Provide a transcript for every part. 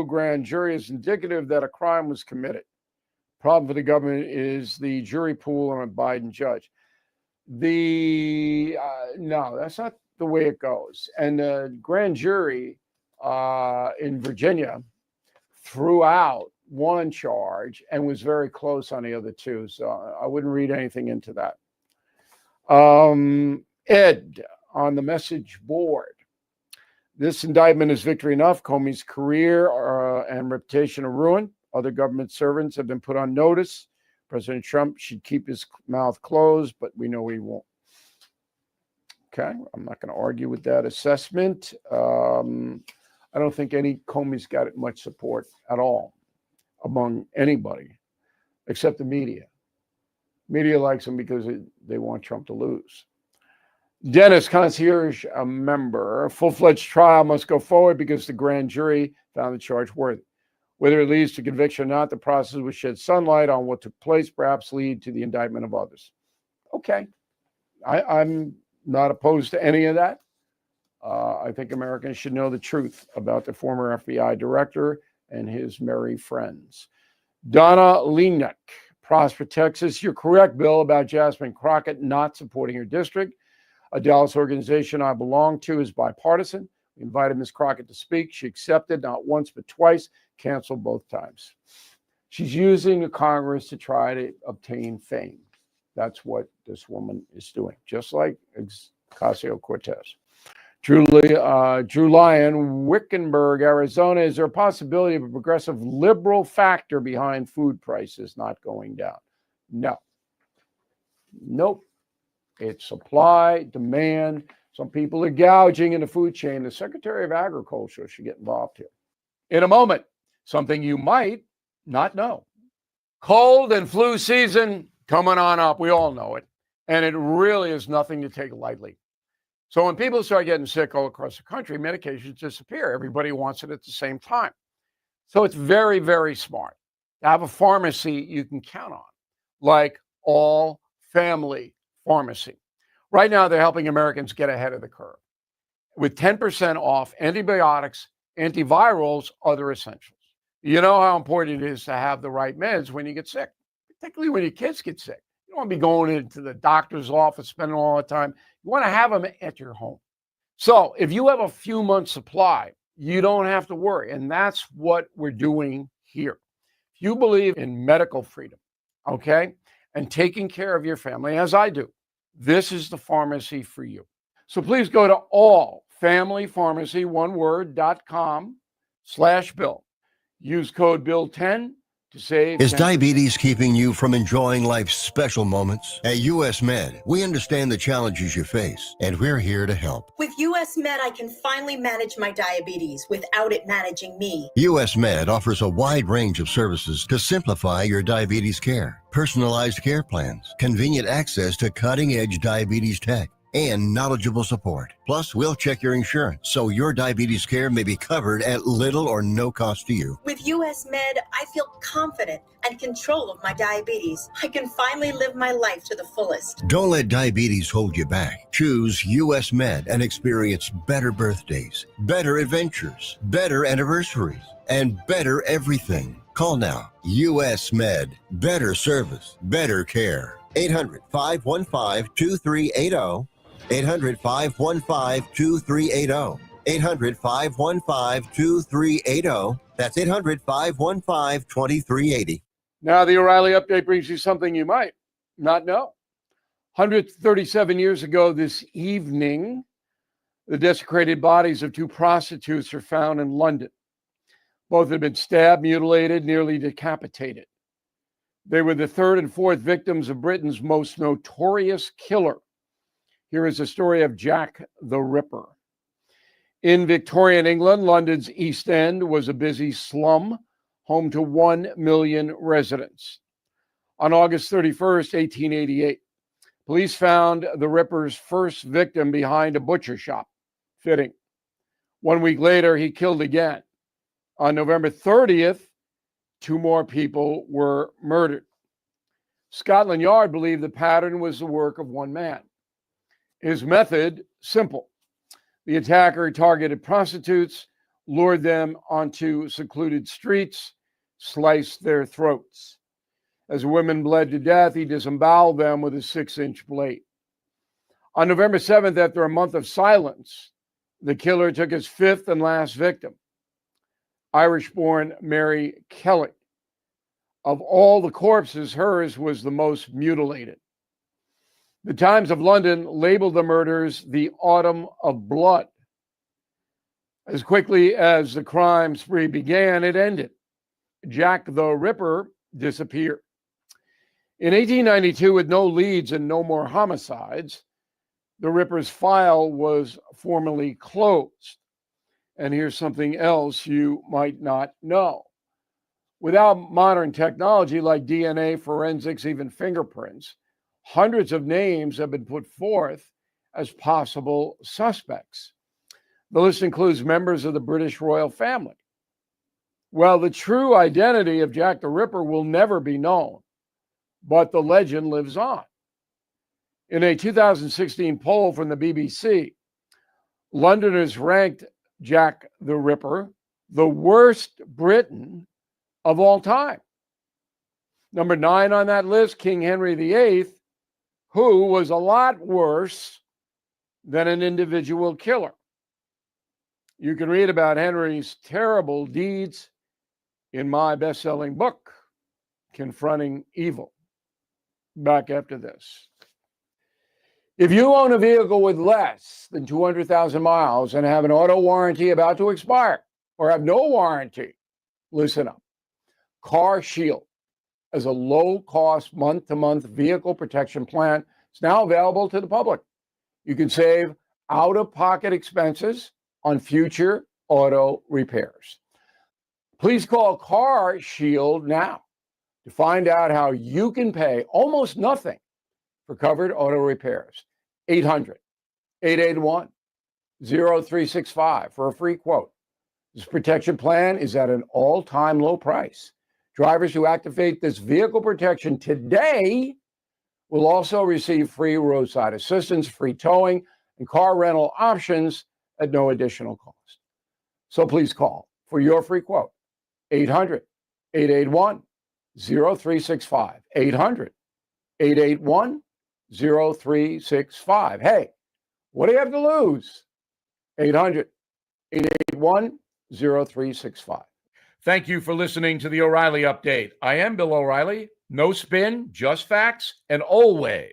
grand jury is indicative that a crime was committed. Problem for the government is the jury pool on a Biden judge. No, that's not the way it goes. And the grand jury in Virginia threw out one charge and was very close on the other two. So I wouldn't read anything into that. Ed on the message board. This indictment is victory enough. Comey's career and reputation are ruined. Other government servants have been put on notice. President Trump should keep his mouth closed, but we know he won't. Okay, I'm not going to argue with that assessment. I don't think Comey's got much support at all among anybody except the media. Media likes him because they want Trump to lose. Dennis, concierge, a member. A full-fledged trial must go forward because the grand jury found the charge worthy. Whether it leads to conviction or not, the process will shed sunlight on what took place, perhaps lead to the indictment of others. Okay. I'm not opposed to any of that. I think Americans should know the truth about the former FBI director and his merry friends. Donna Leanick, Prosper, Texas. You're correct, Bill, about Jasmine Crockett not supporting her district. A Dallas organization I belong to is bipartisan. We invited Ms. Crockett to speak. She accepted not once but twice, canceled both times. She's using the Congress to try to obtain fame. That's what this woman is doing, just like Ocasio-Cortez. Drew Lyon, Wickenburg, Arizona. Is there a possibility of a progressive liberal factor behind food prices not going down? No. Nope. It's supply, demand. Some people are gouging in the food chain. The Secretary of Agriculture should get involved here. In a moment, something you might not know. Cold and flu season coming on up. We all know it. And it really is nothing to take lightly. So when people start getting sick all across the country, medications disappear. Everybody wants it at the same time. So it's very, very smart to have a pharmacy you can count on, like All Family Pharmacy. Right now, they're helping Americans get ahead of the curve with 10% off antibiotics, antivirals, other essentials. You know how important it is to have the right meds when you get sick, particularly when your kids get sick. You don't want to be going into the doctor's office, spending all the time. You want to have them at your home. So if you have a few months supply, you don't have to worry. And that's what we're doing here. If you believe in medical freedom, okay, and taking care of your family, as I do, this is the pharmacy for you. So please go to allfamilypharmacy.com/Bill. Use code Bill10 to save. Is diabetes keeping you from enjoying life's special moments? At US Med, we understand the challenges you face, and we're here to help. With US Med, I can finally manage my diabetes without it managing me. US Med offers a wide range of services to simplify your diabetes care. Personalized care plans, convenient access to cutting-edge diabetes tech, and knowledgeable support. Plus, we'll check your insurance so your diabetes care may be covered at little or no cost to you. With US Med, I feel confident and control of my diabetes. I can finally live my life to the fullest. Don't let diabetes hold you back. Choose US Med and experience better birthdays, better adventures, better anniversaries, and better everything. Call now. US Med. Better service, better care. 800-515-2380. 800-515-2380. 800-515-2380. That's 800-515-2380. Now, the O'Reilly update brings you something you might not know. 137 years ago this evening, the desecrated bodies of two prostitutes are found in London. Both had been stabbed, mutilated, nearly decapitated. They were the third and fourth victims of Britain's most notorious killer. Here is the story of Jack the Ripper. In Victorian England, London's East End was a busy slum, home to 1 million residents. On August 31st, 1888, police found the Ripper's first victim behind a butcher shop. Fitting. 1 week later, he killed again. On November 30th, 2 more people were murdered. Scotland Yard believed the pattern was the work of one man. His method, simple. The attacker targeted prostitutes lured them onto secluded streets, sliced their throats. As women bled to death, he disemboweled them with a 6-inch blade. On November 7th, after a month of silence, the killer took his 5th and last victim, Irish-born Mary Kelly. Of all the corpses, hers was the most mutilated. The Times of London labeled the murders the Autumn of Blood. As quickly as the crime spree began, it ended. Jack the Ripper disappeared. In 1892, with no leads and no more homicides, the Ripper's file was formally closed. And here's something else you might not know. Without modern technology like DNA, forensics, even fingerprints, hundreds of names have been put forth as possible suspects. The list includes members of the British royal family. Well, the true identity of Jack the Ripper will never be known, but the legend lives on. In a 2016 poll from the BBC, Londoners ranked Jack the Ripper the worst Briton of all time. Number 9 on that list, King Henry VIII, who was a lot worse than an individual killer. You can read about Henry's terrible deeds in my best-selling book, Confronting Evil. Back after this. If you own a vehicle with less than 200,000 miles and have an auto warranty about to expire or have no warranty, listen up. Car Shield is a low-cost month-to-month vehicle protection plan. It's now available to the public. You can save out-of-pocket expenses on future auto repairs. Please call Car Shield now to find out how you can pay almost nothing for covered auto repairs. 800-881-0365 for a free quote. This protection plan is at an all-time low price. Drivers who activate this vehicle protection today will also receive free roadside assistance, free towing, and car rental options at no additional cost. So please call for your free quote. 800-881-0365. 800-881-0365. Hey, what do you have to lose? 800-881-0365. Thank you for listening to the O'Reilly Update. I am Bill O'Reilly. No spin, just facts, and always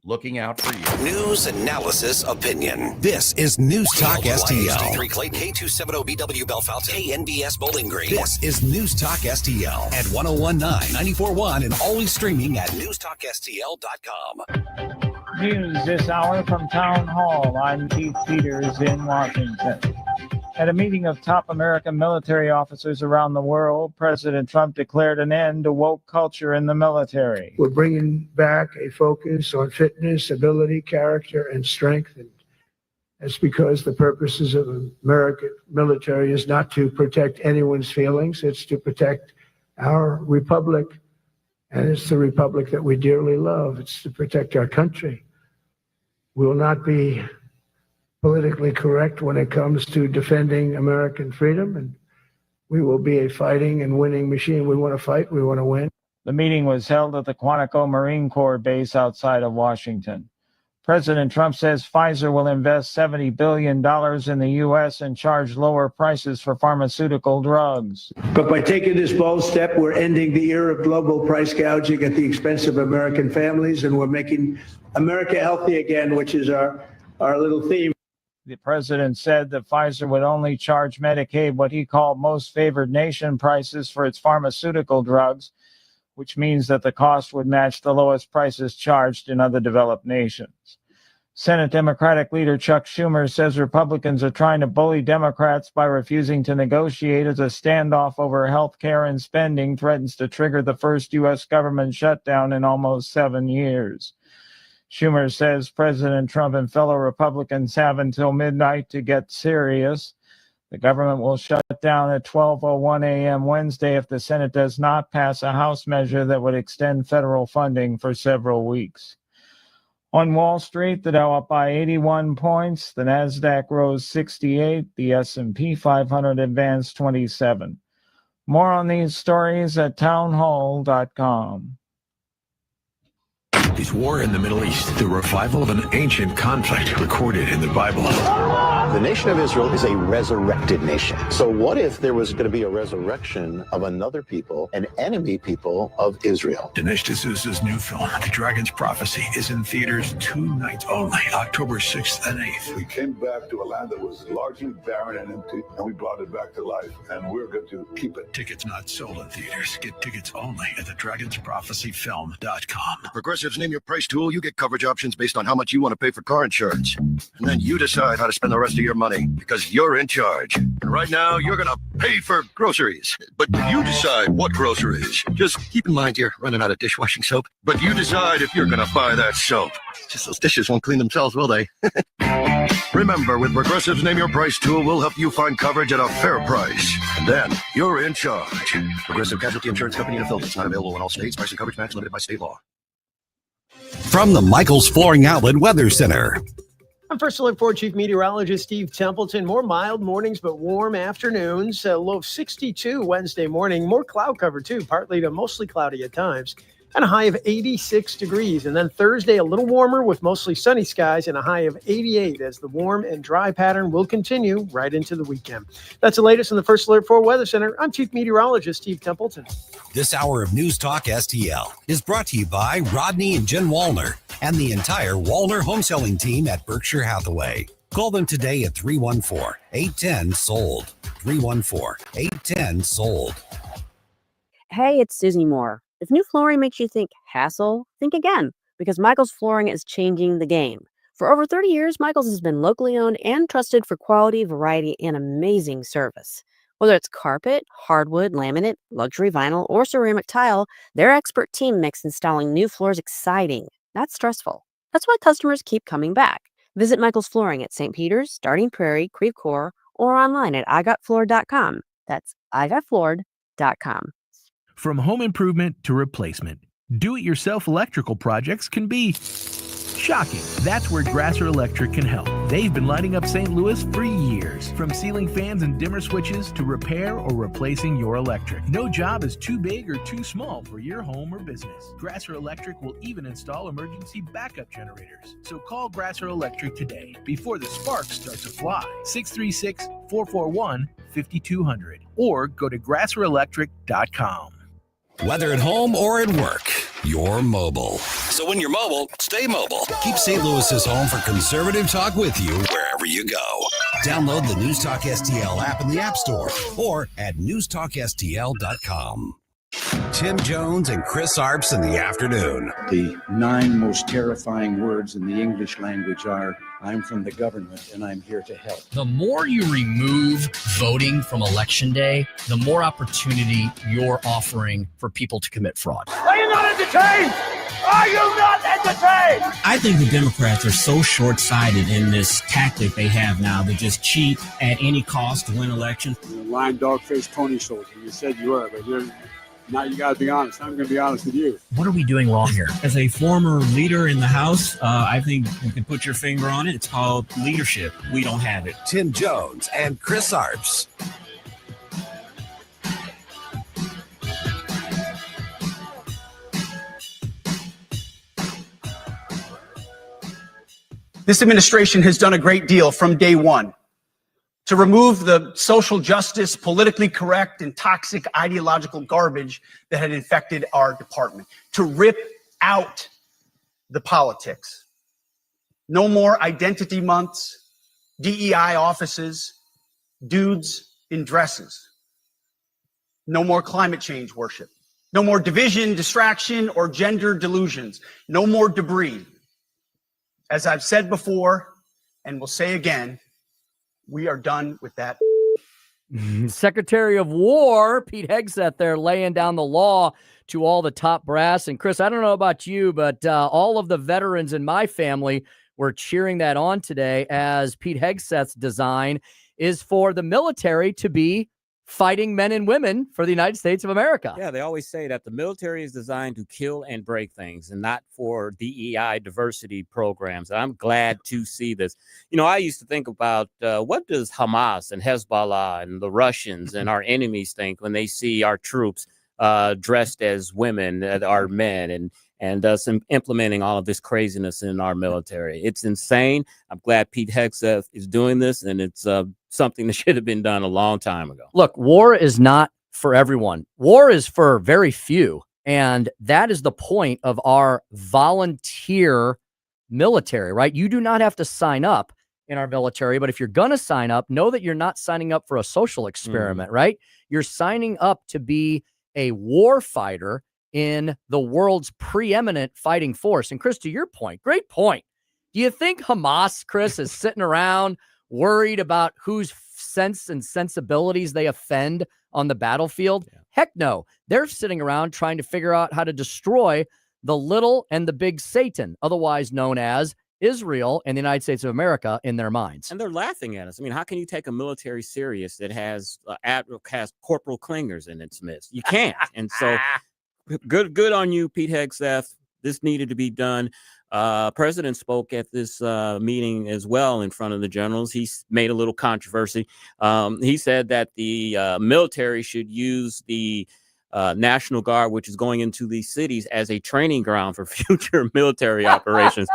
looking out for you. News, analysis, opinion. This is News Talk STL. HD3 Clay, K270BW Belfast, KNBS Bowling Green. This is News Talk STL at 1019, 94.1, and always streaming at newstalkstl.com. News this hour from Town Hall. I'm Keith Peters in Washington. At a meeting of top American military officers around the world, President Trump declared an end to woke culture in the military. We're bringing back a focus on fitness, ability, character, and strength. And that's because the purposes of the American military is not to protect anyone's feelings. It's to protect our republic. And it's the republic that we dearly love. It's to protect our country. We will not be politically correct when it comes to defending American freedom, and we will be a fighting and winning machine. We want to fight, we want to win. The meeting was held at the Quantico Marine Corps base outside of Washington. President Trump says Pfizer will invest $70 billion in the U.S. and charge lower prices for pharmaceutical drugs. But by taking this bold step, we're ending the era of global price gouging at the expense of American families, and we're making America healthy again, which is our little theme. The president said that Pfizer would only charge Medicaid what he called most favored nation prices for its pharmaceutical drugs, which means that the cost would match the lowest prices charged in other developed nations. Senate Democratic leader Chuck Schumer says Republicans are trying to bully Democrats by refusing to negotiate as a standoff over health care and spending threatens to trigger the first U.S. government shutdown in almost 7 years. Schumer says President Trump and fellow Republicans have until midnight to get serious. The government will shut down at 12:01 a.m. Wednesday if the Senate does not pass a House measure that would extend federal funding for several weeks. On Wall Street, the Dow up by 81 points, the Nasdaq rose 68, the S&P 500 advanced 27. More on these stories at townhall.com. Is war in the Middle East the revival of an ancient conflict recorded in the Bible? The nation of Israel is a resurrected nation. So what if there was going to be a resurrection of another people, an enemy people of Israel? Dinesh D'Souza's new film, The Dragon's Prophecy, is in theaters 2 nights only, October 6th and 8th. We came back to a land that was largely barren and empty, and we brought it back to life, and we're going to keep it. Tickets not sold in theaters. Get tickets only at thedragonsprophecyfilm.com. Progressive's Name Your Price tool, you get coverage options based on how much you want to pay for car insurance. And then you decide how to spend the rest of your money because you're in charge. And right now, you're going to pay for groceries. But you decide what groceries. Just keep in mind you're running out of dishwashing soap. But you decide if you're going to buy that soap. Just those dishes won't clean themselves, will they? Remember, with Progressive's Name Your Price tool, we'll help you find coverage at a fair price. And then you're in charge. Progressive Casualty Insurance Company and affiliates. Not available in all states. Price and coverage match limited by state law. From the Michaels Flooring Outlet Weather Center. I'm First Alert 4 Chief Meteorologist Steve Templeton. More mild mornings, but warm afternoons. A low of 62 Wednesday morning. More cloud cover, too, partly to mostly cloudy at times. And a high of 86 degrees. And then Thursday, a little warmer with mostly sunny skies and a high of 88 as the warm and dry pattern will continue right into the weekend. That's the latest in the First Alert 4 Weather Center. I'm Chief Meteorologist Steve Templeton. This hour of News Talk STL is brought to you by Rodney and Jen Wallner and the entire Wallner home selling team at Berkshire Hathaway. Call them today at 314-810-SOLD. 314-810-SOLD. Hey, it's Susie Moore. If new flooring makes you think hassle, think again, because Michaels Flooring is changing the game. For over 30 years, Michaels has been locally owned and trusted for quality, variety, and amazing service. Whether it's carpet, hardwood, laminate, luxury vinyl, or ceramic tile, their expert team makes installing new floors exciting, not stressful. That's why customers keep coming back. Visit Michaels Flooring at St. Peter's, Starting Prairie, Creve Coeur, or online at igotfloored.com. That's igotfloored.com. From home improvement to replacement, do-it-yourself electrical projects can be shocking. That's where Grasser Electric can help. They've been lighting up St. Louis for years. From ceiling fans and dimmer switches to repair or replacing your electric. No job is too big or too small for your home or business. Grasser Electric will even install emergency backup generators. So call Grasser Electric today before the sparks start to fly. 636-441-5200 or go to grasserelectric.com. Whether at home or at work, you're mobile. So when you're mobile, stay mobile. Keep St. Louis's home for conservative talk with you wherever you go. Download the News Talk STL app in the App Store or at newstalkstl.com. Tim Jones and Chris Arps in the afternoon. The 9 most terrifying words in the English language are, I'm from the government and I'm here to help. The more you remove voting from Election Day, the more opportunity you're offering for people to commit fraud. Are you not entertained? Are you not entertained? I think the Democrats are so short-sighted in this tactic they have now to just cheat at any cost to win elections. You're a lying dog-faced pony soldier. You said you were, but now you got to be honest. I'm going to be honest with you. What are we doing wrong here? As a former leader in the House, I think you can put your finger on it. It's called leadership. We don't have it. Tim Jones and Chris Arps. This administration has done a great deal from day one to remove the social justice, politically correct, and toxic ideological garbage that had infected our department, to rip out the politics. No more identity months, DEI offices, dudes in dresses. No more climate change worship. No more division, distraction, or gender delusions. No more debris. As I've said before, and will say again, we are done with that. Secretary of War, Pete Hegseth there laying down the law to all the top brass. And Chris, I don't know about you, but all of the veterans in my family were cheering that on today, as Pete Hegseth's design is for the military to be fighting men and women for the United States of America. Yeah, they always say that the military is designed to kill and break things and not for DEI diversity programs. I'm glad to see this. I used to think about what does Hamas and Hezbollah and the Russians and our enemies think when they see our troops dressed as women, our men, and us implementing all of this craziness in our military. It's insane. I'm glad Pete Hegseth is doing this, and it's something that should have been done a long time ago. Look, war is not for everyone. War is for very few. And that is the point of our volunteer military, right? You do not have to sign up in our military, but if you're going to sign up, know that you're not signing up for a social experiment, right? You're signing up to be a war fighter in the world's preeminent fighting force. And Chris, to your point, great point. Do you think Hamas, Chris, is sitting around worried about whose sense and sensibilities they offend on the battlefield? Yeah. Heck no. They're sitting around trying to figure out how to destroy the little and the big Satan, otherwise known as Israel and the United States of America, in their minds. And they're laughing at us. I mean, how can you take a military serious that has Corporal Clingers in its midst? You can't. And so good on you, Pete Hegseth. This needed to be done. President spoke at this meeting as well in front of the generals. He made a little controversy. He said that the military should use the National Guard, which is going into these cities, as a training ground for future military operations.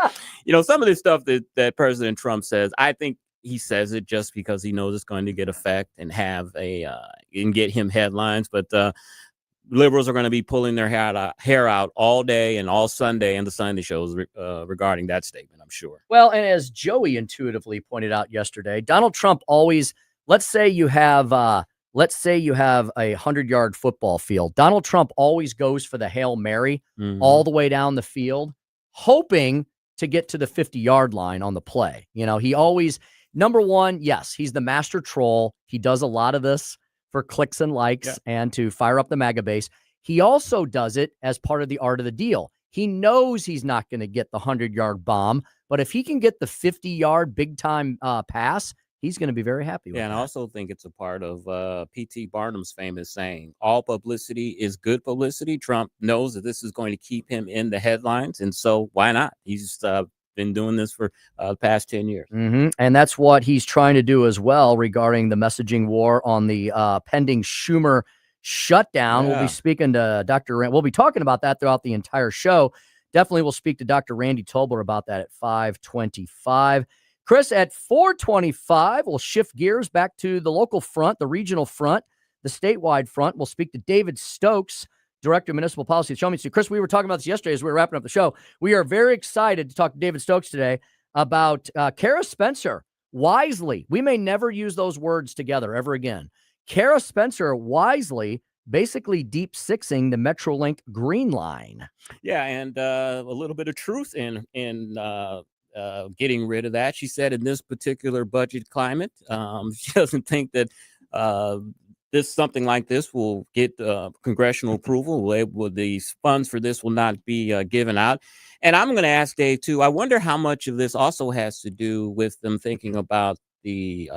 Some of this stuff that President Trump says, I think he says it just because he knows it's going to get effect and and get him headlines. But liberals are going to be pulling their hair out all day and all Sunday and the Sunday shows regarding that statement, I'm sure. Well, and as Joey intuitively pointed out yesterday, Donald Trump always, let's say you have a 100-yard football field. Donald Trump always goes for the Hail Mary all the way down the field, hoping to get to the 50-yard line on the play. He always, number one, yes, he's the master troll. He does a lot of this for clicks and likes and to fire up the MAGA base. He also does it as part of the art of the deal. He knows he's not going to get the 100-yard bomb, but if he can get the 50-yard big-time pass, he's going to be very happy with that. And I also think it's a part of P.T. Barnum's famous saying, all publicity is good publicity. Trump knows that this is going to keep him in the headlines, and so why not? He's been doing this for the past 10 years. And that's what he's trying to do as well regarding the messaging war on the pending Schumer shutdown. We'll be speaking to we'll be talking about that throughout the entire show. Definitely we'll speak to Dr. Randy Tobler about that at 5:25. Chris, at 4:25, we'll shift gears back to the local front, the regional front, the statewide front. We'll speak to David Stokes, Director of Municipal Policy at Show Me. Chris, we were talking about this yesterday as we were wrapping up the show. We are very excited to talk to David Stokes today about Kara Spencer wisely. We may never use those words together ever again. Kara Spencer wisely basically deep sixing the Metrolink Green Line. Yeah, and a little bit of truth in getting rid of that. She said in this particular budget climate, she doesn't think that something like this will get congressional approval. These funds for this will not be given out. And I'm going to ask Dave too. I wonder how much of this also has to do with them thinking about the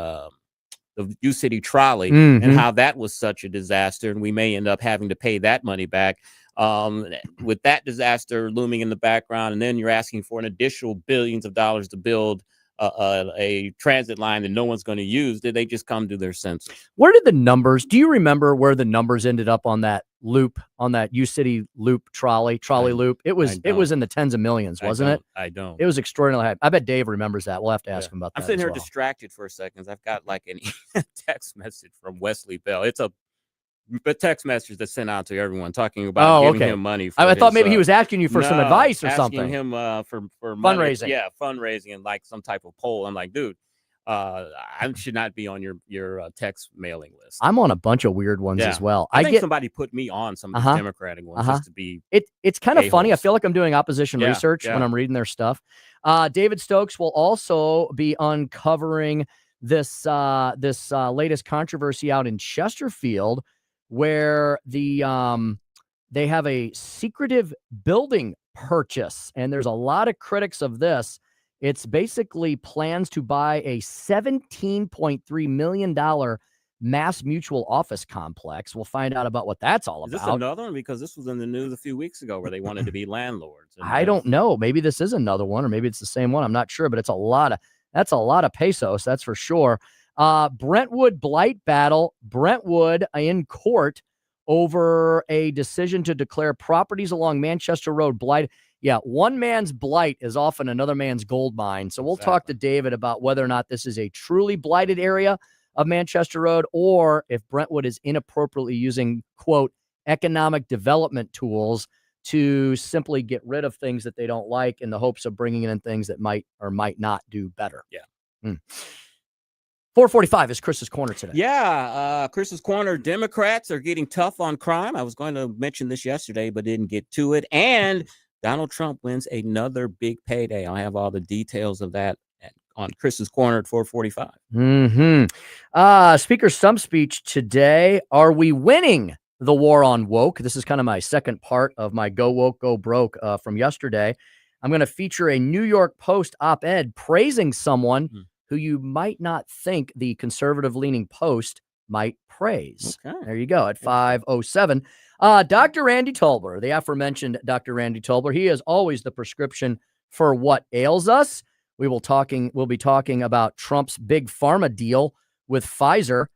U City trolley and how that was such a disaster, and we may end up having to pay that money back. With that disaster looming in the background, and then you're asking for an additional billions of dollars to build a transit line that no one's going to use. Did they just come to their senses? Where did the numbers? Do you remember where the numbers ended up on that loop, on that U City loop trolley loop? It was in the tens of millions, wasn't it? I don't. It was extraordinarily high. I bet Dave remembers that. We'll have to ask him about that. I'm sitting here distracted for a second. I've got like a text message from Wesley Bell. It's a text message that's sent out to everyone talking about giving him money. I thought maybe he was asking you for some advice or something. Asking him for fundraising. Money. Yeah, fundraising and like some type of poll. I'm like, dude, I should not be on your text mailing list. I'm on a bunch of weird ones as well. I think somebody put me on some of the Democratic ones just to be. It's kind of funny. I feel like I'm doing opposition research when I'm reading their stuff. David Stokes will also be uncovering this latest controversy out in Chesterfield, where they have a secretive building purchase, and there's a lot of critics of this. It's basically plans to buy a $17.3 million Mass Mutual office complex. We'll find out about what that's all Is this about. another one? Because this was in the news a few weeks ago where they wanted to be landlords. And I don't know. Maybe this is another one, or maybe it's the same one. I'm not sure, but that's a lot of pesos. That's for sure. Brentwood blight battle. Brentwood in court over a decision to declare properties along Manchester Road blight. Yeah, one man's blight is often another man's gold mine. So we'll talk to David about whether or not this is a truly blighted area of Manchester Road, or if Brentwood is inappropriately using, quote, economic development tools to simply get rid of things that they don't like in the hopes of bringing in things that might or might not do better. Yeah. 445 is Chris's Corner today. Yeah, Chris's Corner. Democrats are getting tough on crime. I was going to mention this yesterday, but didn't get to it. And Donald Trump wins another big payday. I'll have all the details of that on Chris's Corner at 445. Speaker's stump speech today. Are we winning the war on woke? This is kind of my second part of my Go Woke, Go Broke from yesterday. I'm going to feature a New York Post op-ed praising someone who you might not think the conservative-leaning Post might praise. Okay. There you go at 5:07. Dr. Randy Tobler, the aforementioned Dr. Randy Tobler, he is always the prescription for what ails us. We'll be talking about Trump's big pharma deal with Pfizer.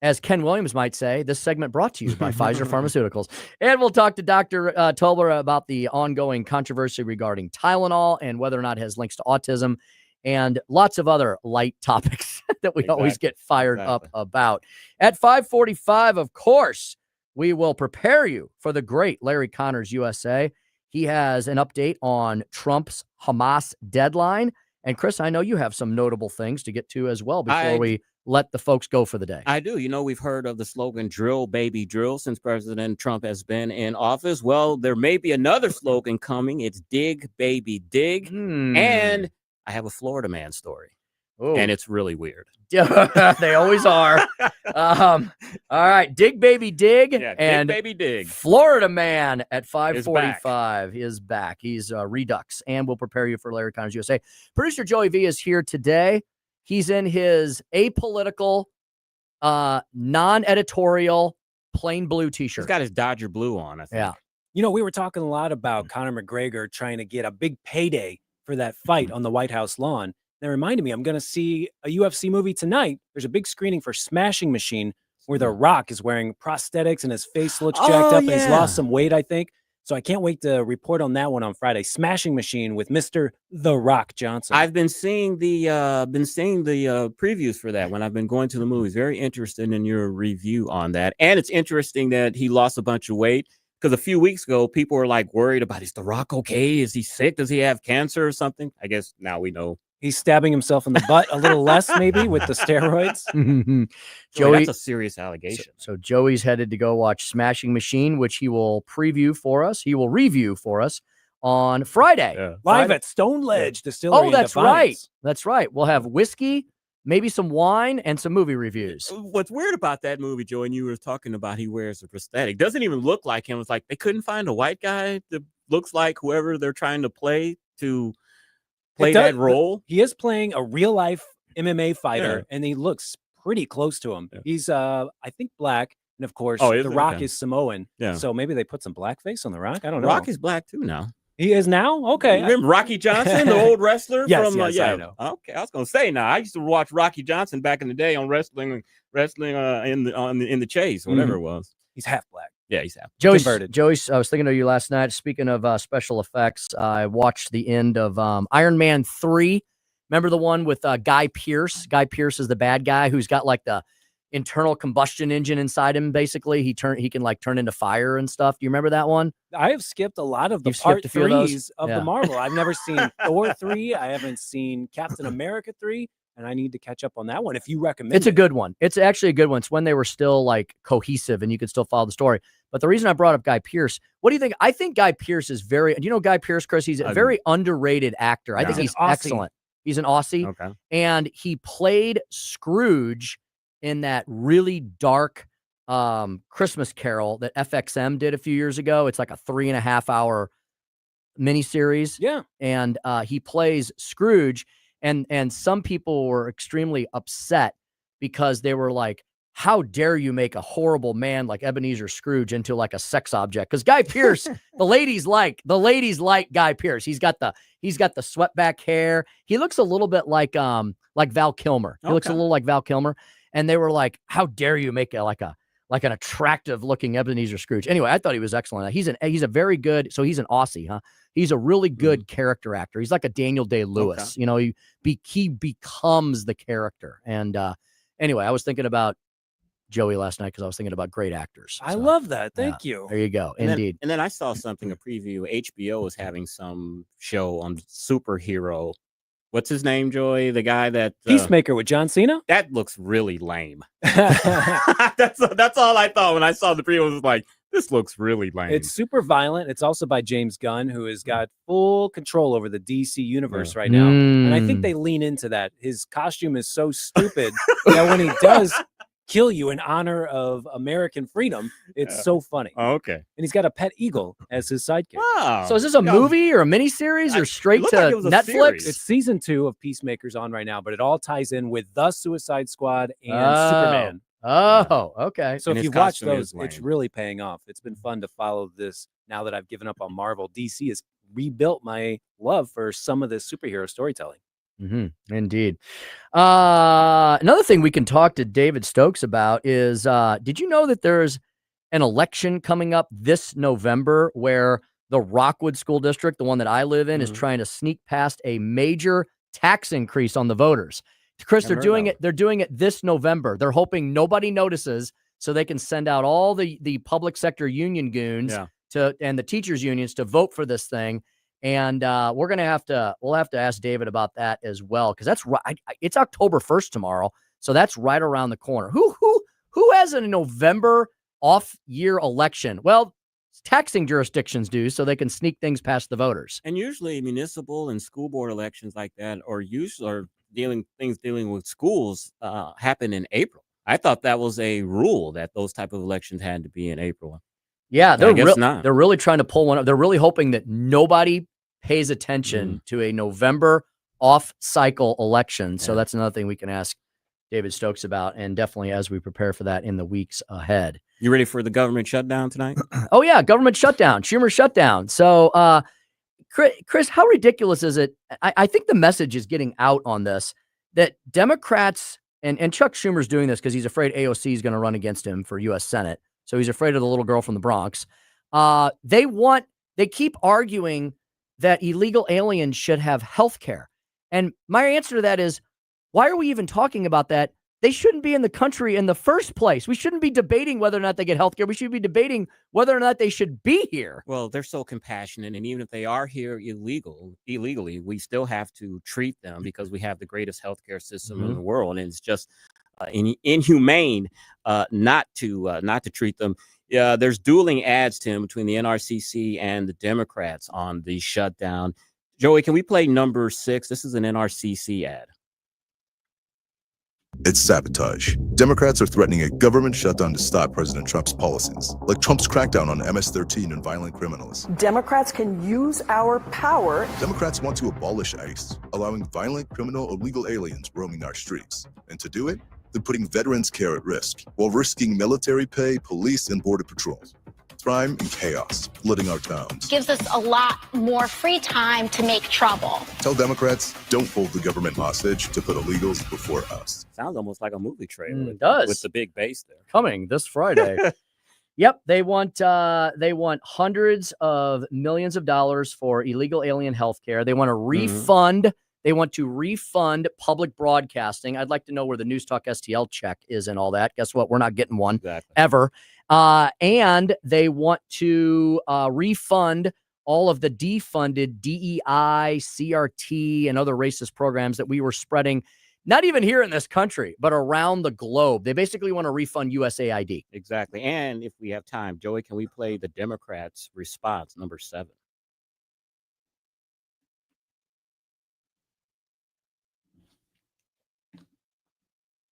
As Ken Williams might say, this segment brought to you by Pfizer Pharmaceuticals. And we'll talk to Dr. Tobler about the ongoing controversy regarding Tylenol and whether or not it has links to autism and lots of other light topics that we always get fired up about. At 5:45, of course, we will prepare you for the great Larry Connors USA. He has an update on Trump's Hamas deadline. And Chris, I know you have some notable things to get to as well before we let the folks go for the day. I do. You know, we've heard of the slogan drill, baby, drill since President Trump has been in office. Well, there may be another slogan coming. It's dig, baby, dig. And I have a Florida man story. And it's really weird. They always are. All right. Dig, baby, dig. Yeah, and dig, baby, dig. Florida man at 5:45 is back. He's Redux. And we'll prepare you for Larry Connors USA. Producer Joey V is here today. He's in his apolitical, non-editorial, plain blue t-shirt. He's got his Dodger blue on, I think. Yeah. You know, we were talking a lot about Conor McGregor trying to get a big payday for that fight on the White House lawn. That reminded me, I'm going to see a UFC movie tonight. There's a big screening for Smashing Machine where The Rock is wearing prosthetics and his face looks jacked up and he's lost some weight, I think. So I can't wait to report on that one on Friday. Smashing Machine with Mr. The Rock Johnson. I've been seeing the previews for that when I've been going to the movies. Very interested in your review on that. And it's interesting that he lost a bunch of weight because a few weeks ago, people were like worried about, is The Rock okay? Is he sick? Does he have cancer or something? I guess now we know. He's stabbing himself in the butt a little less, maybe, with the steroids. Joey, that's a serious allegation. So Joey's headed to go watch Smashing Machine, which he will preview for us. He will review for us on Friday. Live at Stone Ledge Distillery. Oh, that's right. That's right. We'll have whiskey, maybe some wine, and some movie reviews. What's weird about that movie, Joe, and you were talking about he wears a prosthetic. Doesn't even look like him. It's like they couldn't find a white guy that looks like whoever they're trying to play to play that role. He is playing a real life MMA fighter, and he looks pretty close to him. He's I think black, and of course The Rock is Samoan. Yeah. So maybe they put some blackface on The Rock. I don't know. Rock is black too now. He is now? Okay. Remember Rocky Johnson, the old wrestler? Yes, from, I know. Okay, I was gonna say now. I used to watch Rocky Johnson back in the day on wrestling in the Chase, whatever it was. He's half black. Yeah, he's half Joey's, I was thinking of you last night. Speaking of special effects, I watched the end of Iron Man 3. Remember the one with Guy Pearce? Guy Pearce is the bad guy who's got like the internal combustion engine inside him. Basically, he can like turn into fire and stuff. Do you remember that one? I have skipped a lot of the You've part skipped a few of those? 3s of the Marvel. I've never seen Thor 3. I haven't seen Captain America 3. And I need to catch up on that one if you recommend It's a good one. It's actually a good one. It's when they were still like cohesive and you could still follow the story. But the reason I brought up Guy Pearce, what do you think? I think Guy Pearce is do you know Guy Pearce, Chris? He's a very underrated actor. I think he's excellent. He's an Aussie. Okay. And he played Scrooge in that really dark Christmas Carol that FXM did a few years ago. It's like a 3.5-hour miniseries. Yeah. And he plays Scrooge. And some people were extremely upset because they were like, how dare you make a horrible man like Ebenezer Scrooge into like a sex object? Because Guy Pearce, the ladies like Guy Pearce. He's got the swept-back hair. He looks a little bit like Val Kilmer. He looks a little like Val Kilmer. And they were like, how dare you make it like an attractive looking Ebenezer Scrooge? Anyway, I thought he was excellent. He's a very good. So he's an Aussie, huh? He's a really good character actor. He's like a Daniel Day-Lewis. You know, he becomes the character. And anyway, I was thinking about Joey last night because I was thinking about great actors. I love that. Thank you. There you go. And Indeed. Then I saw something, a preview. HBO is having some show on superhero. What's his name, Joey? The guy that Peacemaker with John Cena? That looks really lame. That's all I thought when I saw the preview. Was like, this looks really lame. It's super violent. It's also by James Gunn, who has got full control over the DC universe right now. And I think they lean into that. His costume is so stupid that when he does kill you in honor of American freedom, it's so funny. Oh, okay. And he's got a pet eagle as his sidekick. Wow. So is this a movie or a miniseries or straight to Netflix? It's season 2 of Peacemaker's on right now, but it all ties in with The Suicide Squad and Superman. Oh, okay. So if you've watched those, it's really paying off. It's been fun to follow this now that I've given up on Marvel. DC has rebuilt my love for some of this superhero storytelling. Indeed. Another thing we can talk to David Stokes about is, did you know that there's an election coming up this November where the Rockwood School District, the one that I live in, is trying to sneak past a major tax increase on the voters? Chris, they're doing it this November. They're hoping nobody notices so they can send out all the public sector union goons and the teachers unions to vote for this thing. And we'll have to ask David about that as well, because that's right. It's October 1st tomorrow, so that's right around the corner. Who has a November off-year election? Well, taxing jurisdictions do, so they can sneak things past the voters. And usually, municipal and school board elections like that, or dealing with schools, happen in April. I thought that was a rule that those type of elections had to be in April. Yeah, they're really trying to pull one up. They're really hoping that nobody pays attention to a November off-cycle election. So that's another thing we can ask David Stokes about, and definitely as we prepare for that in the weeks ahead. You ready for the government shutdown tonight? Oh, yeah, government shutdown, Schumer shutdown. So, Chris, how ridiculous is it? I think the message is getting out on this, that Democrats, and Chuck Schumer's doing this because he's afraid AOC is going to run against him for U.S. Senate. So he's afraid of the little girl from the Bronx. They keep arguing that illegal aliens should have health care. And my answer to that is, why are we even talking about that? They shouldn't be in the country in the first place. We shouldn't be debating whether or not they get health care. We should be debating whether or not they should be here. Well, they're so compassionate. And even if they are here illegally, we still have to treat them because we have the greatest healthcare system in the world. And it's just inhumane not to treat them. Yeah, there's dueling ads, Tim, between the NRCC and the Democrats on the shutdown. Joey, can we play number 6? This is an NRCC ad. It's sabotage. Democrats are threatening a government shutdown to stop President Trump's policies, like Trump's crackdown on MS-13 and violent criminals. Democrats can use our power. Democrats want to abolish ICE, allowing violent criminal or illegal aliens roaming our streets. And to do it, they're putting veterans' care at risk, while risking military pay, police, and border patrols. Crime and chaos flooding our towns. Gives us a lot more free time to make trouble. Tell Democrats, don't hold the government hostage to put illegals before us. Sounds almost like a movie trailer. It does. With the big bass there. Coming this Friday. Yep, they want hundreds of millions of dollars for illegal alien health care. They want to refund. They want to refund public broadcasting. I'd like to know where the News Talk STL check is and all that. Guess what? We're not getting one ever. And they want to refund all of the defunded DEI, CRT, and other racist programs that we were spreading, not even here in this country, but around the globe. They basically want to refund USAID. Exactly. And if we have time, Joey, can we play the Democrats' response, number 7?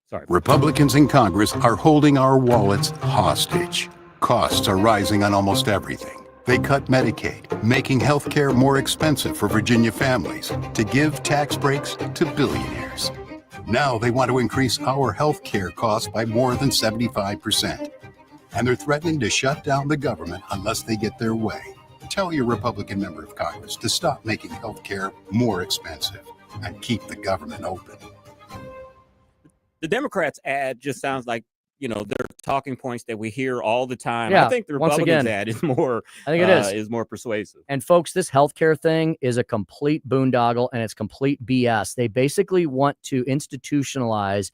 Sorry. Republicans in Congress are holding our wallets hostage. Costs are rising on almost everything. They cut Medicaid, making health care more expensive for Virginia families to give tax breaks to billionaires. Now they want to increase our health care costs by more than 75%. And they're threatening to shut down the government unless they get their way. Tell your Republican member of Congress to stop making health care more expensive and keep the government open. The Democrats' ad just sounds like, their talking points that we hear all the time. Yeah, I think the once Republicans' again, ad is more. I think it is more persuasive. And folks, this healthcare thing is a complete boondoggle and it's complete BS. They basically want to institutionalize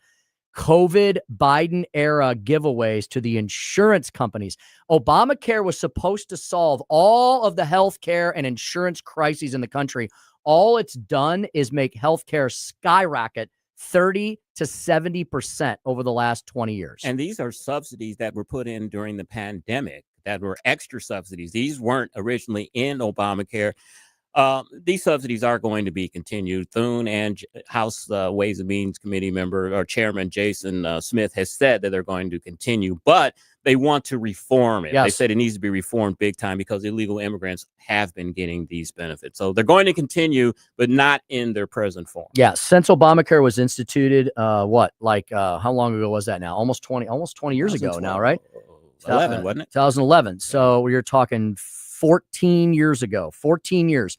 COVID Biden era giveaways to the insurance companies. Obamacare was supposed to solve all of the healthcare and insurance crises in the country. All it's done is make healthcare skyrocket 30 to 70% over the last 20 years. And these are subsidies that were put in during the pandemic that were extra subsidies. These weren't originally in Obamacare. These subsidies are going to be continued. Thune and House Ways and Means Committee member or Chairman Jason Smith has said that they're going to continue, but they want to reform it. Yes. They said it needs to be reformed big time because illegal immigrants have been getting these benefits. So they're going to continue, but not in their present form. Yeah, since Obamacare was instituted, how long ago was that now? Almost 20 years ago now, right? 11, wasn't it? 2011. So we're talking 14 years ago. 14 years.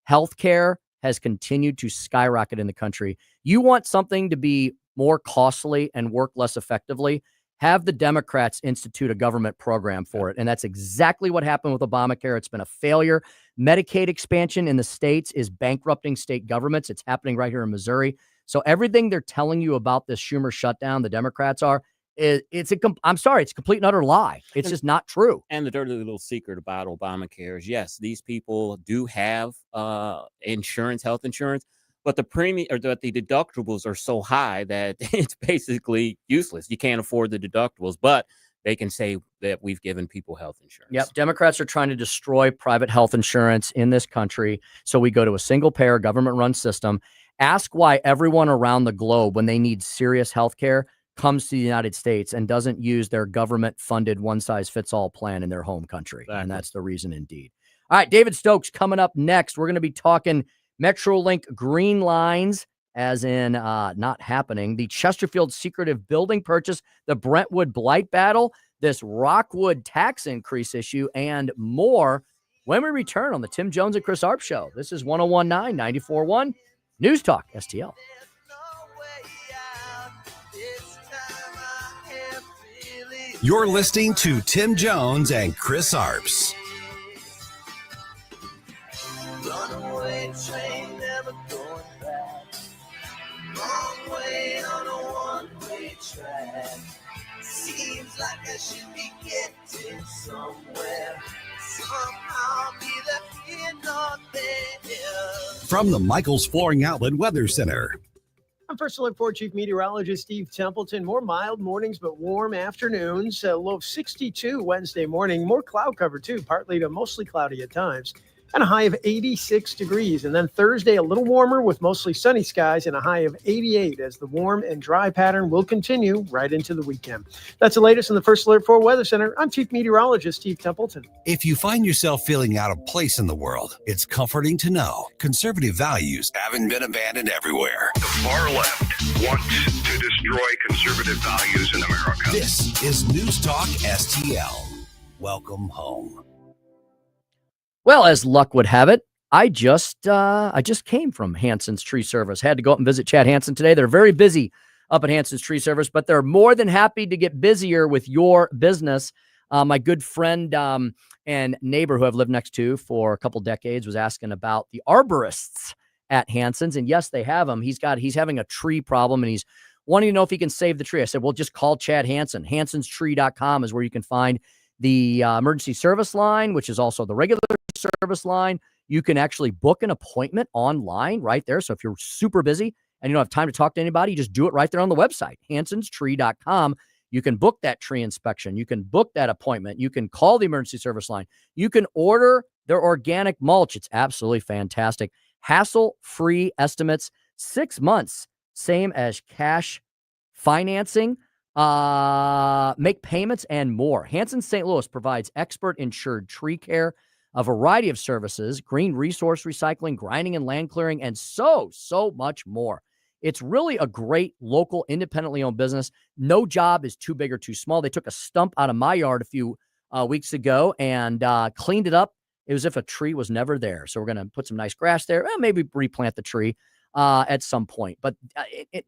Healthcare has continued to skyrocket in the country. You want something to be more costly and work less effectively, have the Democrats institute a government program for it. And that's exactly what happened with Obamacare. It's been a failure. Medicaid expansion in the states is bankrupting state governments. It's happening right here in Missouri. So everything they're telling you about this Schumer shutdown, the Democrats are, it's a complete and utter lie. It's just not true. And the dirty little secret about Obamacare is, yes, these people do have insurance, health insurance, but the premium or the deductibles are so high that it's basically useless. You can't afford the deductibles, but they can say that we've given people health insurance. Yep. Democrats are trying to destroy private health insurance in this country. So we go to a single payer government run system. Ask why everyone around the globe, when they need serious health care, comes to the United States and doesn't use their government funded one size fits all plan in their home country. Exactly. And that's the reason indeed. All right. David Stokes coming up next. We're going to be talking Metrolink green lines, as in not happening, the Chesterfield secretive building purchase, the Brentwood blight battle, this Rockwood tax increase issue, and more when we return on the Tim Jones and Chris Arps Show. This is 1019 94.1 News Talk STL. You're listening to Tim Jones and Chris Arps. Runaway train, never going back. Long way on a one-way track. Seems like I should be getting somewhere. Somehow neither here nor there. From the Michaels Flooring Outlet Weather Center. I'm First Alert 4 Chief Meteorologist Steve Templeton. More mild mornings, but warm afternoons. A low of 62 Wednesday morning. More cloud cover, too. Partly to mostly cloudy at times. And a high of 86 degrees. And then Thursday, a little warmer with mostly sunny skies and a high of 88 as the warm and dry pattern will continue right into the weekend. That's the latest in the First Alert 4 Weather Center. I'm Chief Meteorologist Steve Templeton. If you find yourself feeling out of place in the world, it's comforting to know conservative values haven't been abandoned everywhere. The far left wants to destroy conservative values in America. This is News Talk STL. Welcome home. Well, as luck would have it, I just came from Hanson's Tree Service. Had to go up and visit Chad Hanson today. They're very busy up at Hanson's Tree Service, but they're more than happy to get busier with your business. My good friend and neighbor who I've lived next to for a couple decades was asking about the arborists at Hanson's, and yes, they have them. He's having a tree problem, and he's wanting to know if he can save the tree. I said, well, just call Chad Hanson. HansonsTree.com is where you can find the emergency service line, which is also the regular service line. You can actually book an appointment online right there. So if you're super busy and you don't have time to talk to anybody, you just do it right there on the website, HansonsTree.com. You can book that tree inspection. You can book that appointment. You can call the emergency service line. You can order their organic mulch. It's absolutely fantastic. Hassle-free estimates, 6 months, same as cash financing. Make payments and more. Hanson St. Louis provides expert insured tree care, a variety of services, green resource recycling, grinding and land clearing, and so much more. It's really a great local, independently owned business. No job is too big or too small. They took a stump out of my yard a few weeks ago and cleaned it up. It was as if a tree was never there. So we're going to put some nice grass there, maybe replant the tree at some point. But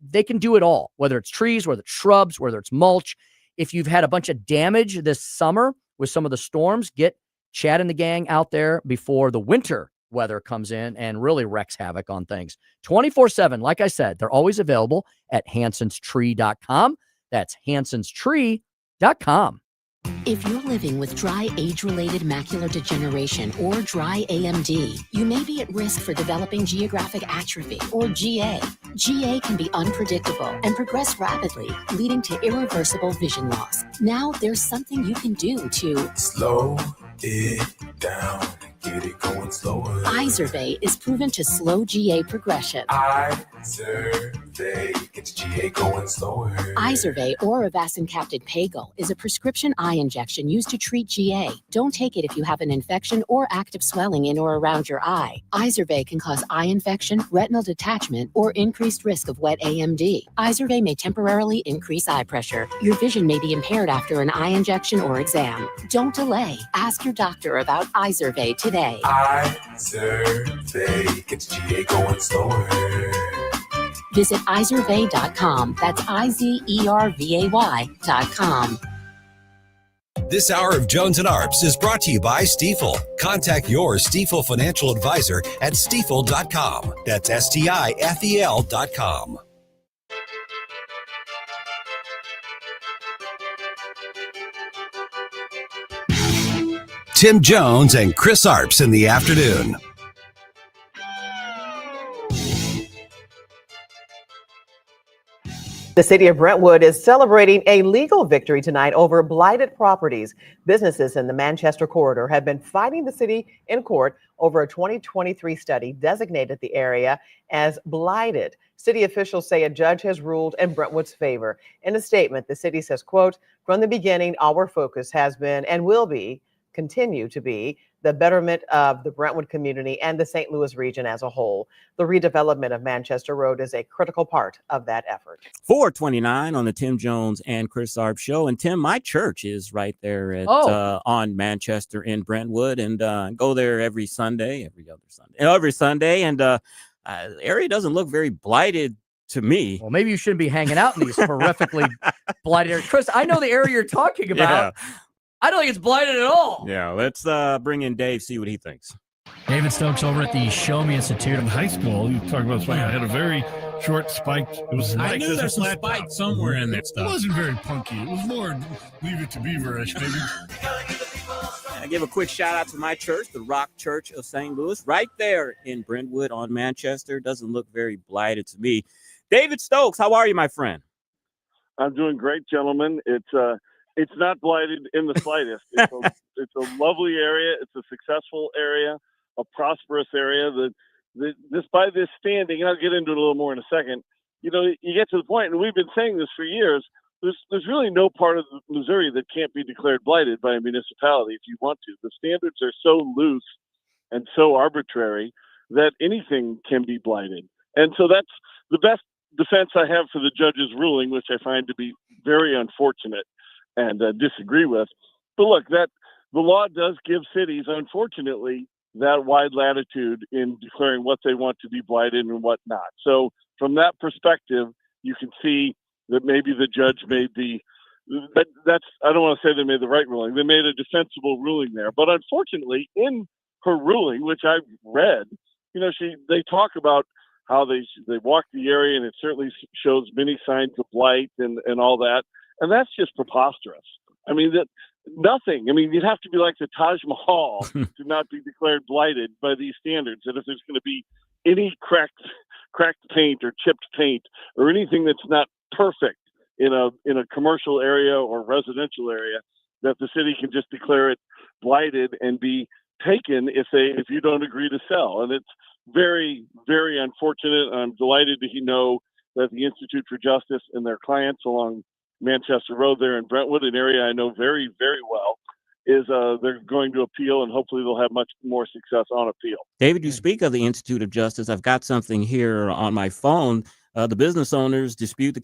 they can do it all, whether it's trees, whether it's shrubs, whether it's mulch. If you've had a bunch of damage this summer with some of the storms, get Chad and the gang out there before the winter weather comes in and really wreaks havoc on things. 24/7, like I said, they're always available at hansonstree.com. That's hansonstree.com. If you're living with dry age-related macular degeneration or dry AMD, you may be at risk for developing geographic atrophy or GA. GA can be unpredictable and progress rapidly, leading to irreversible vision loss. Now there's something you can do to slow it down, get it going slower. Izervay is proven to slow GA progression. Izervay gets GA going slower. Izervay or avacincaptad pagel is a prescription eye injection used to treat GA. Don't take it if you have an infection or active swelling in or around your eye. Izervay can cause eye infection, retinal detachment, or increased risk of wet AMD. Izervay may temporarily increase eye pressure. Your vision may be impaired after an eye injection or exam. Don't delay. Ask your doctor about Izervay today. Izervay gets GA going slower. Visit Izervay.com. That's IZERVAY.com. This hour of Jones and Arps is brought to you by Stifel. Contact your Stifel financial advisor at stifel.com. That's STIFEL.com. Tim Jones and Chris Arps in the afternoon. The city of Brentwood is celebrating a legal victory tonight over blighted properties. Businesses in the Manchester corridor have been fighting the city in court over a 2023 study designated the area as blighted. City officials say a judge has ruled in Brentwood's favor. In a statement, the city says, quote, "From the beginning, our focus has been and will be, continue to be, the betterment of the Brentwood community and the St. Louis region as a whole. The redevelopment of Manchester Road is a critical part of that effort." 429 on the Tim Jones and Chris Arps show. And Tim, my church is right there at on Manchester in Brentwood, and go there every Sunday. And the area doesn't look very blighted to me. Well, maybe you shouldn't be hanging out in these horrifically blighted areas. Chris, I know the area you're talking about. Yeah. I don't think it's blighted at all. Yeah, let's bring in Dave, see what he thinks. David Stokes over at the Show Me Institute. In high school, you talk about spike. I had a very short spike. It was I like knew this. there's a spike somewhere in that stuff. It wasn't very punky. It was more Leave It to Beaver-ish, maybe. I give a quick shout out to my church, the Rock Church of St. Louis, right there in Brentwood on Manchester. Doesn't look very blighted to me. David Stokes, how are you, my friend? I'm doing great, gentlemen. It's not blighted in the slightest. It's a lovely area. It's a successful area, a prosperous area. Just by this standing, and I'll get into it a little more in a second, you get to the point, and we've been saying this for years, there's really no part of Missouri that can't be declared blighted by a municipality if you want to. The standards are so loose and so arbitrary that anything can be blighted. And so that's the best defense I have for the judge's ruling, which I find to be very unfortunate and disagree with. But look, that the law does give cities, unfortunately, that wide latitude in declaring what they want to be blighted and what not. So from that perspective, you can see that maybe the judge made I don't want to say they made the right ruling. They made a defensible ruling there. But unfortunately, in her ruling, which I've read, they talk about how they walk the area, and it certainly shows many signs of blight and all that. And that's just preposterous. I mean, you'd have to be like the Taj Mahal to not be declared blighted by these standards. And if there's going to be any cracked paint or chipped paint or anything that's not perfect in a commercial area or residential area, that the city can just declare it blighted and be taken if you don't agree to sell. And it's very, very unfortunate. I'm delighted to know that the Institute for Justice and their clients along Manchester Road there in Brentwood, an area I know very, very well, is they're going to appeal, and hopefully they'll have much more success on appeal. David, you speak of the Institute of Justice. I've got something here on my phone. The business owners dispute the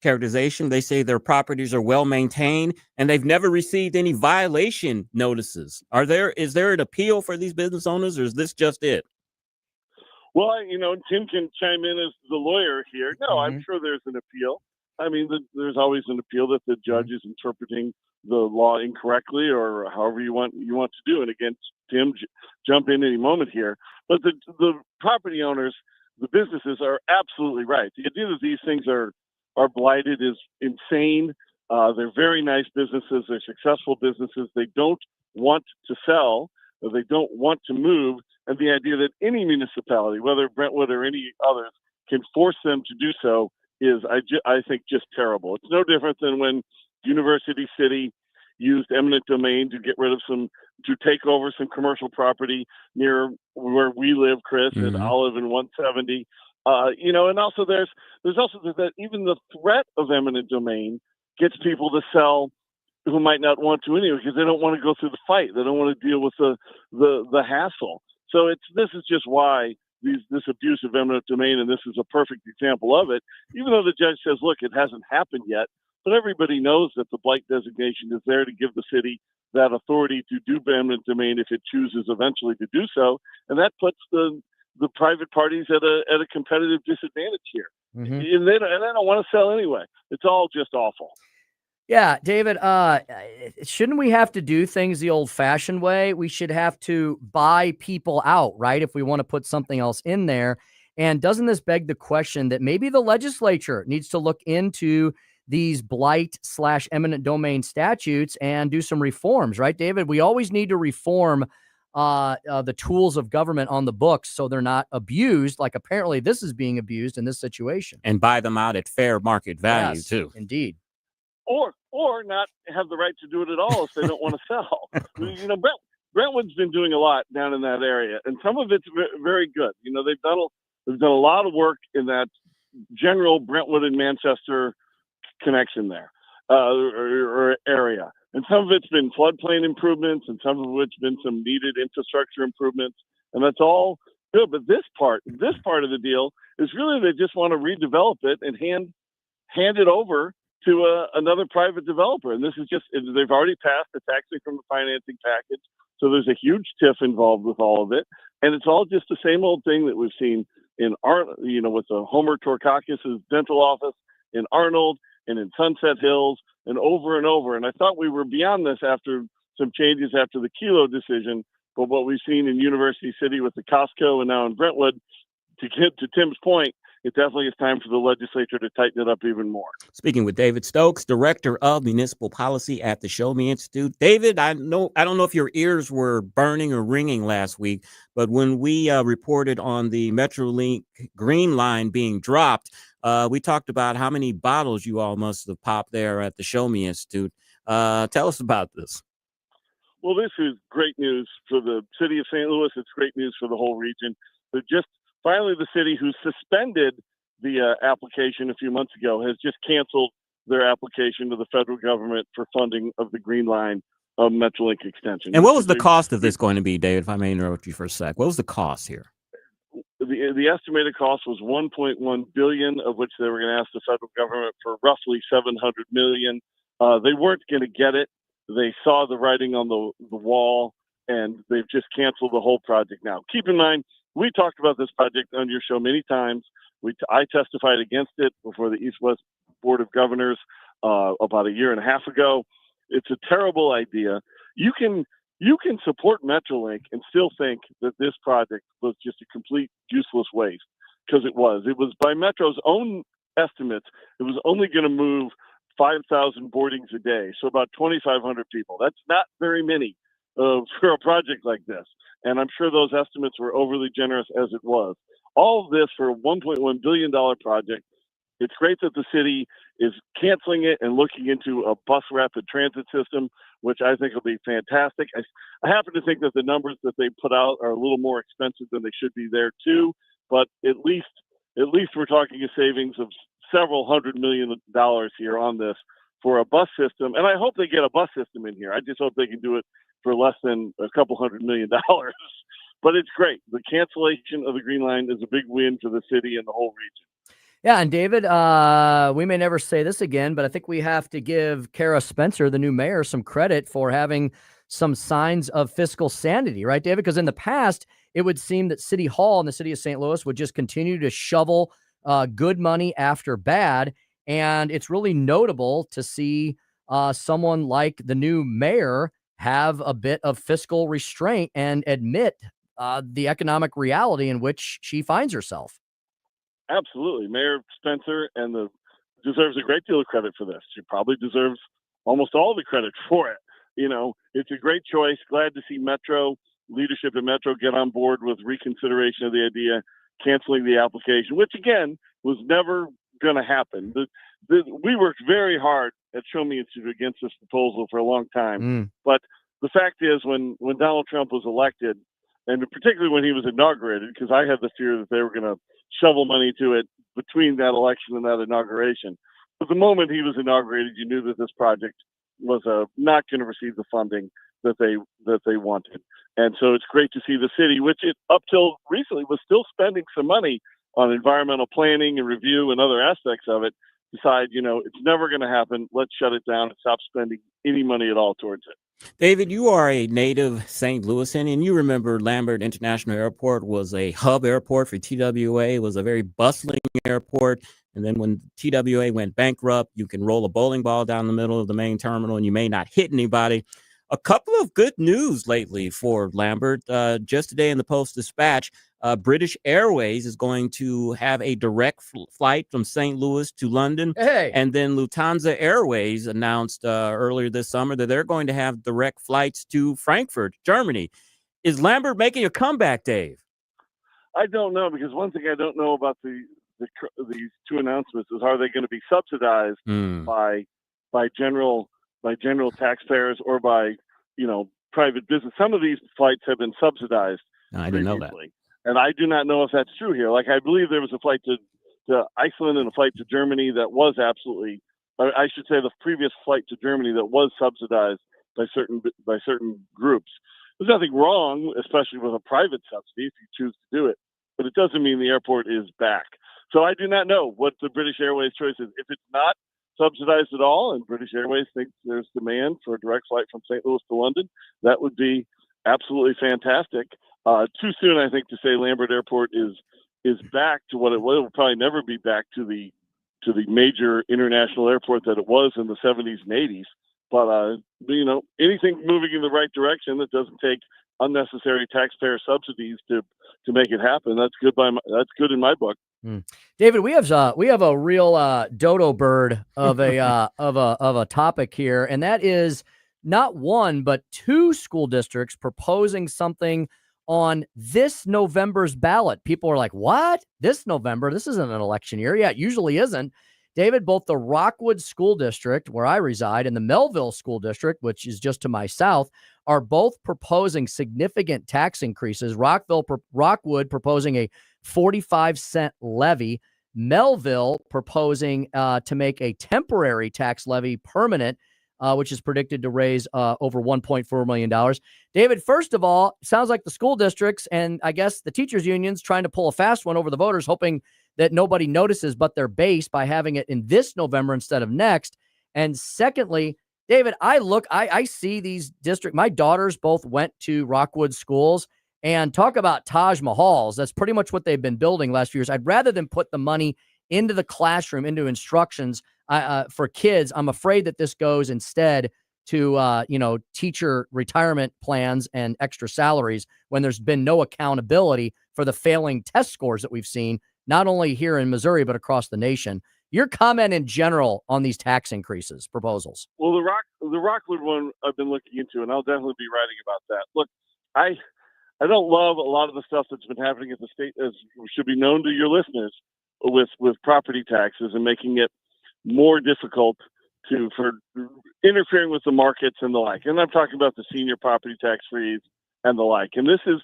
characterization. They say their properties are well maintained and they've never received any violation notices. Is there an appeal for these business owners, or is this just it? Well, Tim can chime in as the lawyer here. No, I'm sure there's an appeal. I mean, there's always an appeal that the judge is interpreting the law incorrectly, or however you want to do it. Again, Tim, jump in any moment here. But the property owners, the businesses are absolutely right. The idea that these things are blighted is insane. They're very nice businesses. They're successful businesses. They don't want to sell, or they don't want to move. And the idea that any municipality, whether Brentwood or any others, can force them to do so is, I think, just terrible. It's no different than when University City used eminent domain to take over some commercial property near where we live, Chris, at Olive and 170. And also there's also that even the threat of eminent domain gets people to sell who might not want to anyway, because they don't want to go through the fight. They don't want to deal with the hassle. So this is just why this abuse of eminent domain, and this is a perfect example of it, even though the judge says, look, it hasn't happened yet, but everybody knows that the blight designation is there to give the city that authority to do eminent domain if it chooses eventually to do so, and that puts the private parties at a competitive disadvantage here. And they don't want to sell anyway. It's all just awful. Yeah, David, shouldn't we have to do things the old-fashioned way? We should have to buy people out, right, if we want to put something else in there. And doesn't this beg the question that maybe the legislature needs to look into these blight/eminent domain statutes and do some reforms, right, David? We always need to reform the tools of government on the books so they're not abused, like apparently this is being abused in this situation. And buy them out at fair market value, too. Indeed. Or not have the right to do it at all if they don't want to sell. Brentwood's been doing a lot down in that area, and some of it's very good. They've done a lot of work in that general Brentwood and Manchester connection there, or area. And some of it's been floodplain improvements, and some of which been some needed infrastructure improvements, and that's all good. But this part of the deal is really they just want to redevelop it and hand it over to another private developer. And this is they've already passed the taxing from the financing package. So there's a huge tiff involved with all of it. And it's all just the same old thing that we've seen in with the Homer Torkakis' dental office in Arnold and in Sunset Hills and over and over. And I thought we were beyond this after some changes after the Kelo decision. But what we've seen in University City with the Costco and now in Brentwood, to get to Tim's point, it definitely is time for the legislature to tighten it up even more. Speaking with David Stokes, Director of Municipal Policy at the Show Me Institute. David, I don't know if your ears were burning or ringing last week, but when we reported on the Metrolink Green Line being dropped, we talked about how many bottles you all must have popped there at the Show Me Institute. Tell us about this. Well, this is great news for the city of St. Louis. It's great news for the whole region. Finally, the city, who suspended the application a few months ago, has just canceled their application to the federal government for funding of the Green Line of Metrolink extension. And what was the cost of this going to be, David, if I may interrupt you for a sec? What was the cost here? The estimated cost was $1.1 billion, of which they were going to ask the federal government for roughly $700 million. They weren't going to get it. They saw the writing on the wall, and they've just canceled the whole project now. Keep in mind, we talked about this project on your show many times. I testified against it before the East-West Board of Governors about a year and a half ago. It's a terrible idea. You can support Metrolink and still think that this project was just a complete useless waste, because it was. It was, by Metro's own estimates, it was only going to move 5,000 boardings a day, so about 2,500 people. That's not very many for a project like this. And I'm sure those estimates were overly generous as it was. All of this for a $1.1 billion project. It's great that the city is canceling it and looking into a bus rapid transit system, which I think will be fantastic. I happen to think that the numbers that they put out are a little more expensive than they should be there too, but at least we're talking a savings of several $100 million here on this for a bus system. And I hope they get a bus system in here. I just hope they can do it for less than a couple $100 million. But it's great. The cancellation of the Green Line is a big win for the city and the whole region. Yeah, and David, we may never say this again, but I think we have to give Kara Spencer, the new mayor, some credit for having some signs of fiscal sanity, right, David? Because in the past, it would seem that City Hall in the city of St. Louis would just continue to shovel good money after bad. And it's really notable to see someone like the new mayor have a bit of fiscal restraint and admit the economic reality in which she finds herself. Absolutely. Mayor Spencer deserves a great deal of credit for this. She probably deserves almost all the credit for it. You know, it's a great choice. Glad to see Metro leadership at Metro get on board with reconsideration of the idea, canceling the application, which again was never going to happen. We worked very hard at Show Me Institute against this proposal for a long time. But the fact is, when Donald Trump was elected, and particularly when he was inaugurated, because I had the fear that they were going to shovel money to it between that election and that inauguration. But the moment he was inaugurated, you knew that this project was not going to receive the funding that they wanted. And so it's great to see the city, which up till recently was still spending some money on environmental planning and review and other aspects of it, decide, it's never going to happen. Let's shut it down and stop spending any money at all towards it. David, you are a native St. Louisan, and you remember Lambert International Airport was a hub airport for TWA. It was a very bustling airport. And then when TWA went bankrupt, you can roll a bowling ball down the middle of the main terminal and you may not hit anybody. A couple of good news lately for Lambert. Just today in the Post-Dispatch, British Airways is going to have a direct flight from St. Louis to London. Hey. And then Lufthansa Airways announced earlier this summer that they're going to have direct flights to Frankfurt, Germany. Is Lambert making a comeback, Dave? I don't know, because one thing I don't know about these two announcements is, are they going to be subsidized by general taxpayers or by private business? Some of these flights have been subsidized. I didn't know that. And I do not know if that's true here. Like, I believe there was a flight to Iceland and a flight to Germany that was absolutely, I should say the previous flight to Germany that was subsidized by certain groups. There's nothing wrong, especially with a private subsidy, if you choose to do it, but it doesn't mean the airport is back. So I do not know what the British Airways choice is. If it's not subsidized at all and British Airways thinks there's demand for a direct flight from St. Louis to London, that would be absolutely fantastic. Too soon, I think, to say Lambert Airport is back to what it will. It will probably never be back to the major international airport that it was in the 70s and 80s. But anything moving in the right direction that doesn't take unnecessary taxpayer subsidies to make it happen, that's good in my book. David, we have a real dodo bird of a topic here, and that is not one but two school districts proposing something on this November's ballot. People are like, what? This November? This isn't an election year. Yeah, it usually isn't. David, both the Rockwood School District, where I reside, and the Melville School District, which is just to my south, are both proposing significant tax increases. Rockwood proposing a 45-cent levy. Melville proposing to make a temporary tax levy permanent, which is predicted to raise over $1.4 million. David, first of all, sounds like the school districts and I guess the teachers unions trying to pull a fast one over the voters, hoping that nobody notices but their base by having it in this November instead of next. And secondly, David, I see these districts. My daughters both went to Rockwood schools, and talk about Taj Mahals. That's pretty much what they've been building last few years. I'd rather than put the money into the classroom, into instructions for kids. I'm afraid that this goes instead to, teacher retirement plans and extra salaries when there's been no accountability for the failing test scores that we've seen, not only here in Missouri, but across the nation. Your comment in general on these tax increases proposals? Well, the Rockwood one I've been looking into, and I'll definitely be writing about that. Look, I don't love a lot of the stuff that's been happening at the state, as should be known to your listeners, with property taxes and making it more difficult for interfering with the markets and the like. And I'm talking about the senior property tax freeze and the like. And this is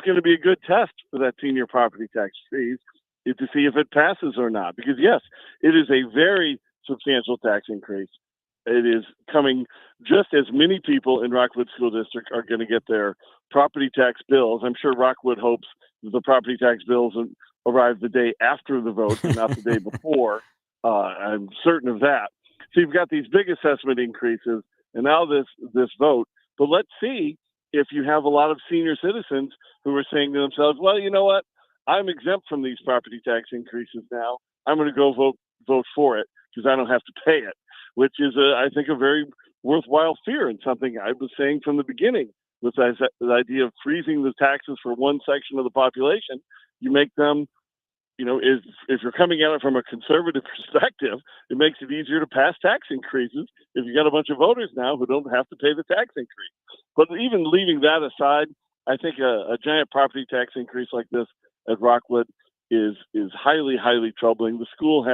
going to be a good test for that senior property tax freeze to see if it passes or not. Because yes, it is a very substantial tax increase. It is coming just as many people in Rockwood School District are going to get their property tax bills. I'm sure Rockwood hopes that the property tax bills arrive the day after the vote and not the day before. I'm certain of that. So you've got these big assessment increases and now this vote. But let's see if you have a lot of senior citizens who are saying to themselves, well, you know what? I'm exempt from these property tax increases now. I'm going to go vote for it because I don't have to pay it, which is, I think, a very worthwhile fear and something I was saying from the beginning with the idea of freezing the taxes for one section of the population. You make them, if you're coming at it from a conservative perspective, it makes it easier to pass tax increases if you got a bunch of voters now who don't have to pay the tax increase. But even leaving that aside, I think a giant property tax increase like this at Rockwood is highly, highly troubling. The school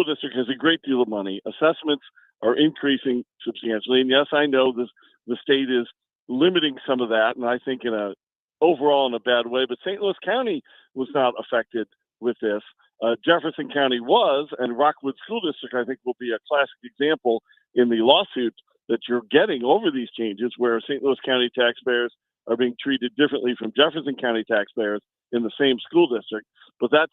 district has a great deal of money. Assessments are increasing substantially. And yes, I know the state is limiting some of that, and I think overall in a bad way, but St. Louis County was not affected with this. Jefferson County was, and Rockwood School District, I think, will be a classic example in the lawsuit that you're getting over these changes, where St. Louis County taxpayers are being treated differently from Jefferson County taxpayers in the same school district. But that's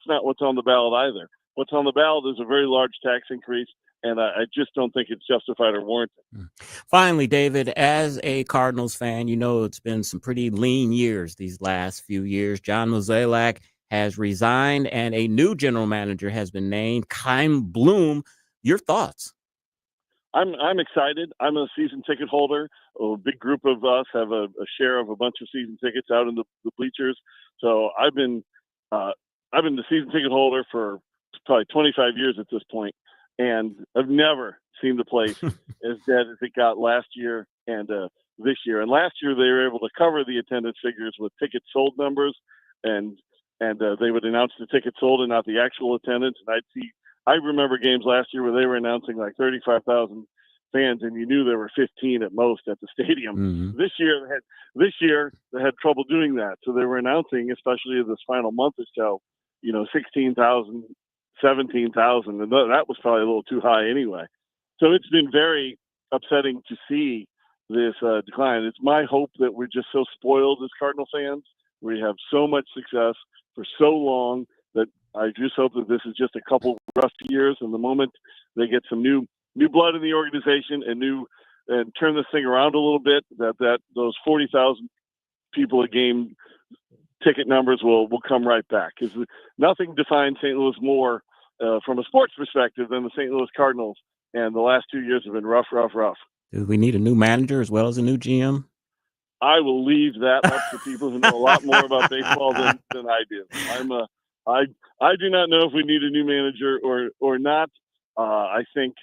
not what's on the ballot either. What's on the ballot is a very large tax increase, and I just don't think it's justified or warranted. Finally, David, as a Cardinals fan, it's been some pretty lean years these last few years. John Mozeliak has resigned, and a new general manager has been named, Chaim Bloom. Your thoughts? I'm excited. I'm a season ticket holder. A big group of us have a share of a bunch of season tickets out in the bleachers. So I've been the season ticket holder for probably 25 years at this point, and I've never seen the place as dead as it got last year and this year. And last year they were able to cover the attendance figures with tickets sold numbers, and they would announce the tickets sold and not the actual attendance. And I remember games last year where they were announcing like 35,000 fans, and you knew there were 15 at most at the stadium. Mm-hmm. This year they had trouble doing that, so they were announcing, especially in this final month or so, 16,000, 17,000, and that was probably a little too high anyway. So it's been very upsetting to see this decline. It's my hope that we're just so spoiled as Cardinal fans. We have so much success for so long that I just hope that this is just a couple rough years, and the moment they get some new blood in the organization and turn this thing around a little bit, that those 40,000 people a game ticket numbers will come right back. Because nothing defines St. Louis more from a sports perspective than the St. Louis Cardinals, and the last 2 years have been rough. Do we need a new manager as well as a new GM? I will leave that up to people who know a lot more about baseball than I do. I do not know if we need a new manager or not. I think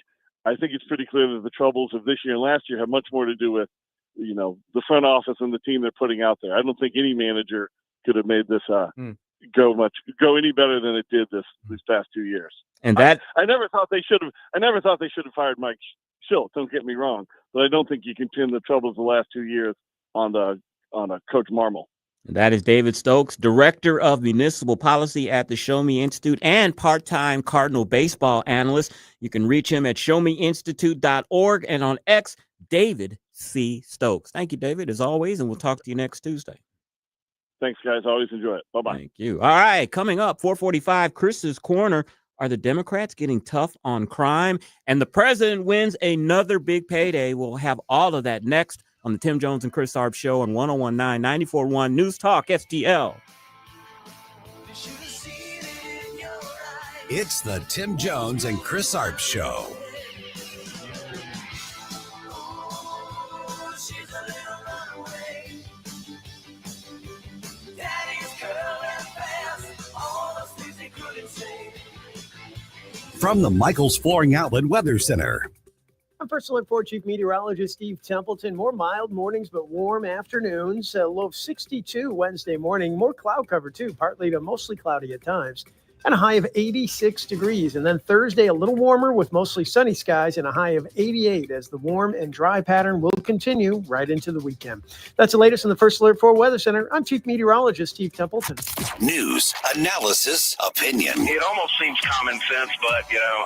it's pretty clear that the troubles of this year and last year have much more to do with, the front office and the team they're putting out there. I don't think any manager could have made this go any better than it did these past 2 years. And that I never thought they should have fired Mike Schilt. Don't get me wrong, but I don't think you can pin the troubles of the last 2 years on Coach Marmol. That is David Stokes, Director of Municipal Policy at the Show Me Institute and part-time Cardinal baseball analyst. You can reach him at showmeinstitute.org and on X, David C. Stokes. Thank you, David, as always, and we'll talk to you next Tuesday. Thanks, guys. Always enjoy it. Bye-bye. Thank you. All right, coming up, 445, Chris's Corner. Are the Democrats getting tough on crime? And the president wins another big payday. We'll have all of that next on the Tim Jones and Chris Arps Show on 101.9, 94.1 News Talk STL. It's the Tim Jones and Chris Arps Show. From the Michaels Flooring Outlet Weather Center. I'm First Alert 4 Chief Meteorologist Steve Templeton. More mild mornings, but warm afternoons. A low of 62 Wednesday morning. More cloud cover, too. Partly to mostly cloudy at times. And a high of 86 degrees. And then Thursday, a little warmer with mostly sunny skies and a high of 88 as the warm and dry pattern will continue right into the weekend. That's the latest in the First Alert 4 Weather Center. I'm Chief Meteorologist Steve Templeton. News, analysis, opinion. It almost seems common sense, but,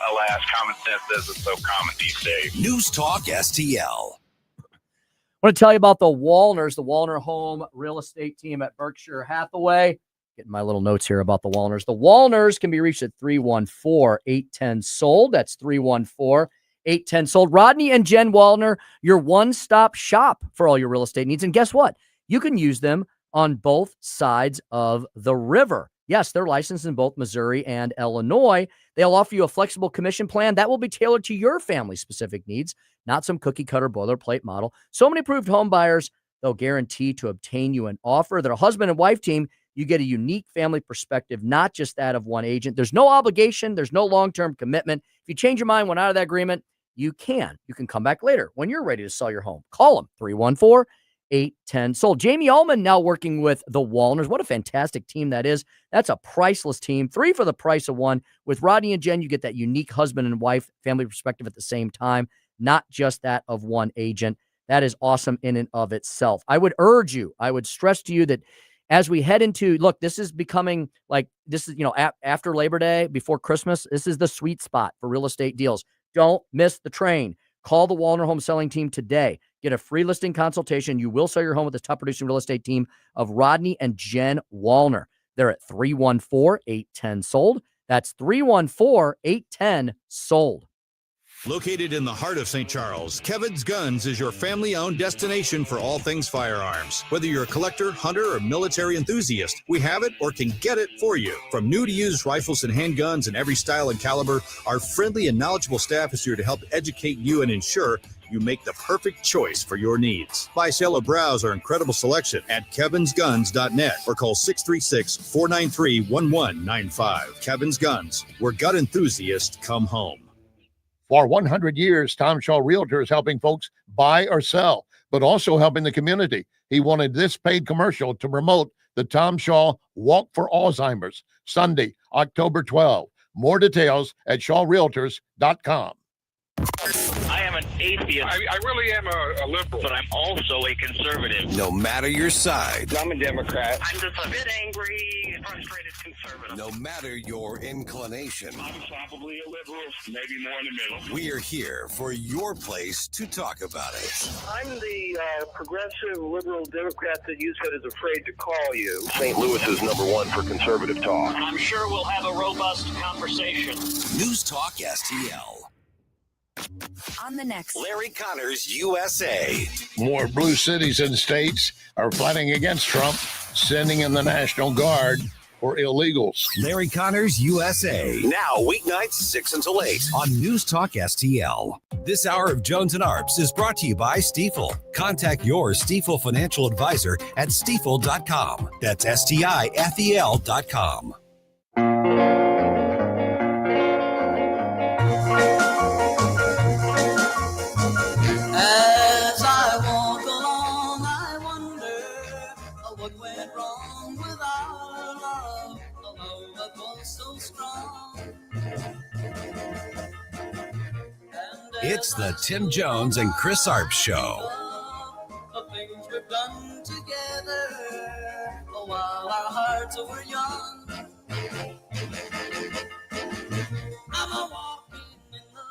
alas, common sense isn't so common these days. News Talk STL. I want to tell you about the Wallners, the Wallner Home Real Estate Team at Berkshire Hathaway. Getting my little notes here about the Wallners. The Wallners can be reached at 314-810-SOLD. That's 314-810-SOLD. Rodney and Jen Wallner, your one-stop shop for all your real estate needs. And guess what? You can use them on both sides of the river. Yes, they're licensed in both Missouri and Illinois. They'll offer you a flexible commission plan that will be tailored to your family-specific needs, not some cookie-cutter boilerplate model. So many approved home buyers, they'll guarantee to obtain you an offer. They're a husband and wife team. You get a unique family perspective, not just that of one agent. There's no obligation. There's no long-term commitment. If you change your mind, went out of that agreement, you can. You can come back later when you're ready to sell your home. Call them, 314-810-SOLD. Jamie Ullman now working with the Wallners. What a fantastic team that is. That's a priceless team. 3 for the price of 1. With Rodney and Jen, you get that unique husband and wife family perspective at the same time, not just that of one agent. That is awesome in and of itself. I would stress to you that as we head into, look, this is becoming like, this is, after Labor Day, before Christmas, this is the sweet spot for real estate deals. Don't miss the train. Call the Wallner Home Selling Team today. Get a free listing consultation. You will sell your home with the top producing real estate team of Rodney and Jen Wallner. They're at 314-810-SOLD. That's 314-810-SOLD. Located in the heart of St. Charles, Kevin's Guns is your family-owned destination for all things firearms. Whether you're a collector, hunter, or military enthusiast, we have it or can get it for you. From new to used rifles and handguns in every style and caliber, our friendly and knowledgeable staff is here to help educate you and ensure you make the perfect choice for your needs. Buy, sell, or browse our incredible selection at kevinsguns.net or call 636-493-1195. Kevin's Guns, where gun enthusiasts come home. For 100 years, Tom Shaw Realtor is helping folks buy or sell, but also helping the community. He wanted this paid commercial to promote the Tom Shaw Walk for Alzheimer's, Sunday, October 12. More details at shawrealtors.com. I am an atheist. I really am a liberal, but I'm also a conservative. No matter your side. I'm a Democrat. I'm just a bit angry, frustrated conservative. No matter your inclination. I'm probably a liberal, maybe more in the middle. We're here for your place to talk about it. I'm the progressive liberal Democrat that you said is afraid to call you. St. Louis is #1 for conservative talk. I'm sure we'll have a robust conversation. News Talk STL. On the next Larry Connors USA. More blue cities and states are fighting against Trump, sending in the National Guard for illegals. Larry Connors USA. Now weeknights 6 until 8 on News Talk STL. This hour of Jones and Arps is brought to you by Stifel. Contact your Stifel financial advisor at stifel.com. That's STIFEL.com. As I walk along, I wonder what went wrong with our love, a love that was so strong. It's the Tim Jones and Chris Arps Show. The things we've done together while our hearts were young. I'm a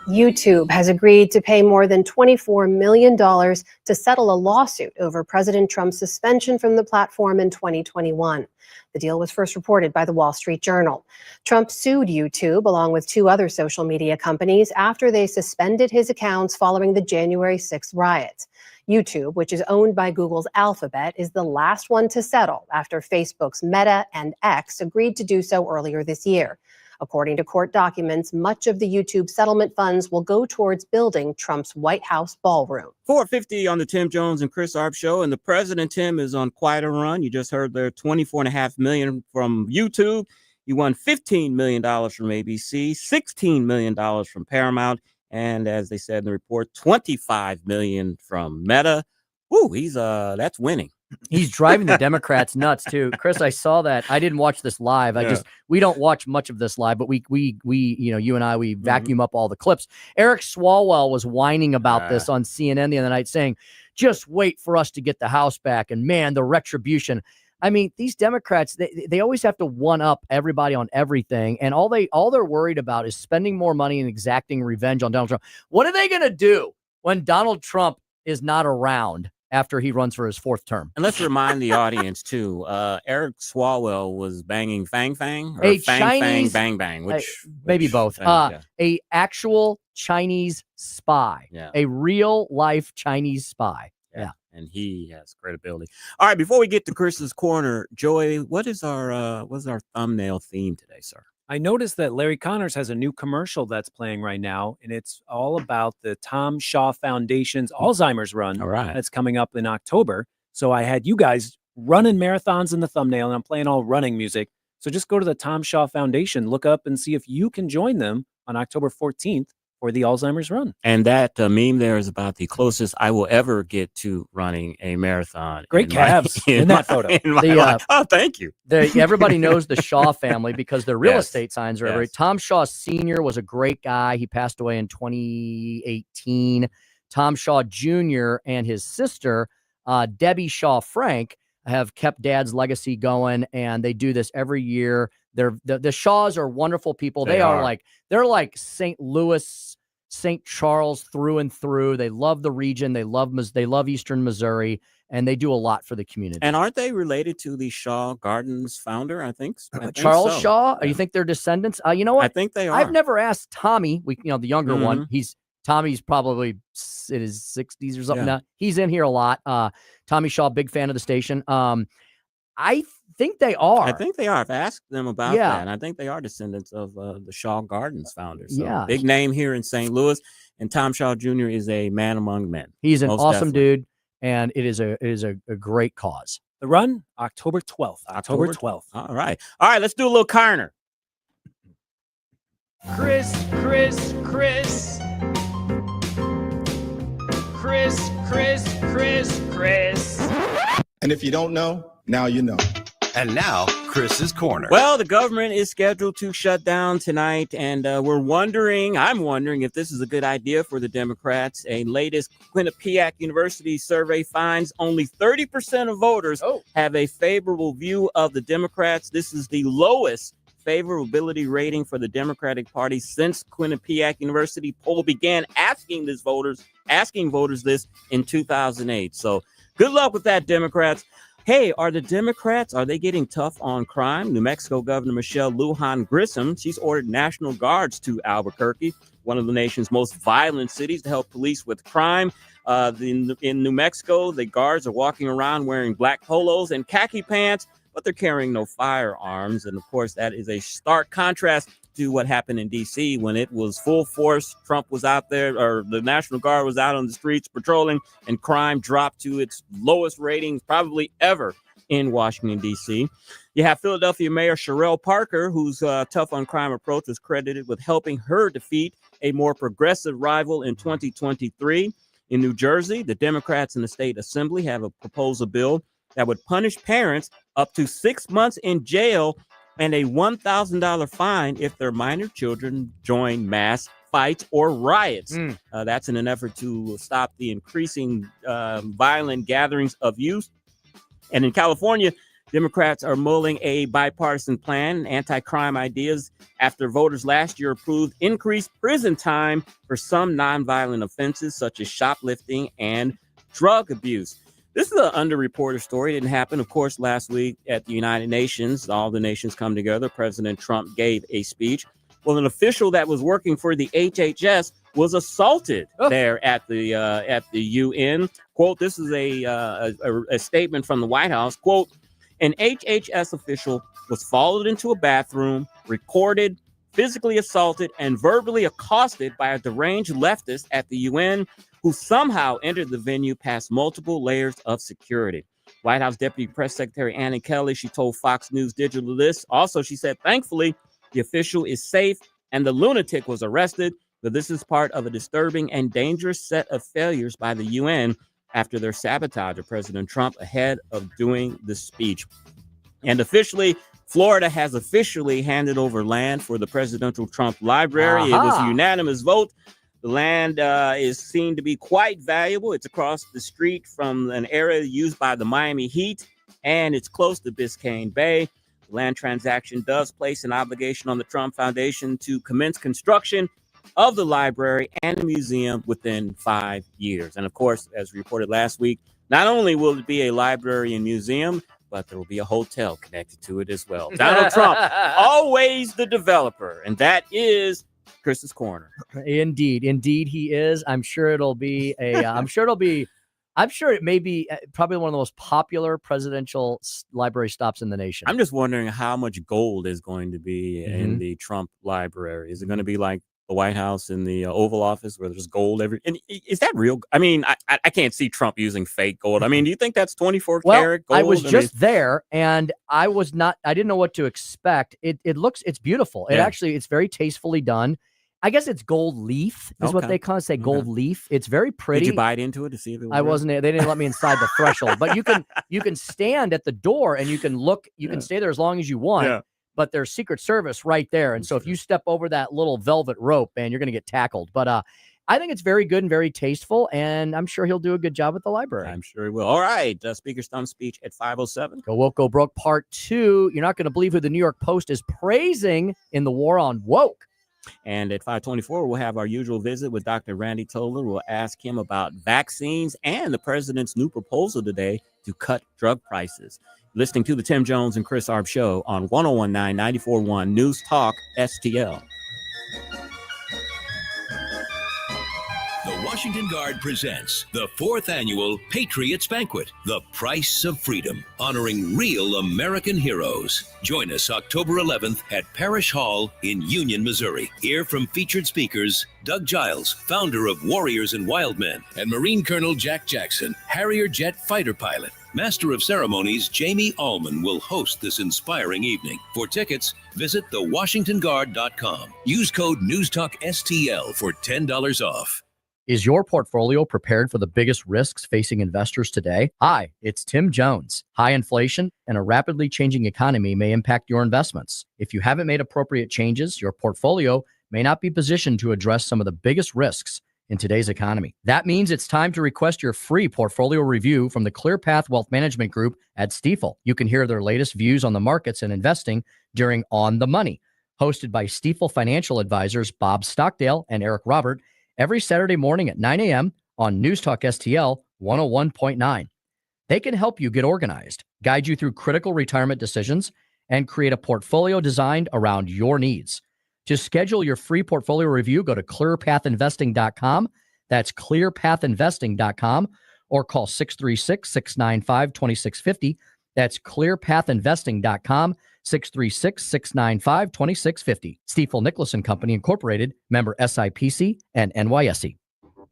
YouTube has agreed to pay more than $24 million to settle a lawsuit over President Trump's suspension from the platform in 2021. The deal was first reported by the Wall Street Journal. Trump sued YouTube along with 2 other social media companies after they suspended his accounts following the January 6th riots. YouTube, which is owned by Google's Alphabet, is the last one to settle after Facebook's Meta and X agreed to do so earlier this year. According to court documents, much of the YouTube settlement funds will go towards building Trump's White House ballroom. 450 on the Tim Jones and Chris Arps Show, and the president, Tim, is on quite a run. You just heard there $24.5 million from YouTube. He won $15 million from ABC, $16 million from Paramount, and as they said in the report, $25 million from Meta. Ooh, that's winning. He's driving the Democrats nuts too. Chris, I saw that. I didn't watch this live. We don't watch much of this live, but we you and I, we vacuum up all the clips. Eric Swalwell was whining about this on CNN the other night, saying, just wait for us to get the House back. And man, the retribution. I mean, these Democrats, they always have to one up everybody on everything. And all they're worried about is spending more money and exacting revenge on Donald Trump. What are they going to do when Donald Trump is not around after he runs for his 4th term. And let's remind the audience, too, Eric Swalwell was banging Fang Fang, or A Fang Chinese, Fang Bang Bang, maybe both. yeah. A actual Chinese spy, Yeah. a real life Chinese spy. Yeah. And he has credibility. All right, before we get to Chris's Corner, Joey, what's our thumbnail theme today, sir? I noticed that Larry Connors has a new commercial that's playing right now, and it's all about the Tom Shaw Foundation's Alzheimer's run. All right. That's coming up in October. So I had you guys running marathons in the thumbnail, and I'm playing all running music. So just go to the Tom Shaw Foundation, look up and see if you can join them on October 14th for the Alzheimer's run. And that meme there is about the closest I will ever get to running a marathon. Great calves in that photo. Oh, thank you. Everybody knows the Shaw family because their real estate signs are every. Yes. Tom Shaw Sr. was a great guy. He passed away in 2018. Tom Shaw Jr. and his sister, Debbie Shaw Frank, have kept Dad's legacy going, and they do this every year. The Shaws are wonderful people. They're like St. Louis, St. Charles through and through. They love the region. They love Eastern Missouri, and they do a lot for the community. And aren't they related to the Shaw Gardens founder? I think Charles so. Shaw. You think they're descendants? You know what? I think they are. I've never asked Tommy. The younger one. Tommy's probably in his 60s or something now. He's in here a lot. Tommy Shaw, big fan of the station. I think they are. I think they are. I've asked them about that, and I think they are descendants of the Shaw Gardens founders. So big name here in St. Louis, and Tom Shaw Jr. is a man among men. He's an awesome dude, and it is a great cause. The run, October 12th. October 12th. All right. Let's do a little Carner. Chris. And if you don't know, now you know. And now, Chris's Corner. Well, the government is scheduled to shut down tonight, and I'm wondering if this is a good idea for the Democrats. A latest Quinnipiac University survey finds only 30% of voters have a favorable view of the Democrats. This is the lowest favorability rating for the Democratic Party since Quinnipiac University poll began asking voters this in 2008. So good luck with that, Democrats. Hey, are the Democrats, are they getting tough on crime? New Mexico Governor Michelle Lujan Grisham, she's ordered National Guards to Albuquerque, one of the nation's most violent cities, to help police with crime. In New Mexico, the guards are walking around wearing black polos and khaki pants, but they're carrying no firearms. And of course, that is a stark contrast to what happened in D.C. when it was full force. Trump was out there, or the National Guard was out on the streets patrolling, and crime dropped to its lowest ratings probably ever in Washington, D.C. You have Philadelphia Mayor Sherelle Parker, whose tough on crime approach was credited with helping her defeat a more progressive rival in 2023. In New Jersey, the Democrats in the state assembly have proposed a bill that would punish parents up to 6 months in jail and a $1,000 fine if their minor children join mass fights or riots. That's in an effort to stop the increasing violent gatherings of youth. And in California, Democrats are mulling a bipartisan plan, anti-crime ideas, after voters last year approved increased prison time for some nonviolent offenses such as shoplifting and drug abuse. This is an underreported story. It didn't happen, of course, last week at the United Nations. All the nations come together. President Trump gave a speech. Well, an official that was working for the HHS was assaulted there at the UN. Quote, this is a statement from the White House. Quote, an HHS official was followed into a bathroom, recorded, physically assaulted, and verbally accosted by a deranged leftist at the UN who somehow entered the venue past multiple layers of security. White House Deputy Press Secretary Annie Kelly, she told Fox News Digital this. Also, she said, thankfully, the official is safe and the lunatic was arrested, but this is part of a disturbing and dangerous set of failures by the UN after their sabotage of President Trump ahead of doing the speech. And officially, Florida has officially handed over land for the Presidential Trump Library. It was a unanimous vote. The land is seen to be quite valuable. It's across the street from an area used by the Miami Heat, and it's close to Biscayne Bay. The land transaction does place an obligation on the Trump Foundation to commence construction of the library and the museum within 5 years. And of course, as reported last week, Not only will it be a library and museum, but there will be a hotel connected to it as well. Donald Trump, always the developer, and that is Chris's Corner. Indeed he is. I'm sure it may be probably one of the most popular presidential library stops in the nation. I'm just wondering how much gold is going to be in the Trump library. Is it going to be like the White House in the Oval Office where there's gold and is that real? I mean, I can't see Trump using fake gold. I mean, do you think that's 24 karat gold? I was just there and I didn't know what to expect. It's beautiful. It's very tastefully done. I guess it's gold leaf is what they kind of say. Gold leaf. It's very pretty. Did you bite into it to see if it was I wasn't. They didn't let me inside the threshold, but you can stand at the door and you can look. You can stay there as long as you want. Yeah. But there's Secret Service right there, and so if you step over that little velvet rope, man, you're going to get tackled. But I think it's very good and very tasteful, and I'm sure he'll do a good job at the library. I'm sure he will. All right, Speaker's Thumb speech at 5:07. Go Woke, Go Broke, Part 2. You're not going to believe who the New York Post is praising in the war on woke. And at 5:24, we'll have our usual visit with Dr. Randy Tobler. We'll ask him about vaccines and the president's new proposal today to cut drug prices. Listening to the Tim Jones and Chris Arps Show on 101.9 94.1 News Talk STL. The Washington Guard presents the 4th annual Patriots Banquet, The Price of Freedom, honoring real American heroes. Join us October 11th at Parish Hall in Union, Missouri. Hear from featured speakers Doug Giles, founder of Warriors and Wild Men, and Marine Colonel Jack Jackson, Harrier jet fighter pilot. Master of Ceremonies Jamie Allman will host this inspiring evening. For tickets, visit thewashingtonguard.com. Use code NewsTalkSTL for $10 off. Is your portfolio prepared for the biggest risks facing investors today? Hi, it's Tim Jones. High inflation and a rapidly changing economy may impact your investments. If you haven't made appropriate changes, your portfolio may not be positioned to address some of the biggest risks in today's economy. That means it's time to request your free portfolio review from the ClearPath Wealth Management Group at Stifel. You can hear their latest views on the markets and investing during On the Money, hosted by Stifel financial advisors Bob Stockdale and Eric Robert, every Saturday morning at 9 a.m. on News Talk STL 101.9. They can help you get organized, guide you through critical retirement decisions, and create a portfolio designed around your needs. To schedule your free portfolio review, go to clearpathinvesting.com. That's clearpathinvesting.com, or call 636-695-2650. That's clearpathinvesting.com, 636-695-2650. Stifel Nicholas & Company Incorporated, member SIPC and NYSE.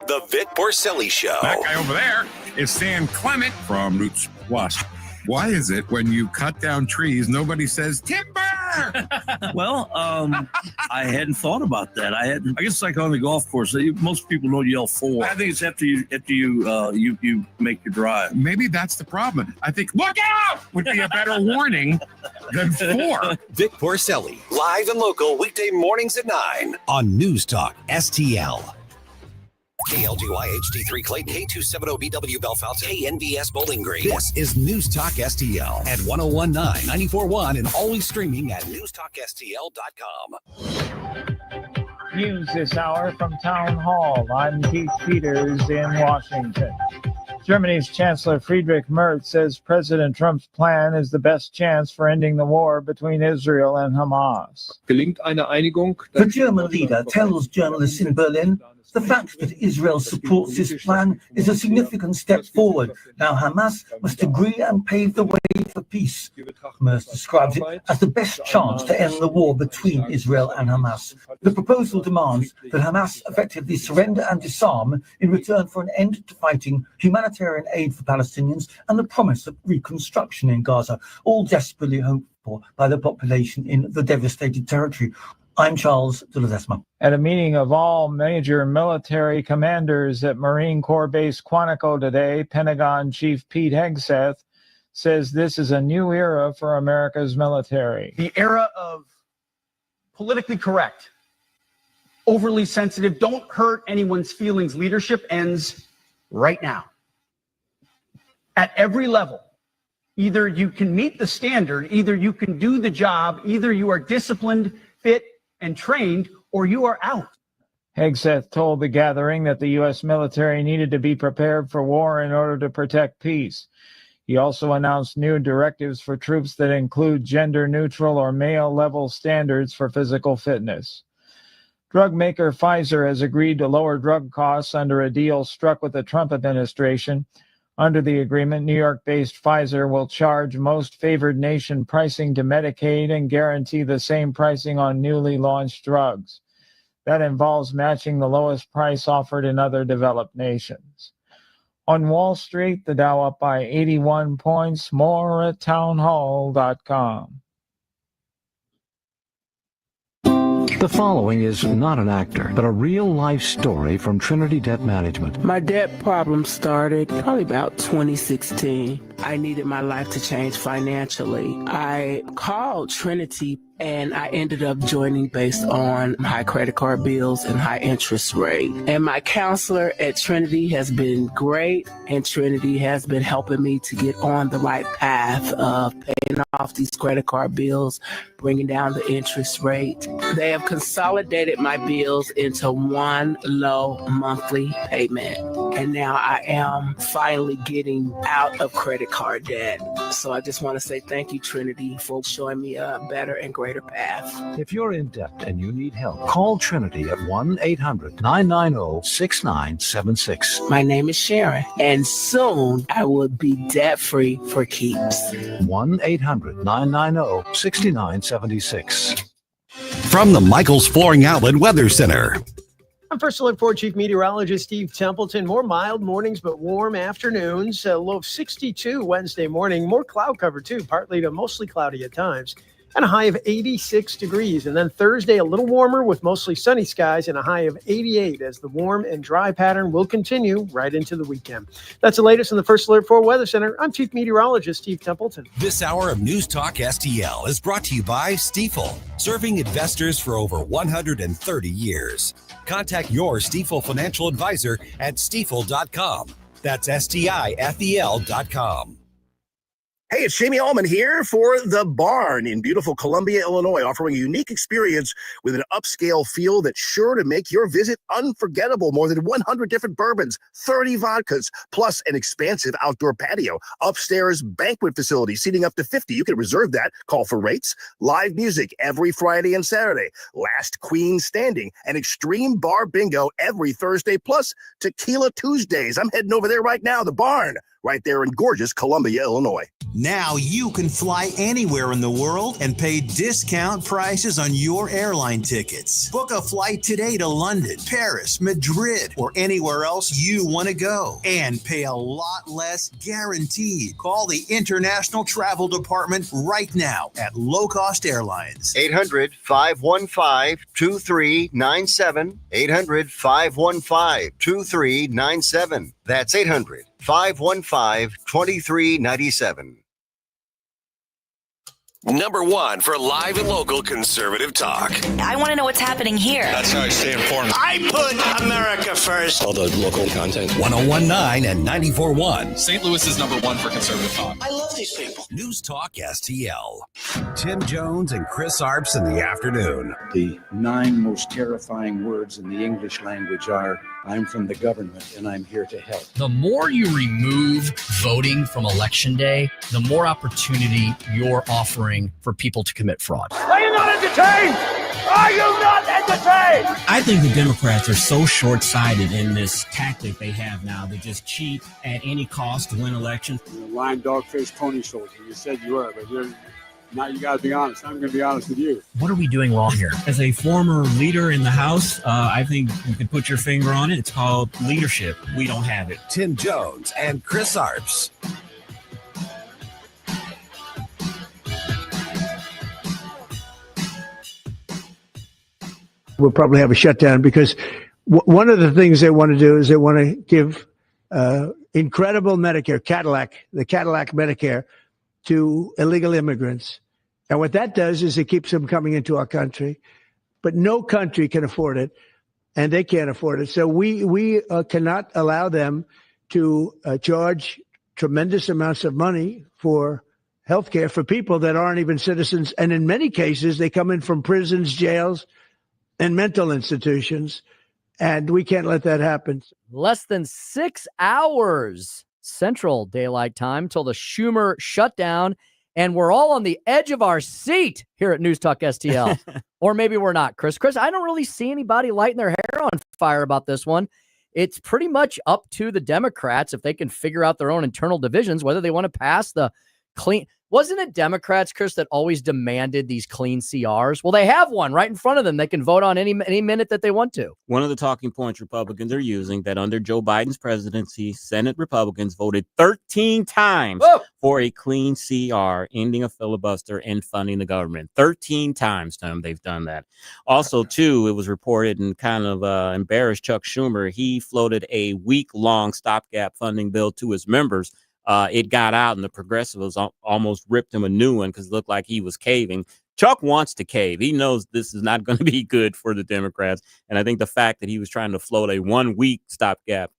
The Vic Porcelli Show. That guy over there is Stan Clement from Roots Plus. Why is it when you cut down trees, nobody says timber? Well, I hadn't thought about that. I guess it's like on the golf course. Most people don't yell for. I think it's after you make your drive. Maybe that's the problem. I think look out would be a better warning than for. Vic Porcelli, live and local, weekday mornings at 9 on News Talk STL. KLGY HD3 Clayton, K270BW Bellefonte, KNBS Bowling Green. This is News Talk STL at 101.9, 94.1, and always streaming at newstalkstl.com. News this hour from Town Hall. I'm Keith Peters in Washington. Germany's Chancellor Friedrich Merz says President Trump's plan is the best chance for ending the war between Israel and Hamas. The German leader tells journalists in Berlin the fact that Israel supports this plan is a significant step forward. Now Hamas must agree and pave the way for peace. Merz describes it as the best chance to end the war between Israel and Hamas. The proposal demands that Hamas effectively surrender and disarm in return for an end to fighting, humanitarian aid for Palestinians, and the promise of reconstruction in Gaza, all desperately hoped for by the population in the devastated territory. I'm Charles de Ledesma. At a meeting of all major military commanders at Marine Corps Base Quantico today, Pentagon Chief Pete Hegseth says this is a new era for America's military. The era of politically correct, overly sensitive, don't hurt anyone's feelings leadership ends right now. At every level, either you can meet the standard, either you can do the job, either you are disciplined, fit, and trained, or you are out. Hegseth told the gathering that the U.S. military needed to be prepared for war in order to protect peace. He also announced new directives for troops that include gender-neutral or male-level standards for physical fitness. Drug maker Pfizer has agreed to lower drug costs under a deal struck with the Trump administration. Under the agreement, New York-based Pfizer will charge most favored nation pricing to Medicaid and guarantee the same pricing on newly launched drugs. That involves matching the lowest price offered in other developed nations. On Wall Street, the Dow up by 81 points, more at townhall.com. The following is not an actor, but a real-life story from Trinity Debt Management. My debt problem started probably about 2016. I needed my life to change financially. I called Trinity and I ended up joining based on high credit card bills and high interest rate. And my counselor at Trinity has been great, and Trinity has been helping me to get on the right path of paying off these credit card bills, bringing down the interest rate. They have consolidated my bills into one low monthly payment. And now I am finally getting out of credit card debt. So I just want to say thank you, Trinity, for showing me a better and greater path. If you're in debt and you need help, call Trinity at 1-800-990-6976. My name is Sharon, and soon I will be debt-free for keeps. 1-800-990-6976. From the Michaels Flooring Outlet Weather Center. I'm First Alert 4 Chief Meteorologist Steve Templeton. More mild mornings, but warm afternoons. A low of 62 Wednesday morning. More cloud cover, too, partly to mostly cloudy at times. And a high of 86 degrees. And then Thursday, a little warmer with mostly sunny skies and a high of 88 as the warm and dry pattern will continue right into the weekend. That's the latest in the First Alert 4 Weather Center. I'm Chief Meteorologist Steve Templeton. This hour of News Talk STL is brought to you by Stifel, serving investors for over 130 years. Contact your Stifel financial advisor at stifel.com. That's STIFEL.com. Hey, it's Jamie Allman here for The Barn in beautiful Columbia, Illinois, offering a unique experience with an upscale feel that's sure to make your visit unforgettable. More than 100 different bourbons, 30 vodkas, plus an expansive outdoor patio, upstairs banquet facility, seating up to 50. You can reserve that. Call for rates. Live music every Friday and Saturday. Last Queen standing. And extreme bar bingo every Thursday, plus Tequila Tuesdays. I'm heading over there right now, The Barn, right there in gorgeous Columbia, Illinois. Now you can fly anywhere in the world and pay discount prices on your airline tickets. Book a flight today to London, Paris, Madrid, or anywhere else you want to go and pay a lot less guaranteed. Call the International Travel Department right now at Low Cost Airlines. 800-515-2397. 800-515-2397. That's 800-515-2397. Number one for live and local conservative talk. I want to know what's happening here. That's how I stay informed. I put America first. All the local content. 1019 and 94.1. St. Louis is number one for conservative talk. I love these people. News Talk STL. Tim Jones and Chris Arps in the afternoon. The 9 most terrifying words in the English language are, I'm from the government and I'm here to help. The more you remove voting from Election Day, the more opportunity you're offering for people to commit fraud. Are you not entertained? Are you not entertained? I think the Democrats are so short-sighted in this tactic they have now to just cheat at any cost to win elections. You're a lying dog-faced pony soldier. You said you were, but now you got to be honest. I'm going to be honest with you. What are we doing wrong here? As a former leader in the House, I think you could put your finger on it. It's called leadership. We don't have it. Tim Jones and Chris Arps. We'll probably have a shutdown because one of the things they want to do is they want to give incredible Medicare, the Cadillac Medicare to illegal immigrants. And what that does is it keeps them coming into our country, but no country can afford it, and they can't afford it. So we cannot allow them to charge tremendous amounts of money for health care for people that aren't even citizens. And in many cases, they come in from prisons, jails, and mental institutions And we can't let that happen. Less than 6 hours Central Daylight Time till the Schumer shutdown, and we're all on the edge of our seat here at News Talk STL. Or maybe we're not, Chris. Chris, I don't really see anybody lighting their hair on fire about this one. It's pretty much up to the Democrats if they can figure out their own internal divisions, whether they want to pass the clean. Wasn't it Democrats, Chris, that always demanded these clean CRs? Well, they have one right in front of them. They can vote on any minute that they want to. One of the talking points Republicans are using that under Joe Biden's presidency, Senate Republicans voted 13 times for a clean CR, ending a filibuster and funding the government. 13 times, Tim, they've done that. Also, too, it was reported and kind of embarrassed Chuck Schumer. He floated a week-long stopgap funding bill to his members. It got out, and the progressives almost ripped him a new one because it looked like he was caving. Chuck wants to cave. He knows this is not going to be good for the Democrats. And I think the fact that he was trying to float a 1 week stopgap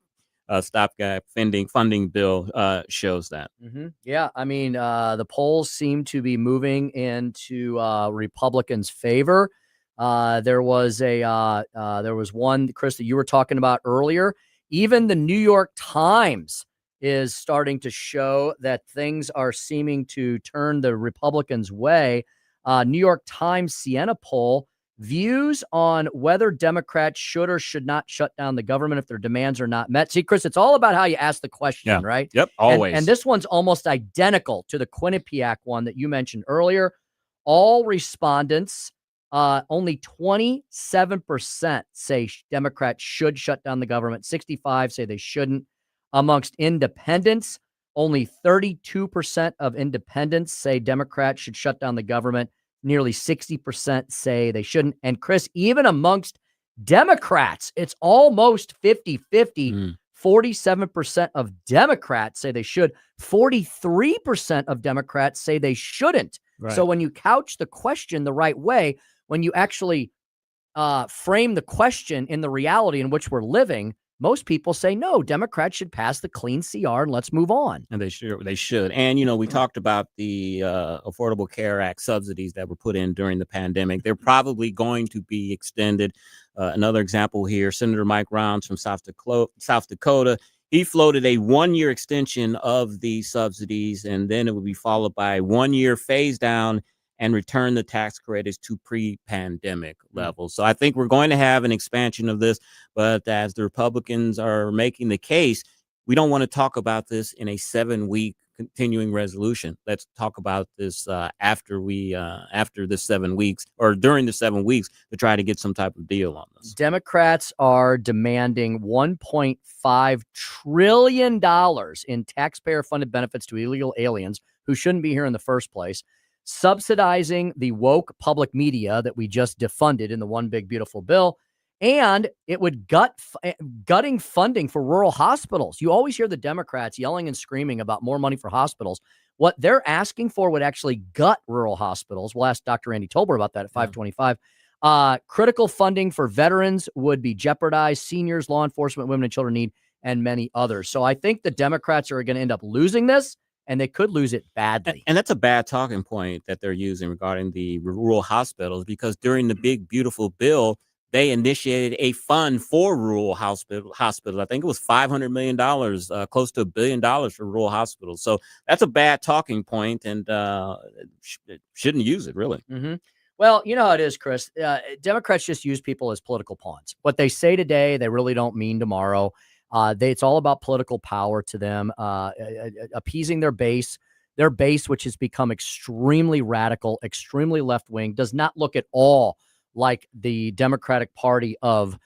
funding bill shows that. Mm-hmm. Yeah, I mean, the polls seem to be moving into Republicans' favor. There was one, Chris, that you were talking about earlier. Even the New York Times is starting to show that things are seeming to turn the Republicans' way. New York Times Siena poll, views on whether Democrats should or should not shut down the government if their demands are not met. See, Chris, it's all about how you ask the question, right? Yep, always. And this one's almost identical to the Quinnipiac one that you mentioned earlier. All respondents, only 27% say Democrats should shut down the government. 65% say they shouldn't. Amongst independents, only 32% of independents say Democrats should shut down the government. Nearly 60% say they shouldn't. And Chris, even amongst Democrats, it's almost 50-50. 47% of Democrats say they should. 43% of Democrats say they shouldn't. Right. So when you couch the question the right way, when you actually frame the question in the reality in which we're living, most people say, no, Democrats should pass the clean CR and let's move on. And they should. And, we talked about the Affordable Care Act subsidies that were put in during the pandemic. They're probably going to be extended. Another example here, Senator Mike Rounds from South Dakota, he floated a 1-year extension of the subsidies, and then it would be followed by a 1-year phase down and return the tax credits to pre-pandemic levels. So I think we're going to have an expansion of this, but as the Republicans are making the case, we don't want to talk about this in a 7-week continuing resolution. Let's talk about this after the 7 weeks or during the 7 weeks to try to get some type of deal on this. Democrats are demanding $1.5 trillion in taxpayer-funded benefits to illegal aliens who shouldn't be here in the first place, subsidizing the woke public media that we just defunded in the One Big Beautiful Bill, and it would gutting funding for rural hospitals. You always hear the Democrats yelling and screaming about more money for hospitals. What they're asking for would actually gut rural hospitals. We'll ask Dr. Randy Tobler about that at 525. Critical funding for veterans would be jeopardized. Seniors, law enforcement, women and children need, and many others. So I think the Democrats are going to end up losing this, and they could lose it badly. And that's a bad talking point that they're using regarding the rural hospitals, because during the Big Beautiful Bill, they initiated a fund for rural hospitals. I think it was $500 million, close to $1 billion for rural hospitals. So that's a bad talking point, and shouldn't use it, really. Mm-hmm. Well, you know how it is, Chris. Democrats just use people as political pawns. What they say today, they really don't mean tomorrow. It's all about political power to them, appeasing their base, which has become extremely radical, extremely left-wing, does not look at all like the Democratic Party of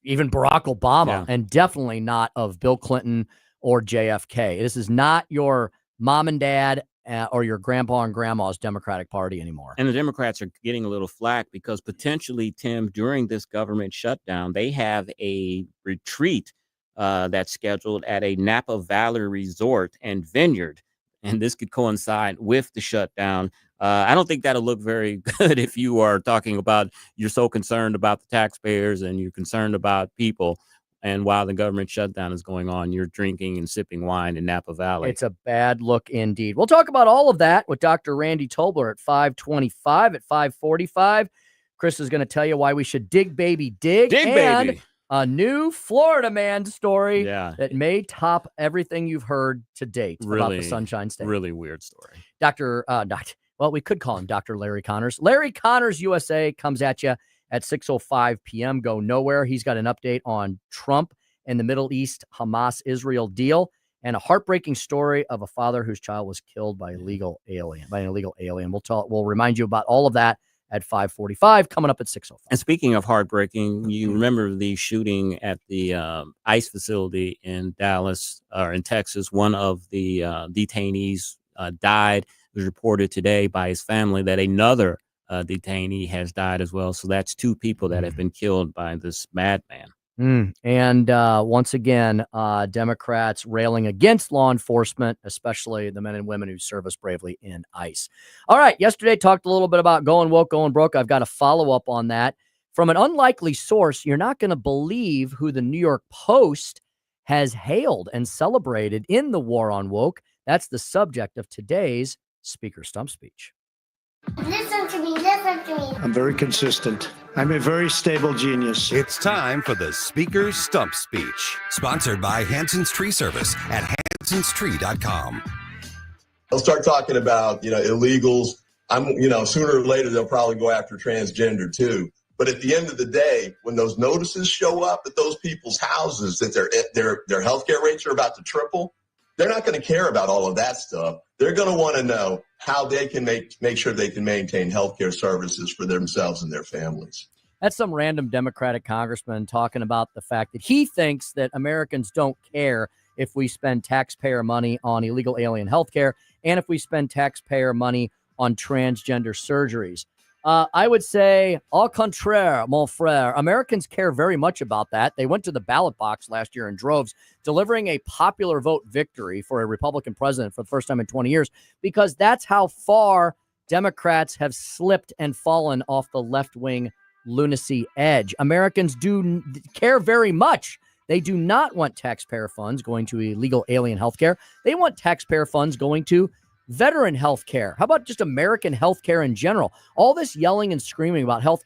even Barack Obama, and definitely not of Bill Clinton or JFK. This is not your mom and dad or your grandpa and grandma's Democratic Party anymore. And the Democrats are getting a little flack because potentially, Tim, during this government shutdown, they have a retreat that's scheduled at a Napa Valley resort and vineyard. And this could coincide with the shutdown. I don't think that'll look very good if you are talking about you're so concerned about the taxpayers and you're concerned about people. And while the government shutdown is going on, you're drinking and sipping wine in Napa Valley. It's a bad look indeed. We'll talk about all of that with Dr. Randy Tobler at 525, at 545. Chris is going to tell you why we should dig, baby, dig. Dig, and baby. A new Florida man story Yeah. that may top everything you've heard to date about the Sunshine State. Really weird story. Well, we could call him Dr. Larry Connors. Larry Connors USA comes at you at 6:05 p.m. Go nowhere. He's got an update on Trump and the Middle East Hamas-Israel deal and a heartbreaking story of a father whose child was killed by an illegal alien. We'll remind you about all of that at 5:45, coming up at 6:05. And speaking of heartbreaking, you remember the shooting at the ICE facility in Dallas or in Texas. One of the detainees died. It was reported today by his family that another detainee has died as well. So that's 2 people that have been killed by this madman. And once again, Democrats railing against law enforcement, especially the men and women who serve us bravely in ICE. All right. Yesterday, talked a little bit about going woke, going broke. I've got a follow-up on that. From an unlikely source, you're not going to believe who the New York Post has hailed and celebrated in the war on woke. That's the subject of today's Speaker Stump Speech. Listen to me, listen to me. I'm very consistent. I'm a very stable genius. It's time for the Speaker's Stump Speech, sponsored by Hanson's Tree Service at hansonstree.com. They'll start talking about, illegals. Sooner or later, they'll probably go after transgender too. But at the end of the day, when those notices show up at those people's houses that their healthcare rates are about to triple, they're not going to care about all of that stuff. They're going to want to know how they can make sure they can maintain healthcare services for themselves and their families. That's some random Democratic congressman talking about the fact that he thinks that Americans don't care if we spend taxpayer money on illegal alien healthcare and if we spend taxpayer money on transgender surgeries. I would say, au contraire, mon frère. Americans care very much about that. They went to the ballot box last year in droves, delivering a popular vote victory for a Republican president for the first time in 20 years, because that's how far Democrats have slipped and fallen off the left-wing lunacy edge. Americans do care very much. They do not want taxpayer funds going to illegal alien healthcare. They want taxpayer funds going to veteran health care. How about just American health care in general? All this yelling and screaming about health.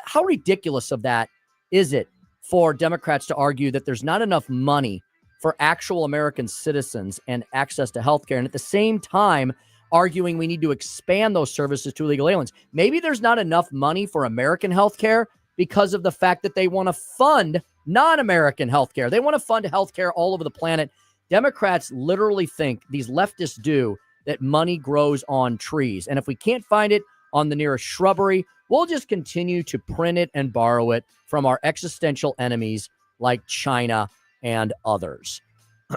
How ridiculous of that is it for Democrats to argue that there's not enough money for actual American citizens and access to health care, and at the same time arguing we need to expand those services to illegal aliens? Maybe there's not enough money for American health care because of the fact that they want to fund non-American health care. They want to fund health care all over the planet. Democrats literally think, these leftists do, that money grows on trees. And if we can't find it on the nearest shrubbery, we'll just continue to print it and borrow it from our existential enemies like China and others.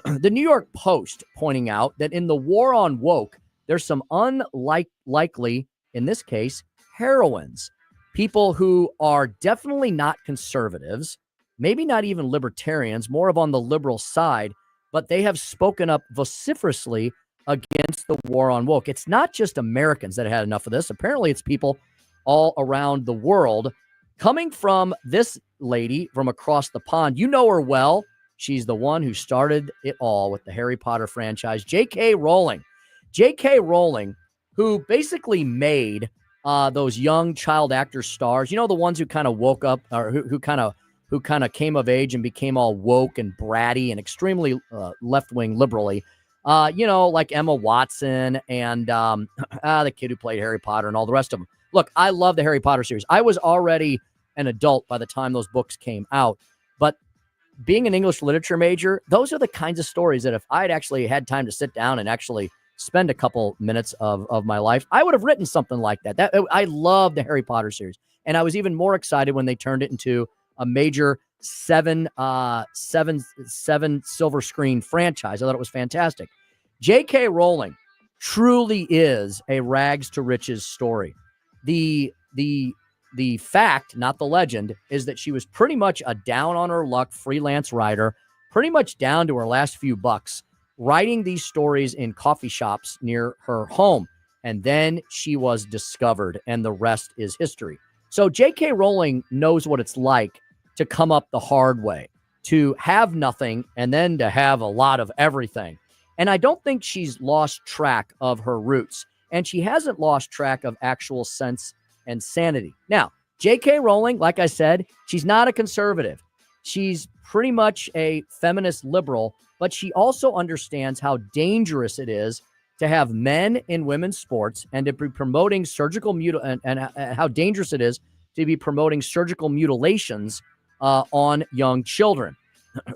The New York Post pointing out that in the war on woke, there's some unlikely, in this case, heroines. People who are definitely not conservatives, maybe not even libertarians, more of on the liberal side, but they have spoken up vociferously against the war on woke. It's not just Americans that had enough of this. Apparently, it's people all around the world. Coming from this lady from across the pond, you know her well. She's the one who started it all with the Harry Potter franchise, J.K. Rowling. J.K. Rowling, who basically made those young child actor stars, the ones who kind of woke up, or who kind of came of age and became all woke and bratty and extremely left-wing liberally. Like Emma Watson and the kid who played Harry Potter and all the rest of them. Look, I love the Harry Potter series. I was already an adult by the time those books came out. But being an English literature major, those are the kinds of stories that if I'd actually had time to sit down and actually spend a couple minutes of my life, I would have written something like that. I love the Harry Potter series. And I was even more excited when they turned it into a major seven silver screen franchise. I thought it was fantastic. J.K. Rowling truly is a rags to riches story. The fact, not the legend, is that she was pretty much a down on her luck freelance writer, pretty much down to her last few bucks, writing these stories in coffee shops near her home. And then she was discovered, and the rest is history. So J.K. Rowling knows what it's like to come up the hard way, to have nothing and then to have a lot of everything. And I don't think she's lost track of her roots, and she hasn't lost track of actual sense and sanity. Now, J.K. Rowling, like I said, she's not a conservative. She's pretty much a feminist liberal, but she also understands how dangerous it is to have men in women's sports and to be promoting surgical and how dangerous it is to be promoting surgical mutilations on young children.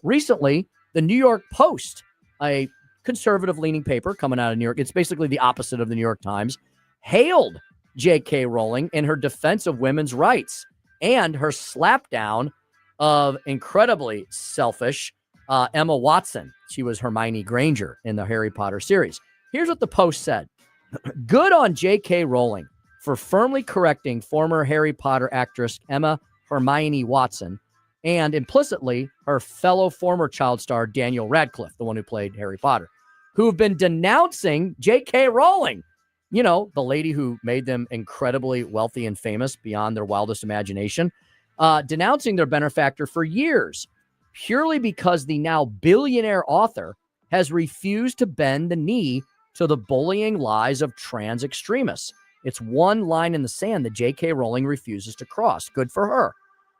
Recently, the New York Post, a conservative-leaning paper coming out of New York, it's basically the opposite of the New York Times, hailed J.K. Rowling in her defense of women's rights and her slapdown of incredibly selfish Emma Watson. She was Hermione Granger in the Harry Potter series. Here's what the Post said. Good on J.K. Rowling for firmly correcting former Harry Potter actress Emma Hermione Watson and implicitly her fellow former child star Daniel Radcliffe, the one who played Harry Potter, who have been denouncing J.K. Rowling, you know, the lady who made them incredibly wealthy and famous beyond their wildest imagination, denouncing their benefactor for years, purely because the now billionaire author has refused to bend the knee to the bullying lies of trans extremists. It's one line in the sand that J.K. Rowling refuses to cross. Good for her.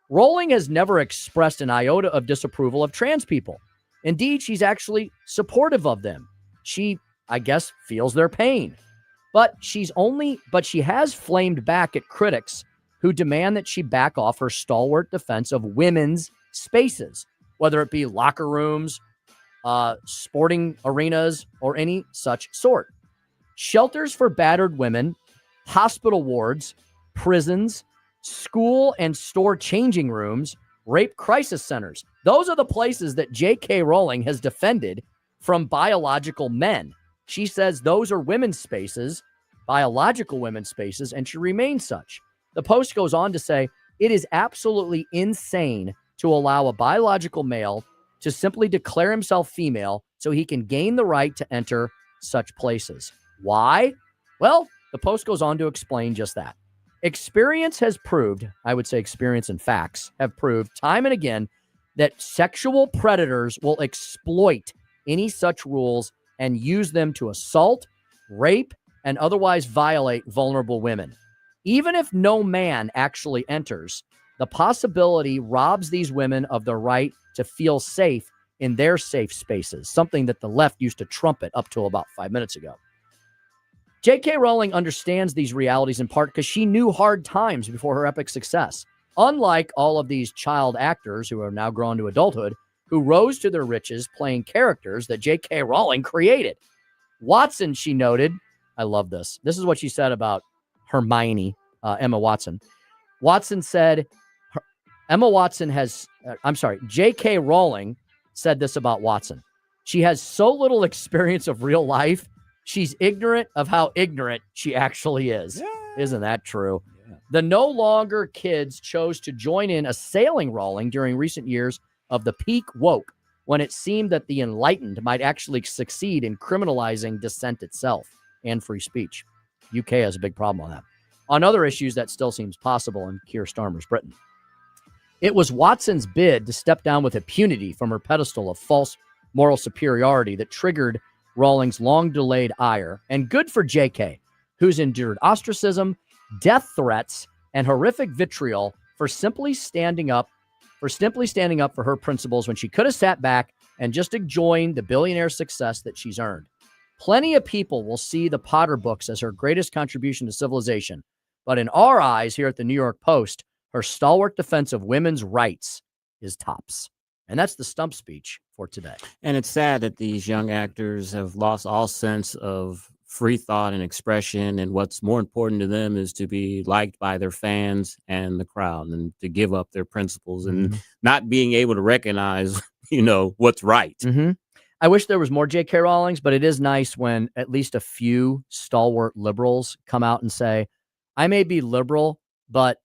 Rowling has never expressed an iota of disapproval of trans people. Indeed, she's actually supportive of them. She, I guess, feels their pain. But she has flamed back at critics who demand that she back off her stalwart defense of women's spaces, whether it be locker rooms, sporting arenas, or any such sort. Shelters for battered women, hospital wards, prisons, school and store changing rooms, rape crisis centers. Those are the places that J.K. Rowling has defended from biological men. She says those are women's spaces, biological women's spaces, and she remains such. The Post goes on to say, it is absolutely insane to allow a biological male to simply declare himself female so he can gain the right to enter such places. Why? Well, the Post goes on to explain just that. Experience has proved, I would say experience and facts have proved time and again that sexual predators will exploit any such rules and use them to assault, rape, and otherwise violate vulnerable women. Even if no man actually enters, the possibility robs these women of the right to feel safe in their safe spaces, something that the left used to trumpet up to about 5 minutes ago. J.K. Rowling understands these realities in part because she knew hard times before her epic success. Unlike all of these child actors who are now grown to adulthood, who rose to their riches playing characters that J.K. Rowling created. Watson, she noted, I love this. This is what she said about Hermione, Emma Watson. Watson said, J.K. Rowling said this about Watson. She has so little experience of real life, she's ignorant of how ignorant she actually is. Yeah. Isn't that true? Yeah. The no longer kids chose to join in assailing Rowling during recent years of the peak woke, when it seemed that the enlightened might actually succeed in criminalizing dissent itself and free speech. UK has a big problem on that. On other issues, that still seems possible in Keir Starmer's Britain. It was Watson's bid to step down with impunity from her pedestal of false moral superiority that triggered Rowling's long-delayed ire, and good for JK, who's endured ostracism, death threats, and horrific vitriol for simply standing up for her principles when she could have sat back and just enjoyed the billionaire success that she's earned. Plenty of people will see the Potter books as her greatest contribution to civilization, but in our eyes here at the New York Post, her stalwart defense of women's rights is tops. And that's the stump speech for today. And it's sad that these young actors have lost all sense of free thought and expression. And what's more important to them is to be liked by their fans and the crowd, and to give up their principles and not being able to recognize, what's right. Mm-hmm. I wish there was more J.K. Rowlings, but it is nice when at least a few stalwart liberals come out and say, I may be liberal, but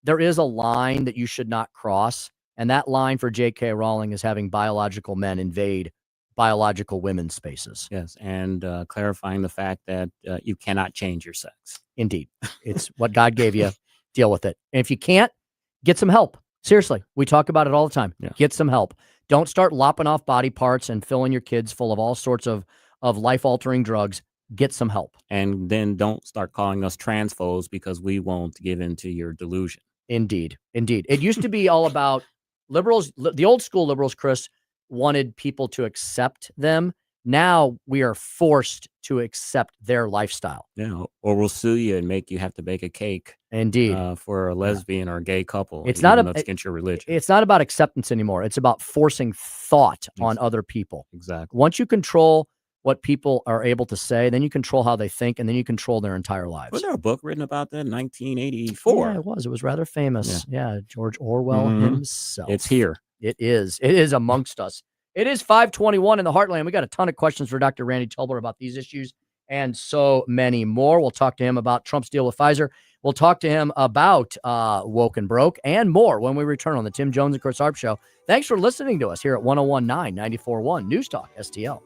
there is a line that you should not cross. And that line for J.K. Rowling is having biological men invade biological women's spaces. Yes, and clarifying the fact that you cannot change your sex. Indeed. It's what God gave you. Deal with it. And if you can't, get some help. Seriously, we talk about it all the time. Yeah. Get some help. Don't start lopping off body parts and filling your kids full of all sorts of life-altering drugs. Get some help. And then don't start calling us transphobes because we won't give in to your delusion. Indeed. It used to be all about liberals. The old school liberals, Chris, wanted people to accept them. Now we are forced to accept their lifestyle. Yeah, or we'll sue you and make you have to bake a cake. Indeed. For a lesbian or a gay couple. It's not that's against your religion. It's not about acceptance anymore. It's about forcing thought on other people. Exactly. Once you control what people are able to say, then you control how they think, and then you control their entire lives. Was there a book written about that in 1984? Yeah, it was. It was rather famous. Yeah, George Orwell himself. It's here. It is. It is amongst us. It is 5:21 in the Heartland. We got a ton of questions for Dr. Randy Tobler about these issues and so many more. We'll talk to him about Trump's deal with Pfizer. We'll talk to him about Woke and Broke and more when we return on the Tim Jones and Chris Arps Show. Thanks for listening to us here at 101.9 94.1 News Talk STL.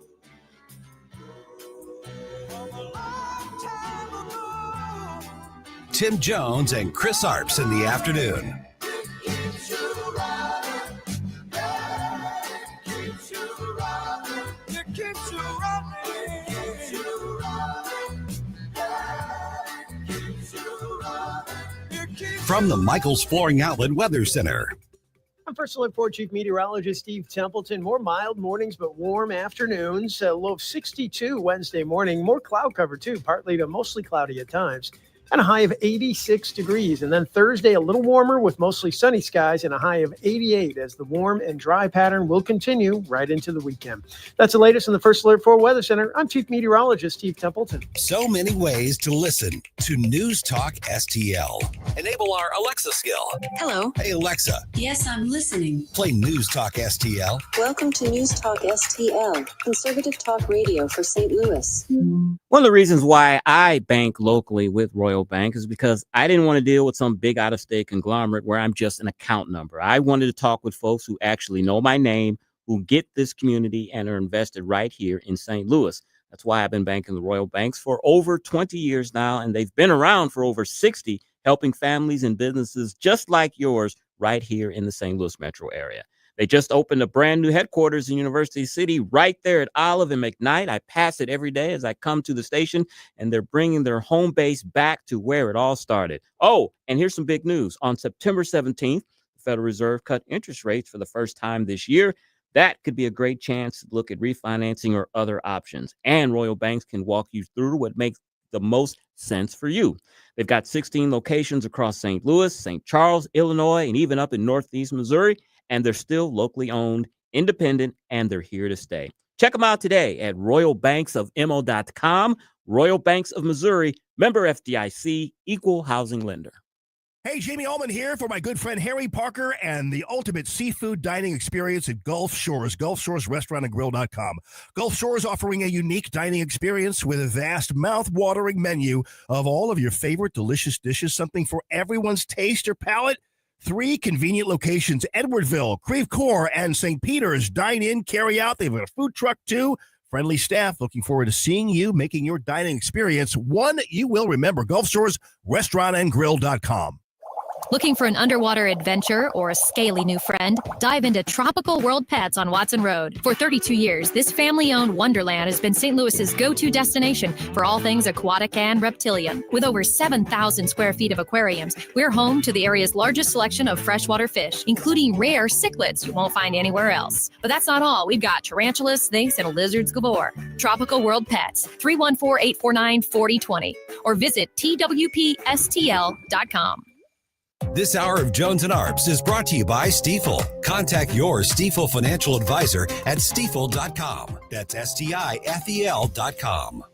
Tim Jones and Chris Arps in the afternoon. From the Michaels Flooring Outlet Weather Center. I'm First Alert 4 Chief Meteorologist Steve Templeton. More mild mornings, but warm afternoons. A low of 62 Wednesday morning. More cloud cover, too, partly to mostly cloudy at times. And a high of 86 degrees. And then Thursday, a little warmer with mostly sunny skies and a high of 88 as the warm and dry pattern will continue right into the weekend. That's the latest in the First Alert 4 Weather Center. I'm Chief Meteorologist Steve Templeton. So many ways to listen to News Talk STL. Enable our Alexa skill. Hello. Hey, Alexa. Yes, I'm listening. Play News Talk STL. Welcome to News Talk STL, conservative talk radio for St. Louis. One of the reasons why I bank locally with Royal Bank is because I didn't want to deal with some big out-of-state conglomerate where I'm just an account number. I wanted to talk with folks who actually know my name, who get this community and are invested right here in St. Louis. That's why I've been banking the Royal Banks for over 20 years now, and they've been around for over 60, helping families and businesses just like yours right here in the St. Louis metro area. They just opened a brand new headquarters in University City right there at Olive and McKnight. I pass it every day as I come to the station, and they're bringing their home base back to where it all started. Oh, and here's some big news. On September 17th, the Federal Reserve cut interest rates for the first time this year. That could be a great chance to look at refinancing or other options. And Royal Banks can walk you through what makes the most sense for you. They've got 16 locations across St. Louis, St. Charles, Illinois, and even up in Northeast Missouri. And they're still locally owned, independent, and they're here to stay. Check them out today at royalbanksofmo.com. Royal Banks of Missouri, member FDIC, equal housing lender. Hey, Jamie Allman here for my good friend Harry Parker and the ultimate seafood dining experience at Gulf Shores, GulfShoresRestaurantandGrill.com. Gulf Shores offering a unique dining experience with a vast, mouth-watering menu of all of your favorite delicious dishes, something for everyone's taste or palate. 3 convenient locations, Edwardville, Creve Coeur, and St. Peter's. Dine in, carry out. They've got a food truck, too. Friendly staff. Looking forward to seeing you, making your dining experience one you will remember. Gulf Shores, restaurantandgrill.com. Looking for an underwater adventure or a scaly new friend? Dive into Tropical World Pets on Watson Road. For 32 years, this family-owned wonderland has been St. Louis's go-to destination for all things aquatic and reptilian. With over 7,000 square feet of aquariums, we're home to the area's largest selection of freshwater fish, including rare cichlids you won't find anywhere else. But that's not all. We've got tarantulas, snakes, and lizards galore. Tropical World Pets, 314-849-4020, or visit twpstl.com. This hour of Jones and Arps is brought to you by Stifel. Contact your Stifel financial advisor at stifel.com. That's STIFEL.com.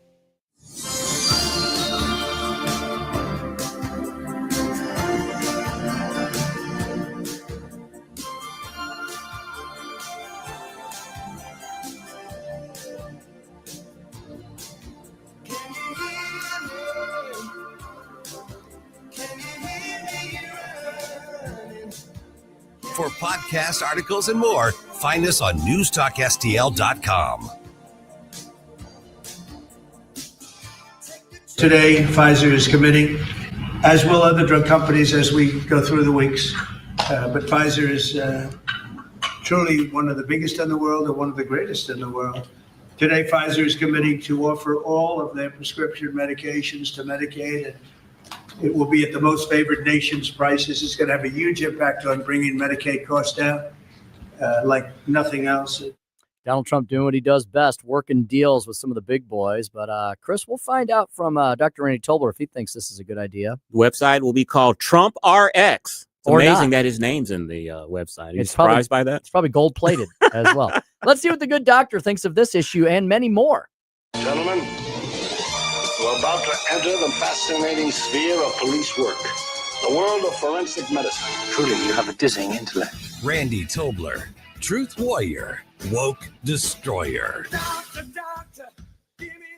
For podcast articles and more, find us on newstalkstl.com. Today, Pfizer is committing, as will other drug companies as we go through the weeks. But Pfizer is truly one of the biggest in the world and one of the greatest in the world. Today, Pfizer is committing to offer all of their prescription medications to Medicaid and It will be at the most favored nation's price. This is going to have a huge impact on bringing Medicaid costs down, like nothing else. Donald Trump doing what he does best, working deals with some of the big boys. But Chris, we'll find out from Dr. Randy Tobler if he thinks this is a good idea. The website will be called Trump RX. It's Or amazing not. that his name's in the website. Are you It's surprised by that? It's probably gold plated as well. Let's see what the good doctor thinks of this issue and many more. Gentlemen, we're about to enter the fascinating sphere of police work, the world of forensic medicine. Truly, you have a dizzying intellect. Randy Tobler, Truth Warrior, Woke Destroyer.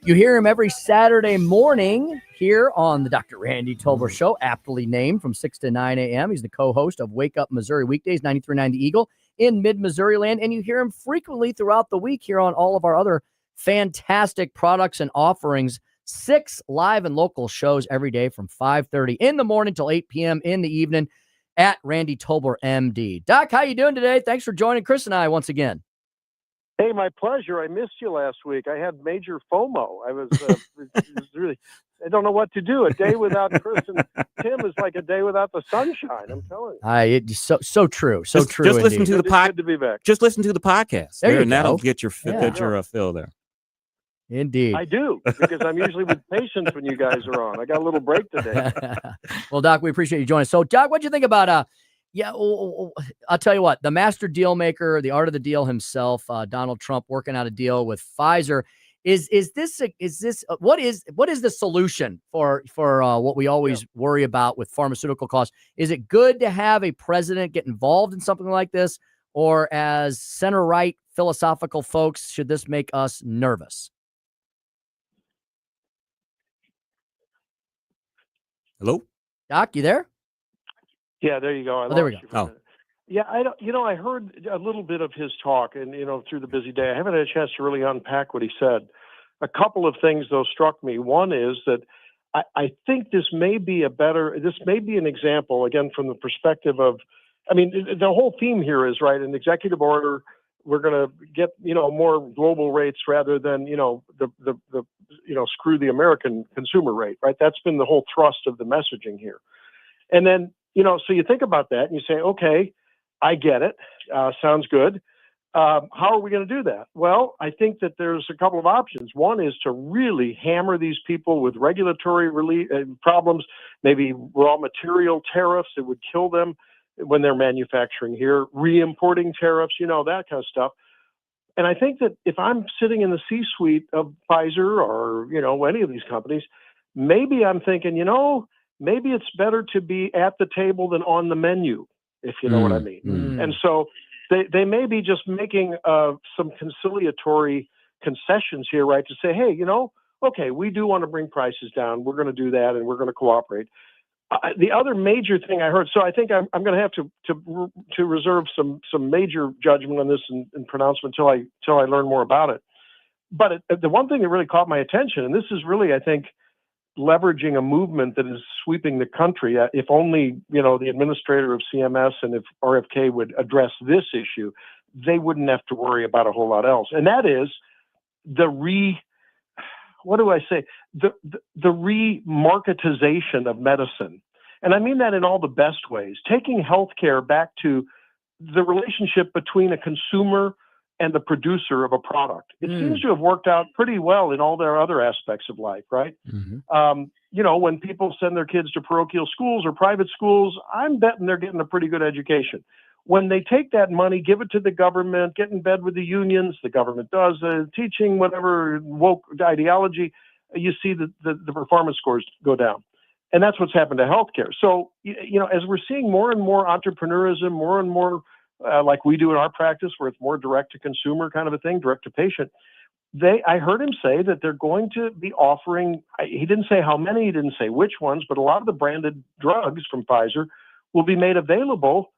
You hear him every Saturday morning here on the Dr. Randy Tobler Show, aptly named from 6 to 9 a.m. He's the co-host of Wake Up Missouri Weekdays, 93.9 The Eagle in mid-Missouri land. And you hear him frequently throughout the week here on all of our other fantastic products and offerings. 6 live and local shows every day from 5:30 in the morning till 8 p.m. in the evening at Randy Tobler, MD. Doc, how you doing today? Thanks for joining Chris and I once again. Hey, my pleasure. I missed you last week. I had major FOMO. I was, it was really, I don't know what to do. A day without Chris and Tim is like a day without the sunshine. I'm telling you. It's so true. So Just true. listen to the Good to be back. Just listen to the podcast. There you and that'll go. get your fill there. Indeed. I do, because I'm usually with patients when you guys are on. I got a little break today. Well, Doc, we appreciate you joining us. So, Doc, what'd you think about I'll tell you what, the master deal maker, the art of the deal himself, Donald Trump working out a deal with Pfizer. What is the solution for what we always worry about with pharmaceutical costs? Is it good to have a president get involved in something like this, or as center right philosophical folks, should this make us nervous? Hello, Doc, you there? Yeah, there you go. There we go. Yeah, I don't. I heard a little bit of his talk, and through the busy day, I haven't had a chance to really unpack what he said. A couple of things though struck me. One is that I think this may be an example, again, from the perspective of, the whole theme here is, right, an executive order. We're going to get more global rates rather than the screw the American consumer rate, right? That's been the whole thrust of the messaging here. And then so you think about that and you say, okay, I get it. Sounds good. How are we going to do that? Well, I think that there's a couple of options. One is to really hammer these people with regulatory problems, maybe raw material tariffs that would kill them when they're manufacturing here, re-importing tariffs, that kind of stuff. And I think that if I'm sitting in the C-suite of Pfizer or, any of these companies, maybe I'm thinking, maybe it's better to be at the table than on the menu, if you know what I mean. And so they may be just making some conciliatory concessions here, right, to say, hey, okay, we do want to bring prices down. We're going to do that, and we're going to cooperate. The other major thing I heard, so I think I'm going to have to reserve some major judgment on this and pronouncement till I learn more about it. But the one thing that really caught my attention, and this is really, I think, leveraging a movement that is sweeping the country. If only, the administrator of CMS and if RFK would address this issue, they wouldn't have to worry about a whole lot else. And that is the re-marketization of medicine. And I mean that in all the best ways. Taking healthcare back to the relationship between a consumer and the producer of a product. It seems to have worked out pretty well in all their other aspects of life, right? When people send their kids to parochial schools or private schools, I'm betting they're getting a pretty good education. When they take that money, give it to the government, get in bed with the unions, the government does teaching whatever woke ideology, you see the performance scores go down. And that's what's happened to healthcare. So, as we're seeing more and more entrepreneurism, more and more like we do in our practice, where it's more direct to consumer kind of a thing, direct to patient. I heard him say that they're going to be offering, he didn't say how many, he didn't say which ones, but a lot of the branded drugs from Pfizer will be made available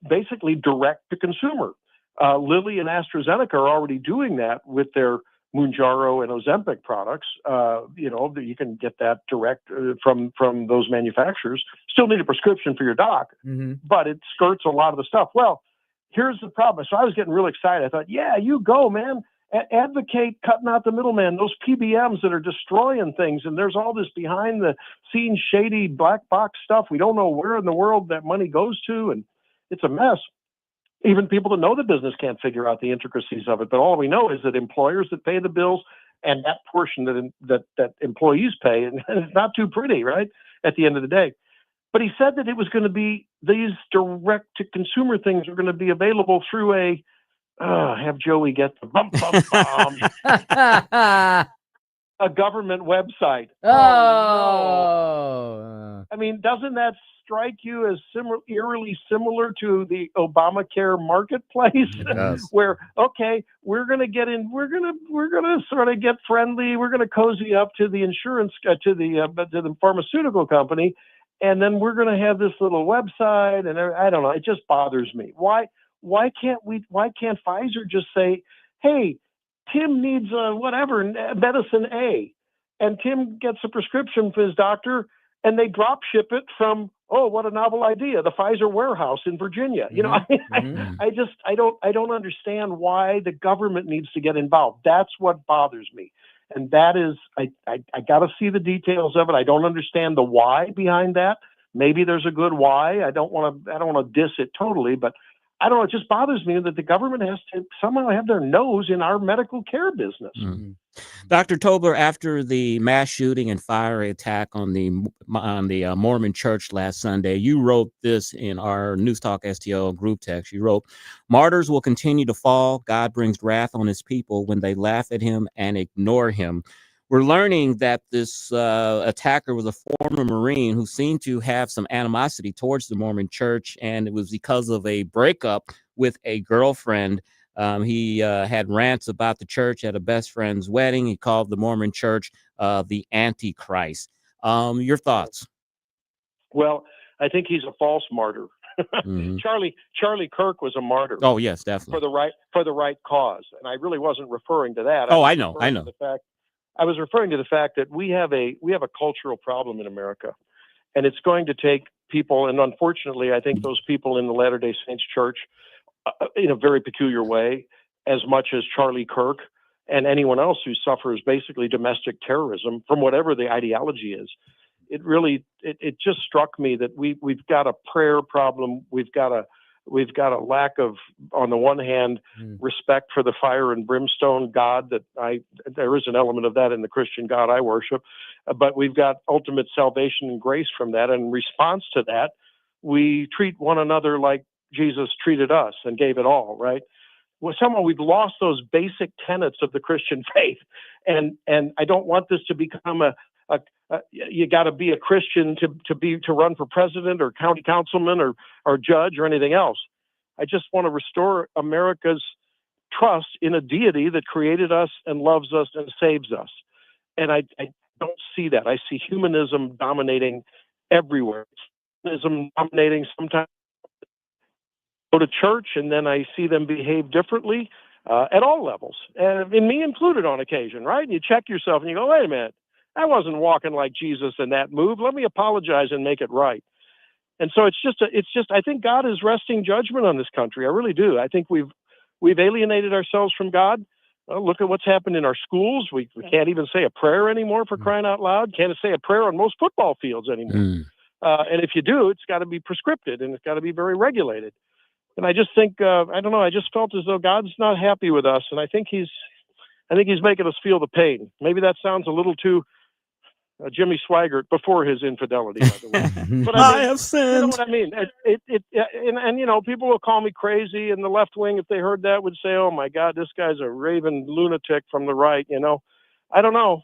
basically direct to consumer. Lilly and AstraZeneca are already doing that with their Mounjaro and Ozempic products. You can get that direct from those manufacturers. Still need a prescription for your doc, but it skirts a lot of the stuff. Well, here's the problem. So I was getting really excited. I thought, yeah, you go, man. advocate cutting out the middleman, those PBMs that are destroying things. And there's all this behind the scenes shady black box stuff. We don't know where in the world that money goes to, and it's a mess. Even people that know the business can't figure out the intricacies of it. But all we know is that employers that pay the bills and that portion that employees pay, and it's not too pretty, right, at the end of the day. But he said that it was going to be, these direct-to-consumer things are going to be available through have Joey get the a government website. Oh. I mean, doesn't that strike you as eerily similar to the Obamacare marketplace? It does. Where, okay, we're going to get in, we're going to sort of get friendly, we're going to cozy up to the insurance, to the pharmaceutical company, and then we're going to have this little website, and I don't know, it just bothers me. Why can't Pfizer just say, hey, Tim needs whatever, medicine A, and Tim gets a prescription for his doctor, and they drop ship it from, oh, what a novel idea, the Pfizer warehouse in Virginia. You know, I don't understand why the government needs to get involved. That's what bothers me. And that is, I got to see the details of it. I don't understand the why behind that. Maybe there's a good why. I don't want to diss it totally, but I don't know. It just bothers me that the government has to somehow have their nose in our medical care business. Mm-hmm. Dr. Tobler, after the mass shooting and fiery attack on the Mormon church last Sunday, you wrote this in our News Talk STL group text. You wrote, "Martyrs will continue to fall. God brings wrath on his people when they laugh at him and ignore him." We're learning that this attacker was a former Marine who seemed to have some animosity towards the Mormon church, and it was because of a breakup with a girlfriend. He had rants about the church at a best friend's wedding. He called the Mormon church the Antichrist. Your thoughts? Well, I think he's a false martyr. Mm-hmm. Charlie Kirk was a martyr. Oh, yes, definitely. For the right cause. And I really wasn't referring to that. I know. I was referring to the fact that we have a cultural problem in America, and it's going to take people, and unfortunately, I think those people in the Latter-day Saints Church, in a very peculiar way, as much as Charlie Kirk and anyone else who suffers basically domestic terrorism from whatever the ideology is. It just struck me that we've got a prayer problem. We've got a lack of, on the one hand, respect for the fire and brimstone God there is an element of that in the Christian God I worship, but we've got ultimate salvation and grace from that. And in response to that, we treat one another like Jesus treated us and gave it all, right? Well, somehow we've lost those basic tenets of the Christian faith. And I don't want this to become you got to be a Christian to run for president or county councilman or judge or anything else. I just want to restore America's trust in a deity that created us and loves us and saves us. And I don't see that. I see humanism dominating everywhere. Humanism dominating sometimes. Go to church and then I see them behave differently at all levels, and me included on occasion, right? And you check yourself and you go, wait a minute. I wasn't walking like Jesus in that move. Let me apologize and make it right. And so it's just I think God is resting judgment on this country. I really do. I think we've alienated ourselves from God. Look at what's happened in our schools. We can't even say a prayer anymore, for crying out loud. Can't say a prayer on most football fields anymore. And if you do, it's got to be prescripted and it's got to be very regulated. And I just think, I don't know, I just felt as though God's not happy with us. And I think he's making us feel the pain. Maybe that sounds a little too Jimmy Swaggart before his infidelity, by the way. But I have sinned. You know what I mean? And you know, people will call me crazy, and the left wing, if they heard that, would say, "Oh my God, this guy's a raving lunatic." From the right, you know, I don't know.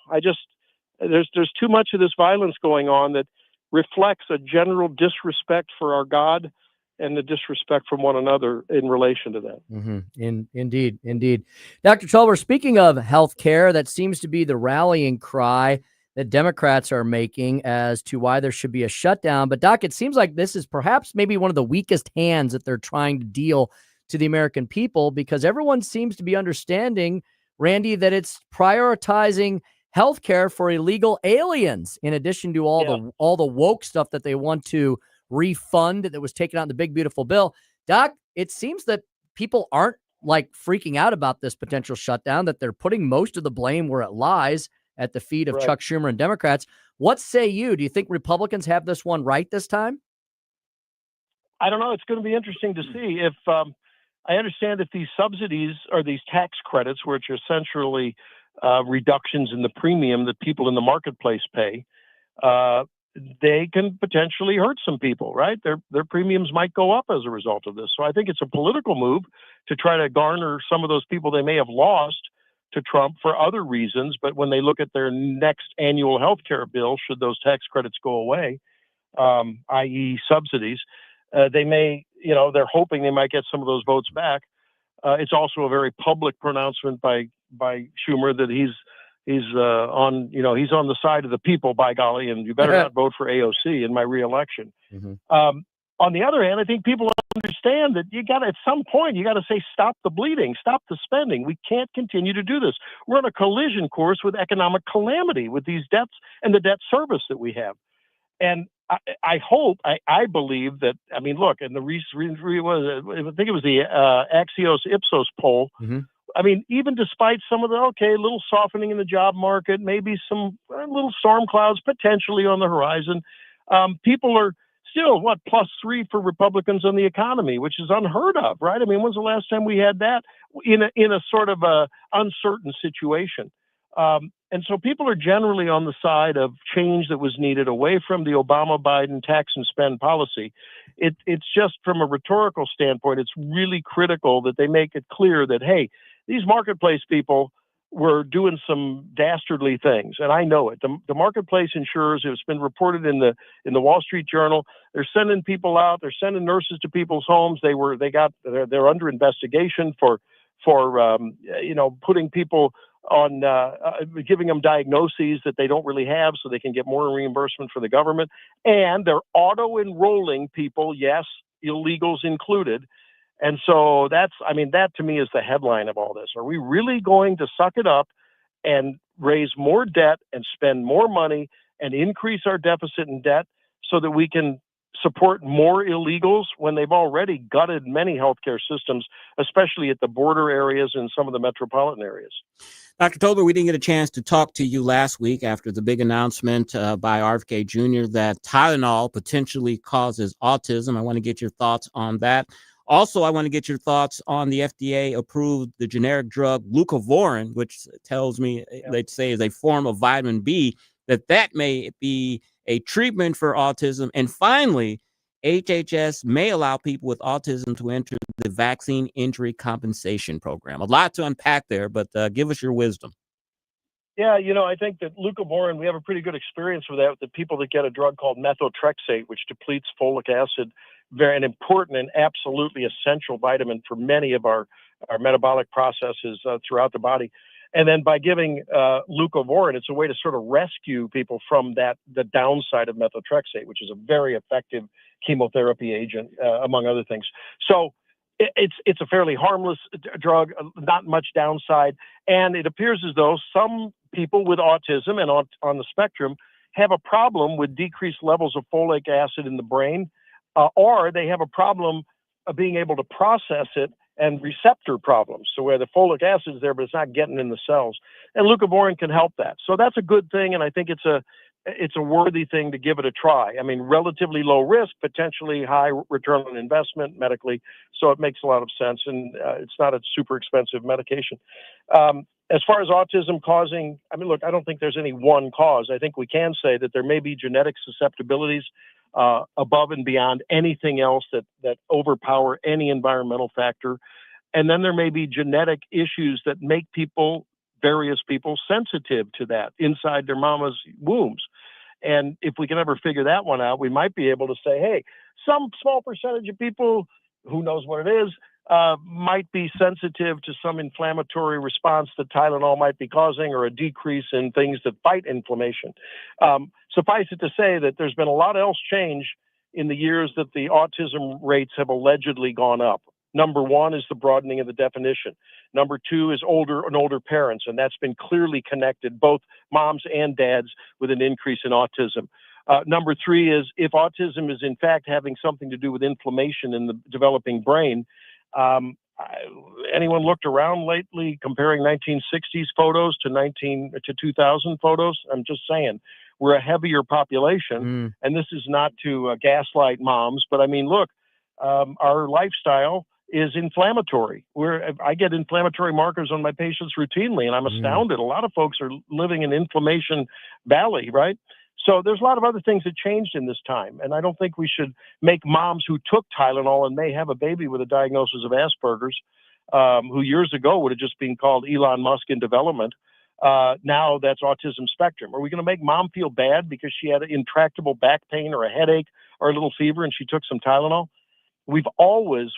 There's too much of this violence going on that reflects a general disrespect for our God and the disrespect from one another in relation to that. Mm-hmm. Indeed. Dr. Tobler, speaking of healthcare, that seems to be the rallying cry that Democrats are making as to why there should be a shutdown. But Doc, it seems like this is perhaps maybe one of the weakest hands that they're trying to deal to the American people, because everyone seems to be understanding, Randy, that it's prioritizing healthcare for illegal aliens in addition to all the woke stuff that they want to refund that was taken out in the big beautiful bill. Doc, it seems that people aren't like freaking out about this potential shutdown, that they're putting most of the blame where it lies, at the feet of Chuck Schumer and Democrats. What say you? Do you think Republicans have this one right this time? I don't know. It's going to be interesting to see if I understand if these subsidies or these tax credits, which are essentially reductions in the premium that people in the marketplace pay, they can potentially hurt some people, right? Their premiums might go up as a result of this. So I think it's a political move to try to garner some of those people they may have lost to Trump for other reasons. But when they look at their next annual health care bill, should those tax credits go away, i.e. subsidies, they may, they're hoping they might get some of those votes back. It's also a very public pronouncement by Schumer that he's on the side of the people, by golly, and you better not vote for AOC in my reelection. Mm-hmm. On the other hand, I think people understand that at some point, you got to say, stop the bleeding, stop the spending. We can't continue to do this. We're on a collision course with economic calamity with these debts and the debt service that we have. And I believe that, look, and the recent, I think it was the Axios Ipsos poll. Mm-hmm. Even despite some of the, little softening in the job market, maybe some little storm clouds potentially on the horizon, people are still, +3 for Republicans on the economy, which is unheard of, right? When's the last time we had that in a sort of a uncertain situation? And so people are generally on the side of change that was needed away from the Obama-Biden tax and spend policy. It's just from a rhetorical standpoint, it's really critical that they make it clear that, hey, these marketplace people were doing some dastardly things, and I know it. The marketplace insurers, it's been reported in the Wall Street Journal. They're sending people out. They're sending nurses to people's homes. They're under investigation for putting people on giving them diagnoses that they don't really have, so they can get more reimbursement for the government. And they're auto enrolling people, yes, illegals included. And so that to me is the headline of all this. Are we really going to suck it up and raise more debt and spend more money and increase our deficit and debt so that we can support more illegals when they've already gutted many healthcare systems, especially at the border areas and some of the metropolitan areas? Dr. Tobler, we didn't get a chance to talk to you last week after the big announcement by RFK Jr. that Tylenol potentially causes autism. I want to get your thoughts on that. Also, I want to get your thoughts on the FDA approved the generic drug leucovorin, which tells me, they say, is a form of vitamin B, that may be a treatment for autism. And finally, HHS may allow people with autism to enter the vaccine injury compensation program. A lot to unpack there, but give us your wisdom. Yeah, I think that leucovorin, we have a pretty good experience with that with the people that get a drug called methotrexate, which depletes folic acid, an important and absolutely essential vitamin for many of our metabolic processes throughout the body. And then by giving leucovorin, it's a way to sort of rescue people from the downside of methotrexate, which is a very effective chemotherapy agent, among other things. So it's a fairly harmless drug, not much downside. And it appears as though some people with autism and on the spectrum have a problem with decreased levels of folic acid in the brain, or they have a problem of being able to process it and receptor problems. So where the folic acid is there, but it's not getting in the cells. And leucovorin can help that. So that's a good thing. And I think it's a worthy thing to give it a try. Relatively low risk, potentially high return on investment medically. So it makes a lot of sense. And it's not a super expensive medication. As far as autism causing, look, I don't think there's any one cause. I think we can say that there may be genetic susceptibilities above and beyond anything else that overpower any environmental factor. And then there may be genetic issues that make various people sensitive to that inside their mama's wombs. And if we can ever figure that one out, we might be able to say, hey, some small percentage of people, who knows what it is, might be sensitive to some inflammatory response that Tylenol might be causing, or a decrease in things that fight inflammation. Suffice it to say that there's been a lot else change in the years that the autism rates have allegedly gone up. Number one is the broadening of the definition. Number two is older parents, and that's been clearly connected, both moms and dads, with an increase in autism. Number three is if autism is in fact having something to do with inflammation in the developing brain, anyone looked around lately comparing 1960s photos to 2000 photos? I'm just saying, we're a heavier population, and this is not to gaslight moms, but I mean, look, our lifestyle is inflammatory. I get inflammatory markers on my patients routinely, and I'm astounded. A lot of folks are living in inflammation valley, right? So there's a lot of other things that changed in this time, and I don't think we should make moms who took Tylenol and may have a baby with a diagnosis of Asperger's, who years ago would have just been called Elon Musk in development. Now that's autism spectrum. Are we going to make mom feel bad because she had intractable back pain or a headache or a little fever and she took some Tylenol? We've always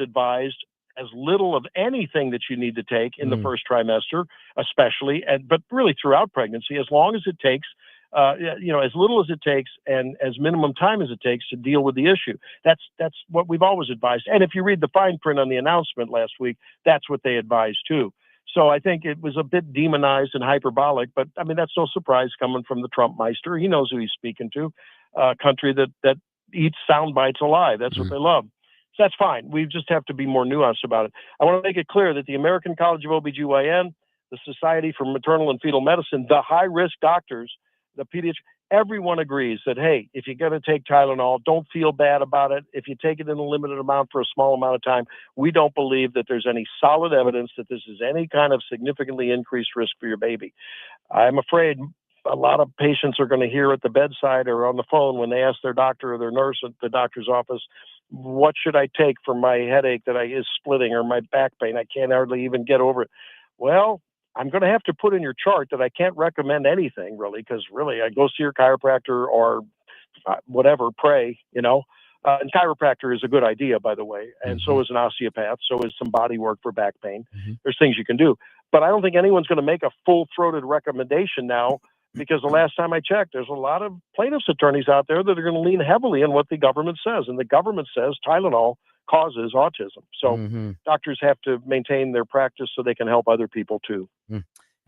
advised as little of anything that you need to take in the first trimester, especially, but really throughout pregnancy, as long as it takes, as little as it takes and as minimum time as it takes to deal with the issue. That's what we've always advised. And if you read the fine print on the announcement last week, that's what they advised too. So I think it was a bit demonized and hyperbolic, but I mean, that's no surprise coming from the Trump Meister. He knows who he's speaking to, a country that eats sound bites alive. That's what they love. So that's fine. We just have to be more nuanced about it. I want to make it clear that the American College of OBGYN, the Society for Maternal and Fetal Medicine, the high-risk doctors, the pediatricians, everyone agrees that, hey, if you're going to take Tylenol, don't feel bad about it. If you take it in a limited amount for a small amount of time, we don't believe that there's any solid evidence that this is any kind of significantly increased risk for your baby. I'm afraid a lot of patients are going to hear at the bedside or on the phone when they ask their doctor or their nurse at the doctor's office, what should I take for my headache that is splitting or my back pain? I can't hardly even get over it. Well, I'm going to have to put in your chart that I can't recommend anything really, because really I go see your chiropractor or whatever, pray, and chiropractor is a good idea, by the way. And so is an osteopath. So is some body work for back pain. There's things you can do, but I don't think anyone's going to make a full-throated recommendation now, because the last time I checked, there's a lot of plaintiffs' attorneys out there that are going to lean heavily on what the government says. And the government says Tylenol causes autism. So doctors have to maintain their practice so they can help other people too.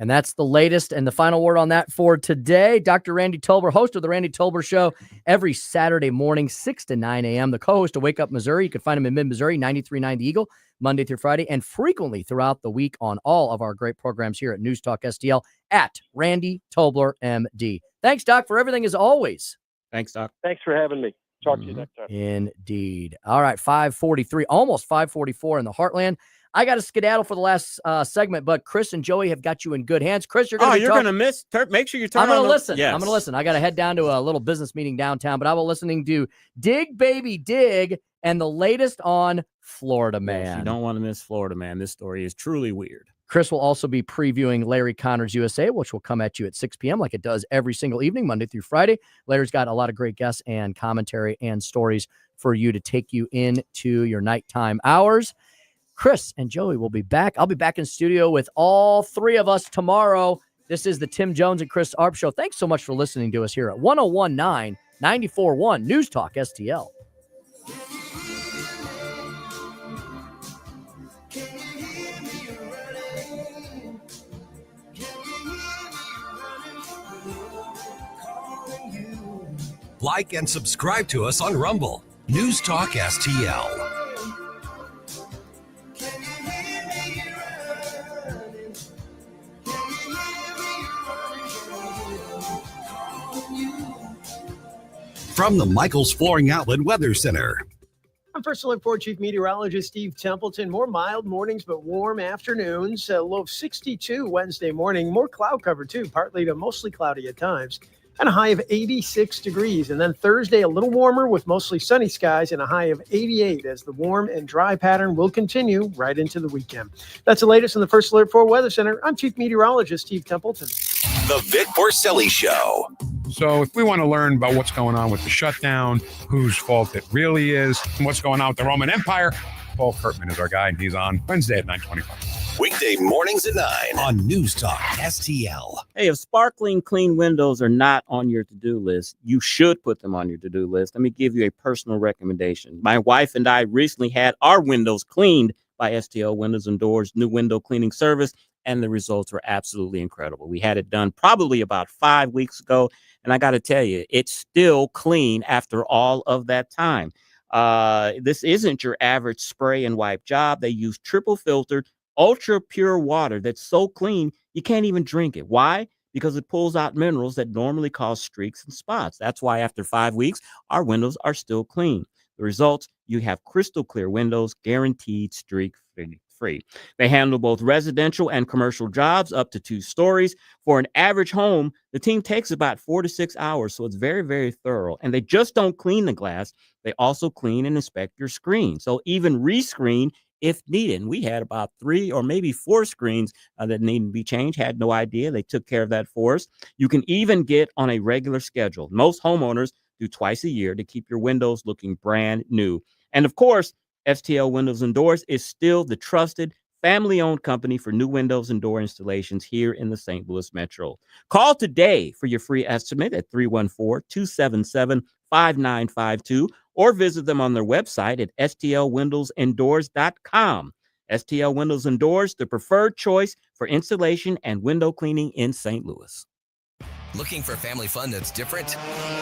And that's the latest and the final word on that for today. Dr. Randy Tobler, host of the Randy Tobler Show, every Saturday morning, 6 to 9 a.m. The co-host of Wake Up Missouri. You can find him in mid-Missouri, 93.9 The Eagle, Monday through Friday, and frequently throughout the week on all of our great programs here at News Talk STL at Randy Tobler, MD. Thanks, Doc, for everything as always. Thanks, Doc. Thanks for having me. Talk to you next time. Indeed. All right, 5:43, almost 5:44 in the Heartland. I got to skedaddle for the last segment, but Chris and Joey have got you in good hands. Chris, you're going to miss. Make sure you turn. I'm going to listen. Yes. I'm going to listen. I got to head down to a little business meeting downtown, but I will listening to Dig Baby Dig and the latest on Florida Man. Yes, you don't want to miss Florida Man. This story is truly weird. Chris will also be previewing Larry Connor's USA, which will come at you at 6 p.m. like it does every single evening, Monday through Friday. Larry's got a lot of great guests and commentary and stories for you to take you into your nighttime hours. Chris and Joey will be back. I'll be back in studio with all three of us tomorrow. This is the Tim Jones and Chris Arps Show. Thanks so much for listening to us here at 101.9, 94.1 News Talk STL. Like and subscribe to us on Rumble. News Talk STL. From the Michaels Flooring Outlet Weather Center. I'm First Alert 4 Chief Meteorologist Steve Templeton. More mild mornings, but warm afternoons. A low of 62 Wednesday morning. More cloud cover, too. Partly to mostly cloudy at times. And a high of 86 degrees. And then Thursday, a little warmer with mostly sunny skies and a high of 88 as the warm and dry pattern will continue right into the weekend. That's the latest in the First Alert 4 Weather Center. I'm Chief Meteorologist Steve Templeton. The Vic Porcelli Show. So if we want to learn about what's going on with the shutdown, whose fault it really is, and what's going on with the Roman Empire, Paul Kurtman is our guy, and he's on Wednesday at 9:25. Weekday mornings at 9 on News Talk STL. Hey, if sparkling clean windows are not on your to-do list, you should put them on your to-do list. Let me give you a personal recommendation. My wife and I recently had our windows cleaned by STL Windows and Doors new window cleaning service, and the results were absolutely incredible. We had it done probably about 5 weeks ago, and I got to tell you, it's still clean after all of that time. This isn't your average spray and wipe job. They use triple filtered, ultra pure water that's so clean you can't even drink it. Why? Because it pulls out minerals that normally cause streaks and spots. That's why after 5 weeks, our windows are still clean. The results, you have crystal clear windows, guaranteed streak free. They handle both residential and commercial jobs up to 2 stories. For an average home, the team takes about 4 to 6 hours, so it's very, very thorough. And they just don't clean the glass. They also clean and inspect your screen. So even rescreen if needed. And we had about 3 or maybe 4 screens that needed to be changed. Had no idea. They took care of that for us. You can even get on a regular schedule. Most homeowners do twice a year to keep your windows looking brand new. And of course, STL Windows and Doors is still the trusted family-owned company for new windows and door installations here in the St. Louis Metro. Call today for your free estimate at 314-277-5952 or visit them on their website at stlwindowsanddoors.com. STL Windows and Doors, the preferred choice for installation and window cleaning in St. Louis. Looking for family fun that's different?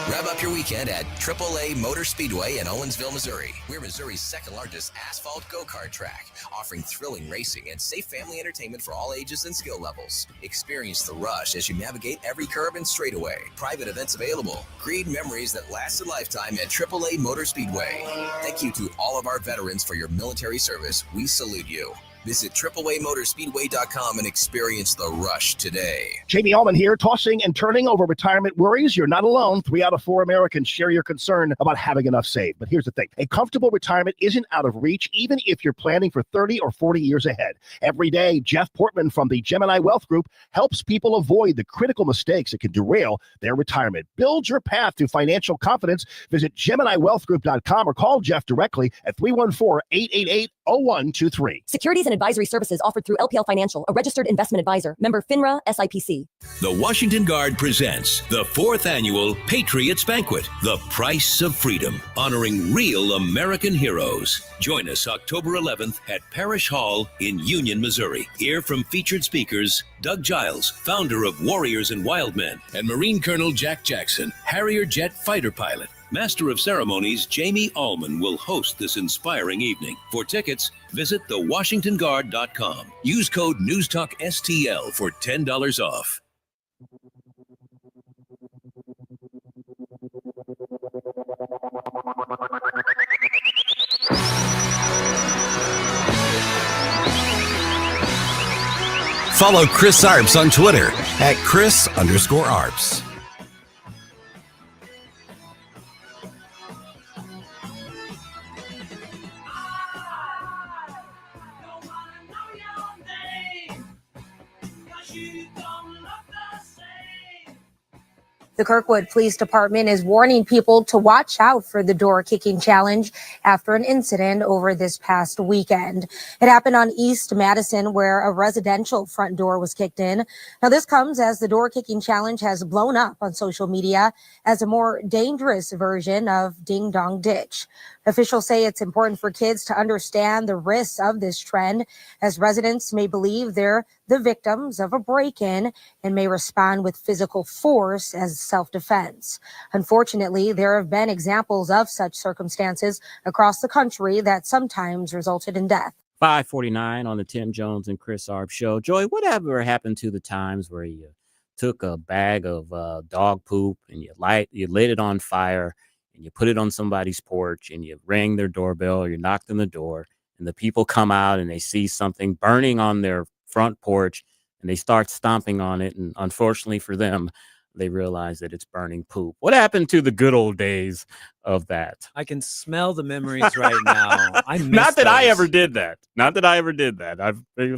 Rev up your weekend at AAA Motor Speedway in Owensville, Missouri. We're Missouri's second largest asphalt go-kart track, offering thrilling racing and safe family entertainment for all ages and skill levels. Experience the rush as you navigate every curve and straightaway. Private events available. Create memories that last a lifetime at AAA Motor Speedway. Thank you to all of our veterans for your military service. We salute you. Visit AAAMotorspeedway.com and experience the rush today. Jamie Allman here, tossing and turning over retirement worries. You're not alone. 3 out of 4 Americans share your concern about having enough saved. But here's the thing. A comfortable retirement isn't out of reach, even if you're planning for 30 or 40 years ahead. Every day, Jeff Portman from the Gemini Wealth Group helps people avoid the critical mistakes that can derail their retirement. Build your path to financial confidence. Visit GeminiWealthGroup.com or call Jeff directly at 314-888-0123. Securities and advisory services offered through LPL Financial, a registered investment advisor. Member FINRA SIPC. The Washington Guard presents the 4th annual Patriots Banquet, The Price of Freedom, honoring real American heroes. Join us October 11th at Parish Hall in Union, Missouri. Hear from featured speakers Doug Giles, founder of Warriors and Wild Men, and Marine Colonel Jack Jackson, Harrier jet fighter pilot. Master of Ceremonies Jamie Allman will host this inspiring evening. For tickets, visit thewashingtonguard.com. Use code NewsTalkSTL for $10 off. Follow Chris Arps on Twitter at Chris_Arps. The Kirkwood Police Department is warning people to watch out for the door kicking challenge after an incident over this past weekend. It happened on East Madison, where a residential front door was kicked in. Now, this comes as the door kicking challenge has blown up on social media as a more dangerous version of Ding Dong Ditch. Officials say it's important for kids to understand the risks of this trend, as residents may believe they're the victims of a break-in and may respond with physical force as self-defense. Unfortunately, there have been examples of such circumstances across the country that sometimes resulted in death. 5:49 on the Tim Jones and Chris Arps show. Joy, whatever happened to the times where you took a bag of dog poop and you lit it on fire and you put it on somebody's porch and you rang their doorbell or you knocked on the door and the people come out and they see something burning on their front porch and they start stomping on it, and unfortunately for them, they realize that it's burning poop. What happened to the good old days of that? I can smell the memories right now. I miss Not that those. I ever did that. Not that I ever did that.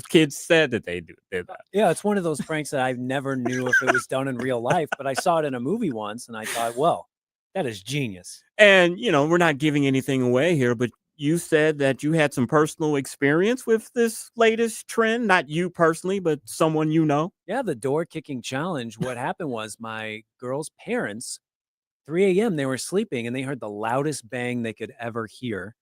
Kids said that they did that. Yeah, it's one of those pranks that I never knew if it was done in real life, but I saw it in a movie once and I thought, well, that is genius. And, we're not giving anything away here, but you said that you had some personal experience with this latest trend. Not you personally, but someone you know. Yeah, the door kicking challenge. What happened was my girl's parents, 3 a.m., they were sleeping and they heard the loudest bang they could ever hear.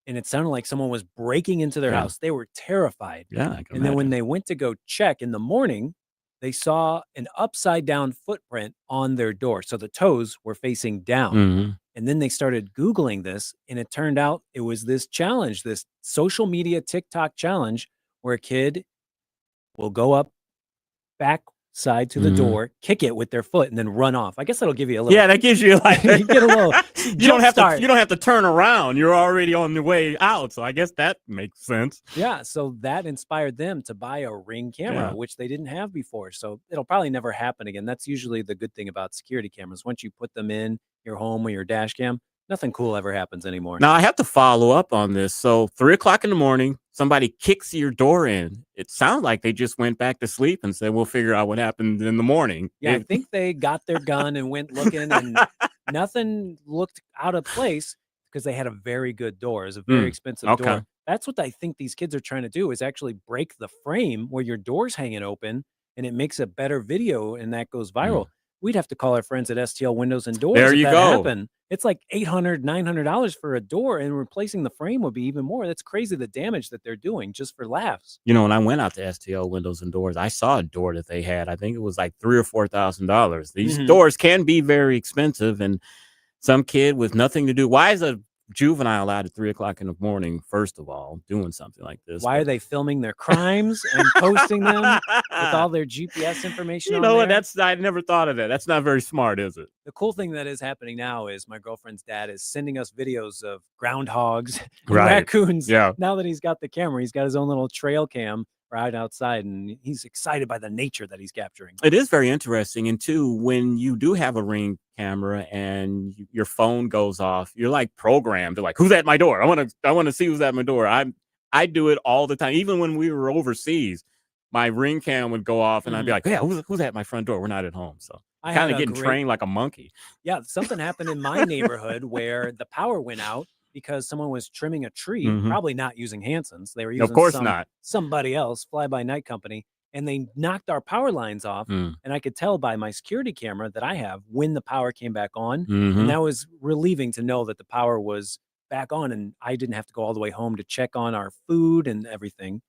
And it sounded like someone was breaking into their house. They were terrified. Yeah. And then when they went to go check in the morning, they saw an upside down footprint on their door. So the toes were facing down. Mm-hmm. And then they started Googling this, and it turned out it was this challenge, this social media TikTok challenge, where a kid will go up backside to the door, kick it with their foot, and then run off. I guess that'll give you a little. Yeah, that gives you like you get a little. you don't have to turn around. You're already on the way out. So I guess that makes sense. Yeah, so that inspired them to buy a Ring camera, which they didn't have before. So it'll probably never happen again. That's usually the good thing about security cameras. Once you put them in your home or your dash cam, nothing cool ever happens anymore. Now I have to follow up on this. So 3 o'clock in the morning, somebody kicks your door in. It sounds like they just went back to sleep and said, we'll figure out what happened in the morning. Yeah, I think they got their gun and went looking, and nothing looked out of place because they had a very good door. It's a very expensive door. That's what I think these kids are trying to do, is actually break the frame where your door's hanging open, and it makes a better video, and that goes viral. We'd have to call our friends at STL Windows and Doors. There if you that go. happened. It's like $800, $900 for a door, and replacing the frame would be even more. That's crazy, the damage that they're doing just for laughs. You know, when I went out to STL Windows and Doors, I saw a door that they had. I think it was like $3,000 or $4,000. These doors can be very expensive, and some kid with nothing to do. Why is a juvenile out at 3 o'clock in the morning, first of all, doing something like this? Why are they filming their crimes and posting them with all their GPS information? You know what? I never thought of that. That's not very smart, is it? The cool thing that is happening now is my girlfriend's dad is sending us videos of groundhogs and raccoons. Yeah. Now that he's got the camera, he's got his own little trail cam right outside, and he's excited by the nature that he's capturing. It is very interesting. And two, when you do have a Ring camera and your phone goes off, you're like programmed to like, who's at my door? I want to see who's at my door. I do it all the time. Even when we were overseas, my Ring cam would go off and I'd be like, yeah, who's at my front door? We're not at home. So I kind of getting trained like a monkey. Yeah, something happened in my neighborhood where the power went out because someone was trimming a tree, probably not using Hanson's. They were using somebody else, fly-by-night company, and they knocked our power lines off. And I could tell by my security camera that I have when the power came back on. And that was relieving to know that the power was back on, and I didn't have to go all the way home to check on our food and everything.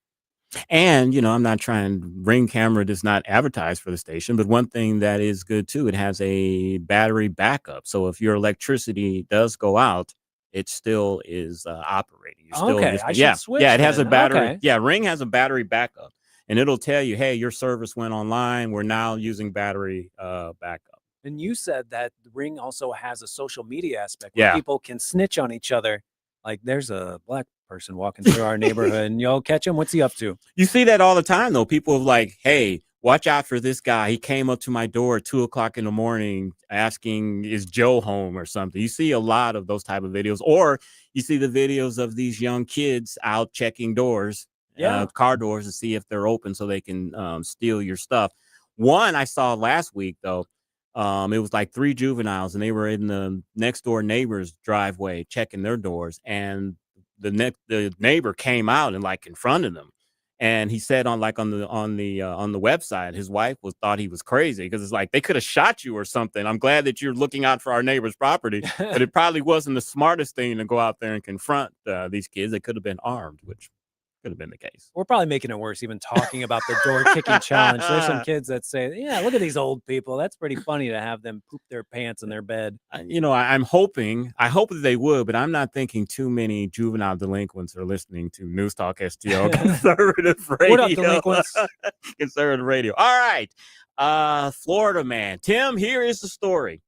And, I'm not trying, Ring camera does not advertise for the station, but one thing that is good too, it has a battery backup. So if your electricity does go out, it still is operating. I should switch it has a battery. Okay. Yeah, Ring has a battery backup, and it'll tell you, hey, your service went online. We're now using battery backup. And you said that Ring also has a social media aspect where people can snitch on each other. Like there's a black person walking through our neighborhood and y'all catch him. What's he up to? You see that all the time, though. People are like, hey, watch out for this guy. He came up to my door at 2 o'clock in the morning asking, is Joe home or something? You see a lot of those type of videos, or you see the videos of these young kids out checking doors, car doors to see if they're open so they can steal your stuff. One I saw last week, though, it was like 3 juveniles, and they were in the next door neighbor's driveway checking their doors, and the neighbor came out and like confronted them. And he said on the website, his wife thought he was crazy because it's like they could have shot you or something. I'm glad that you're looking out for our neighbor's property, but it probably wasn't the smartest thing to go out there and confront these kids. They could have been armed, which could have been the case. We're probably making it worse, even talking about the door kicking challenge. There's some kids that say, yeah, look at these old people. That's pretty funny to have them poop their pants in their bed. I hope that they would, but I'm not thinking too many juvenile delinquents are listening to News Talk STL conservative radio. What up, delinquents? Conservative radio. All right. Florida man. Tim, here is the story.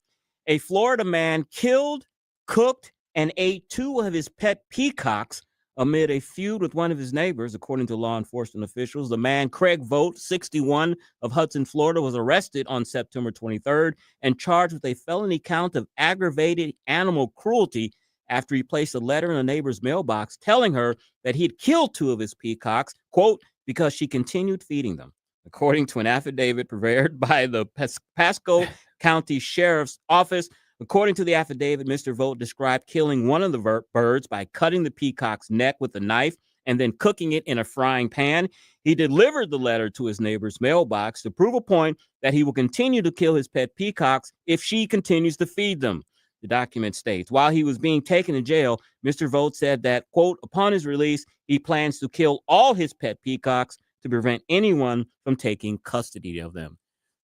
A Florida man killed, cooked, and ate 2 of his pet peacocks amid a feud with one of his neighbors, according to law enforcement officials. The man, Craig Vogt, 61, of Hudson, Florida, was arrested on September 23rd and charged with a felony count of aggravated animal cruelty after he placed a letter in a neighbor's mailbox telling her that he'd killed 2 of his peacocks, quote, because she continued feeding them. According to an affidavit prepared by the Pasco County Sheriff's Office, according to the affidavit, Mr. Vogt described killing one of the birds by cutting the peacock's neck with a knife and then cooking it in a frying pan. He delivered the letter to his neighbor's mailbox to prove a point that he will continue to kill his pet peacocks if she continues to feed them. The document states, while he was being taken to jail, Mr. Vogt said that, quote, upon his release, he plans to kill all his pet peacocks to prevent anyone from taking custody of them.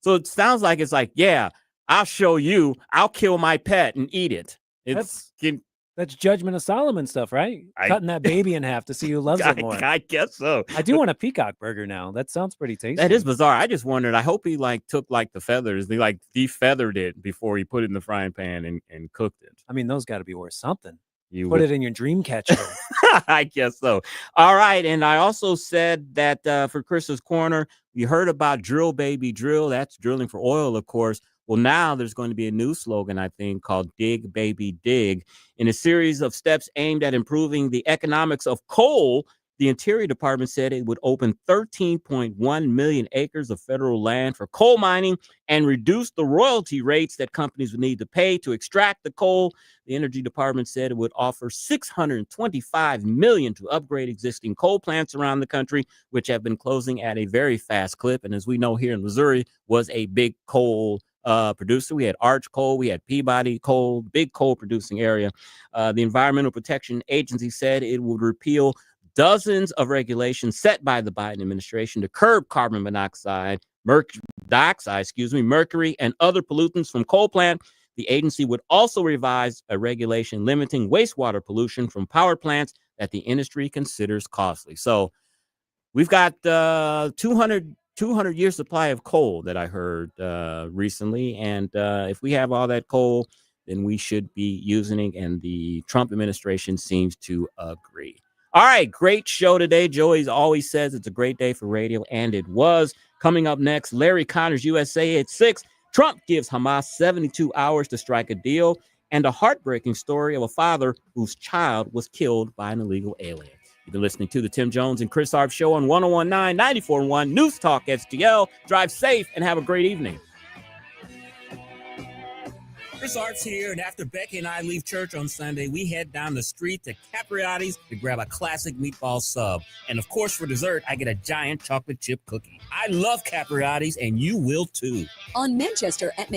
So it sounds like it's like, yeah, I'll show you. I'll kill my pet and eat it. That's Judgment of Solomon stuff, right? Cutting that baby in half to see who loves it more. I guess so. I do want a peacock burger now. That sounds pretty tasty. That is bizarre. I just wondered. I hope he took the feathers. He defeathered it before he put it in the frying pan and cooked it. I mean, those got to be worth something. You put it in your dream catcher. I guess so. All right. And I also said that for Chris's Corner, we heard about Drill Baby Drill. That's drilling for oil, of course. Well, now there's going to be a new slogan, I think, called Dig Baby Dig. In a series of steps aimed at improving the economics of coal, the Interior Department said it would open 13.1 million acres of federal land for coal mining and reduce the royalty rates that companies would need to pay to extract the coal. The Energy Department said it would offer $625 million to upgrade existing coal plants around the country, which have been closing at a very fast clip. And as we know, here in Missouri was a big coal producer. We had Arch Coal, we had Peabody Coal, big coal producing area. The Environmental Protection Agency said it would repeal dozens of regulations set by the Biden administration to curb carbon monoxide, mercury, and other pollutants from coal plant. The agency would also revise a regulation limiting wastewater pollution from power plants that the industry considers costly. So we've got 200-year supply of coal that I heard recently. And if we have all that coal, then we should be using it. And the Trump administration seems to agree. All right, great show today. Joey always says it's a great day for radio, and it was. Coming up next, Larry Connor's USA at 6. Trump gives Hamas 72 hours to strike a deal, and a heartbreaking story of a father whose child was killed by an illegal alien. You've been listening to the Tim Jones and Chris Arps Show on 101.9, 94.1 News Talk STL. Drive safe and have a great evening. Chris Arps here, and after Becky and I leave church on Sunday, we head down the street to Capriotti's to grab a classic meatball sub. And of course, for dessert, I get a giant chocolate chip cookie. I love Capriotti's, and you will too. On Manchester at